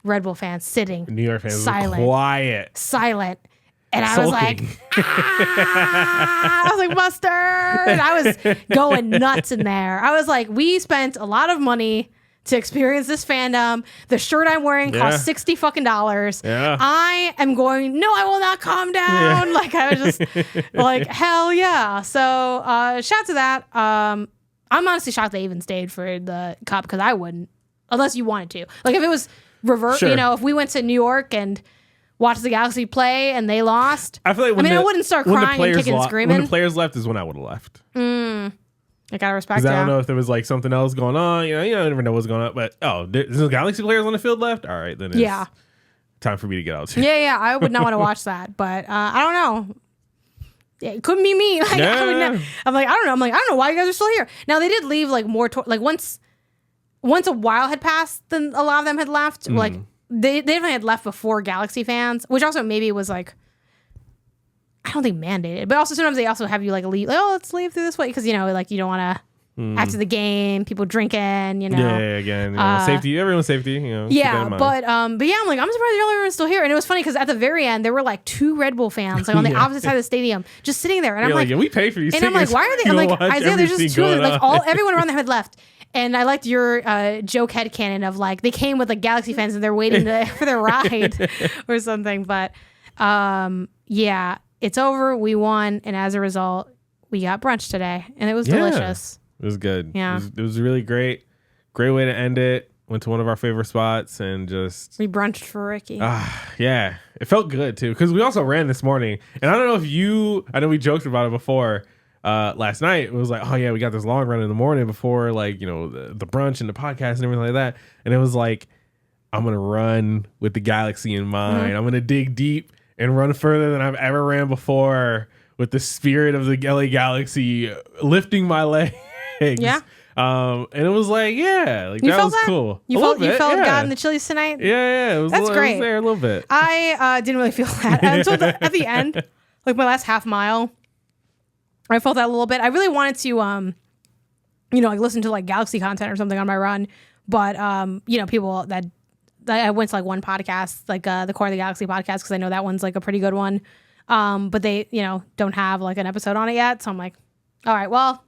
Red Bull fans sitting. New York fans silent. Quiet. Silent. And I was like, I was like, mustard. I was going nuts in there. I was like, we spent a lot of money to experience this fandom. The shirt I'm wearing cost $60 fucking dollars. Yeah. I am going, no, I will not calm down. Yeah. Like, I was just like, hell yeah. So shout to that. I'm honestly shocked they even stayed for the cup, because I wouldn't, unless you wanted to. Like, if it was reverse, sure. if we went to New York and watched the Galaxy play and they lost, I feel like I wouldn't start crying and kicking and screaming. When the players left is when I would have left. I gotta respect that. I don't know if there was like something else going on. You never know what's going on. But there's no Galaxy players on the field left. All right, then it's time for me to get out too. Yeah. I would not want to watch that, but I don't know. It couldn't be me. Like, I'm like, I don't know. I'm like, I don't know why you guys are still here. Now they did leave like more. Once a while had passed, then a lot of them had left. Like they definitely had left before Galaxy fans, which also maybe was like, I don't think mandated, but also sometimes they also have you like leave. Like, let's leave through this way, because like you don't want to. After the game, people drinking, again, safety, everyone's safety, yeah, but yeah, I'm like, I'm surprised everyone's still here. And it was funny because at the very end, there were like 2 Red Bull fans like on the opposite side of the stadium, just sitting there, and I'm like, we pay for these tickets. And I'm like, why are they? I'm like, Isaiah, there's just 2 of them. Like everyone around them had left. And I liked your joke headcanon of like they came with like Galaxy fans and they're waiting for their ride or something. But yeah, it's over. We won, and as a result, we got brunch today, and it was delicious. It was good. Yeah. It was really great. Great way to end it. Went to one of our favorite spots and just... We brunched for Ricky. Yeah. It felt good, too. Because we also ran this morning. And I don't know if I know we joked about it before last night. It was like, oh, yeah, we got this long run in the morning before, like, the brunch and the podcast and everything like that. And it was like, I'm going to run with the Galaxy in mind. Mm-hmm. I'm going to dig deep and run further than I've ever ran before, with the spirit of the LA Galaxy lifting my leg. Yeah. And it was like, that was cool. You felt God in the Chili's tonight? Yeah. That's great. It was there a little bit. I didn't really feel that. Until at the end, like my last half mile, I felt that a little bit. I really wanted to, like listen to like Galaxy content or something on my run. But, people that I went to like one podcast, like the Core of the Galaxy podcast, because I know that one's like a pretty good one. But they, don't have like an episode on it yet. So I'm like, all right, well,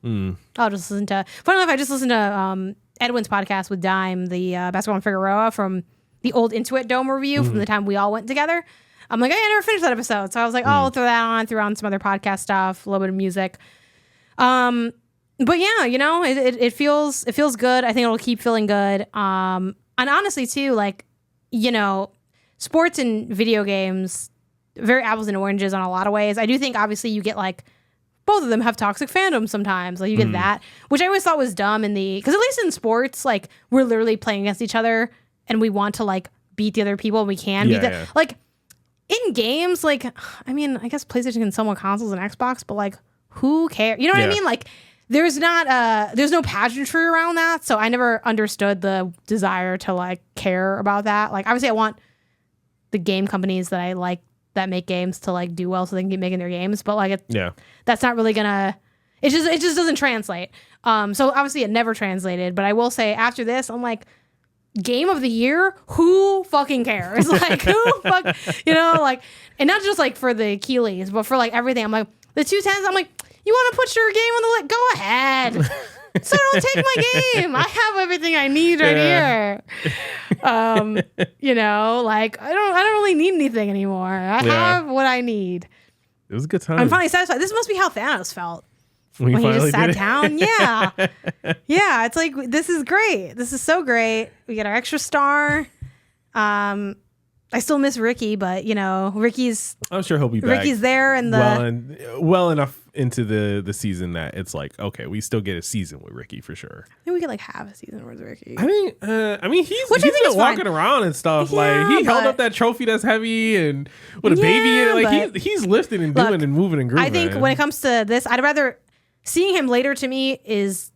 I'll just listen to... Funny enough, I just listened to Edwin's podcast with Dime, the basketball on Figueroa, from the old Intuit Dome review from the time we all went together. I'm like, I never finished that episode. So I was like, I'll throw that on, threw on some other podcast stuff, a little bit of music. But yeah, it feels good. I think it'll keep feeling good. And honestly, too, like, sports and video games, very apples and oranges on a lot of ways. I do think, obviously, you get like... Both of them have toxic fandoms sometimes. Like, you get that, which I always thought was dumb because at least in sports, like, we're literally playing against each other and we want to, like, beat the other people and we can beat them. Yeah. Like, in games, like, I mean, I guess PlayStation can sell more consoles than Xbox, but, like, who cares? You know what I mean? Like, there's no pageantry around that. So I never understood the desire to, like, care about that. Like, obviously I want the game companies that I like that make games to like do well so they can keep making their games, but like that's not really gonna it just doesn't translate. So obviously it never translated, but I will say after this I'm like, game of the year, who fucking cares? Like, who fuck, like, and not just like for the Keeleys, but for like everything. I'm like, the 210s, I'm like, you want to put your game on the list? Go ahead. So don't take my game. I have everything I need right here. Like I don't really need anything anymore. I have what I need. It was a good time. I'm finally satisfied. This must be how Thanos felt when he just sat down. Yeah. Yeah. It's like, this is great. This is so great. We get our extra star. I still miss Ricky, but Ricky's. I'm sure he'll be back. Ricky's there and well enough into the season that it's like, okay, we still get a season with Ricky for sure. I think we get like half a season with Ricky. I mean, he's been walking around and stuff. Yeah, like he held up that trophy that's heavy and with a baby in it. Like he's lifting and doing and moving and grooving. I think when it comes to this, I'd rather seeing him later to me is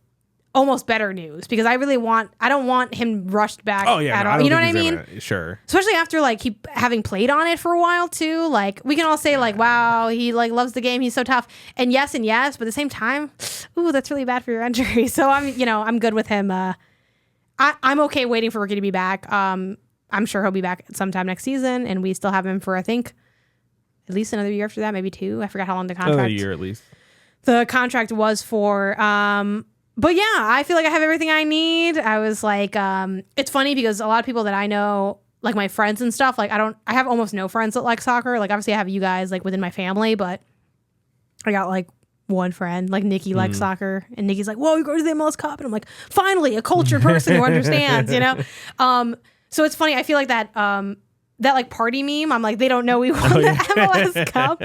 almost better news because I don't want him rushed back at all. You know what I mean? Sure. Especially after like he having played on it for a while too. Like we can all say like, wow, he like loves the game. He's so tough. And yes, but at the same time, ooh, that's really bad for your injury. So I'm good with him. I'm okay waiting for Ricky to be back. I'm sure he'll be back sometime next season, and we still have him for I think at least another year after that, maybe 2. I forgot how long the contract. Another year at least. The contract was for. But yeah, I feel like I have everything I need. I was like, it's funny because a lot of people that I know, like my friends and stuff, like I have almost no friends that like soccer. Like obviously I have you guys like within my family, but I got like one friend, like Nikki likes soccer, and Nikki's like, whoa, you go to the MLS Cup. And I'm like, finally, a cultured person who understands, you know? So it's funny. I feel like that like party meme, I'm like, they don't know we won the MLS Cup.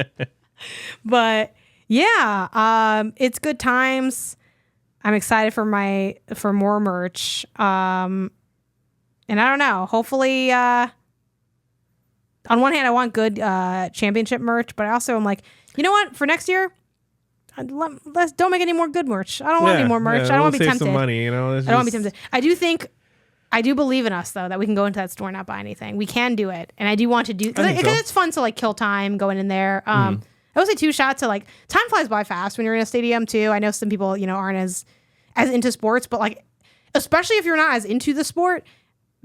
But yeah, it's good times. I'm excited for more merch. And I don't know. Hopefully, on one hand, I want good championship merch, but I also am like, you know what? For next year, let's don't make any more good merch. I don't want any more merch. I don't want to be tempted. Some money, you know. I don't want to be tempted. I do believe in us though that we can go into that store and not buy anything. We can do it, and I do want to do because it's fun to like kill time going in there. I would say 2 shots to like time flies by fast when you're in a stadium too. I know some people aren't as into sports, but like especially if you're not as into the sport,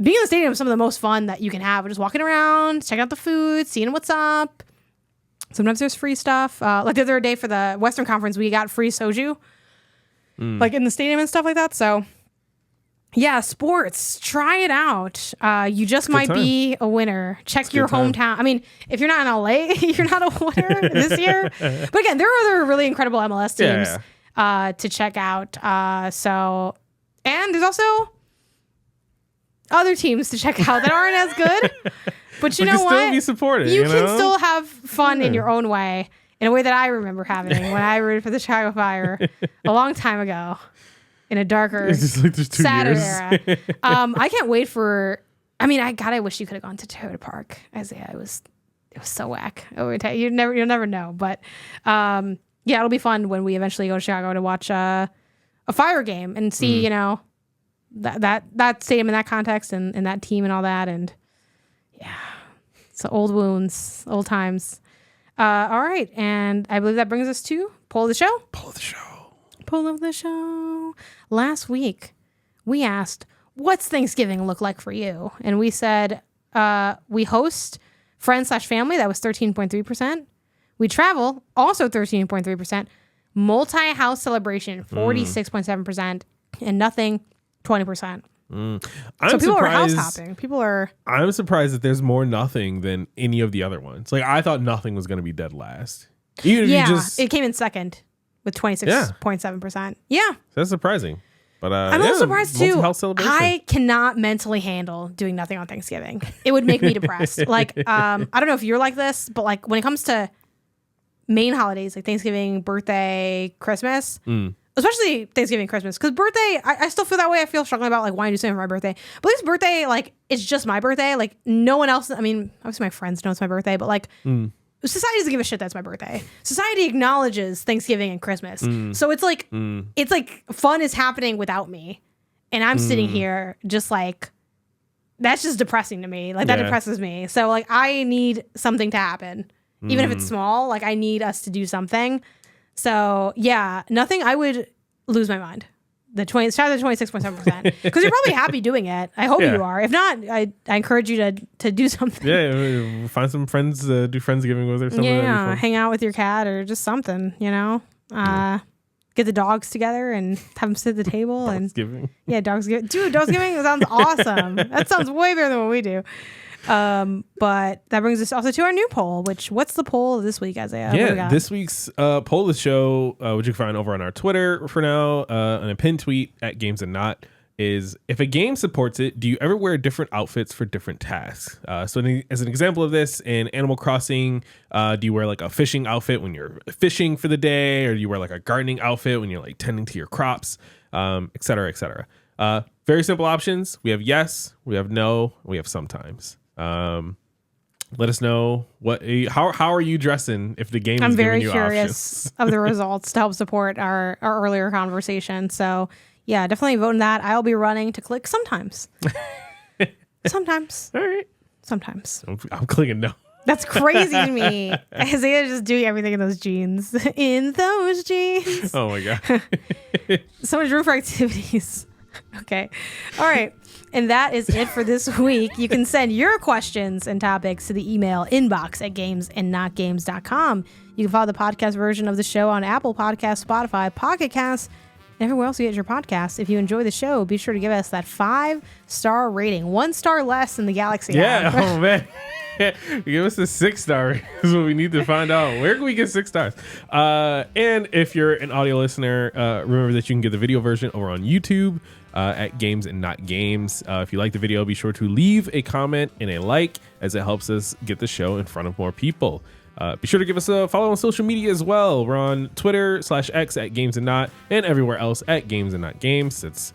being in the stadium is some of the most fun that you can have. Just walking around, checking out the food, seeing what's up. Sometimes there's free stuff. Like the other day for the Western Conference, we got free soju, like in the stadium and stuff like that. So yeah, sports, try it out. You just might be a winner. Check your hometown. I mean, if you're not in LA, you're not a winner this year. But again, there are other really incredible MLS teams to check out. And there's also other teams to check out that aren't as good. But you know what? Still be supported. You can still have fun in your own way, in a way that I remember having when I rooted for the Chicago Fire a long time ago. In a darker, sadder era. I can't wait for. I mean, I wish you could have gone to Toyota Park, Isaiah. It was so whack. You'll never know. But yeah, it'll be fun when we eventually go to Chicago to watch a Fire game and see that stadium in that context and that team and all that. And yeah, so old wounds, old times. All right, and I believe that brings us to poll of the show. Poll of the show. Last week, we asked, what's Thanksgiving look like for you? And we said we host friends/family. That was 13.3%. We travel, also 13.3%. Multi-house celebration, 46.7%. And nothing, 20%. So people are house hopping. I'm surprised that there's more nothing than any of the other ones. Like I thought nothing was going to be dead last. It came in second. With 26.7%. Yeah. That's surprising. But I'm a little surprised too. I cannot mentally handle doing nothing on Thanksgiving. It would make me depressed. Like, I don't know if you're like this, but like when it comes to main holidays like Thanksgiving, birthday, Christmas, especially Thanksgiving, Christmas, because birthday, I still feel that way. I feel struggling about like wanting to do something for my birthday. But at least birthday, like it's just my birthday. Like no one else, I mean, obviously my friends know it's my birthday, but like society doesn't give a shit that's my birthday. Society acknowledges Thanksgiving and Christmas. So it's like fun is happening without me. And I'm sitting here just like, that's just depressing to me. Like that depresses me. So like I need something to happen. Even if it's small, like I need us to do something. So yeah, nothing. I would lose my mind. The 26.7%. Because you're probably happy doing it. I hope you are. If not, I encourage you to do something. Yeah, find some friends, do Friendsgiving with or something. Yeah, hang out with your cat or just something, you know? Get the dogs together and have them sit at the table. Dogsgiving. Yeah, Dogsgiving. Dude, Dogsgiving sounds awesome. That sounds way better than what we do. But that brings us also to our new poll, what's the poll this week, Isaiah? Yeah, this week's poll of the show, which you can find over on our Twitter for now, and a pinned tweet at Games and Not, is if a game supports it, do you ever wear different outfits for different tasks? So as an example of this, in Animal Crossing, do you wear like a fishing outfit when you're fishing for the day, or do you wear like a gardening outfit when you're like tending to your crops, et cetera, et cetera? Very simple options. We have yes, we have no, we have sometimes. Let us know how are you dressing if the game is giving you options. I'm very curious of the results to help support our earlier conversation. So yeah, definitely vote in that. I'll be running to click sometimes. Sometimes. All right. Sometimes. I'm clicking no. That's crazy to me. Isaiah just doing everything in those jeans. In those jeans. Oh my God. So much room for activities. Okay. All right. And that is it for this week. You can send your questions and topics to the email inbox at gamesandnotgames.com. You can follow the podcast version of the show on Apple Podcasts, Spotify, Pocket Casts, and everywhere else you get your podcasts. If you enjoy the show, be sure to give us that 5-star rating. 1 star less than the Galaxy app. Oh man. Give us a 6-star is what we need to find out. Where can we get 6 stars? And if you're an audio listener, remember that you can get the video version over on YouTube at Games and Not Games. If you like the video, be sure to leave a comment and a like, as it helps us get the show in front of more people. Be sure to give us a follow on social media as well. We're on Twitter/X at Games and Not, and everywhere else at Games and Not Games. It's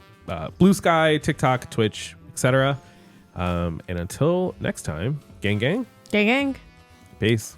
Blue Sky, TikTok, Twitch, etc. And until next time, gang. Gang. Peace.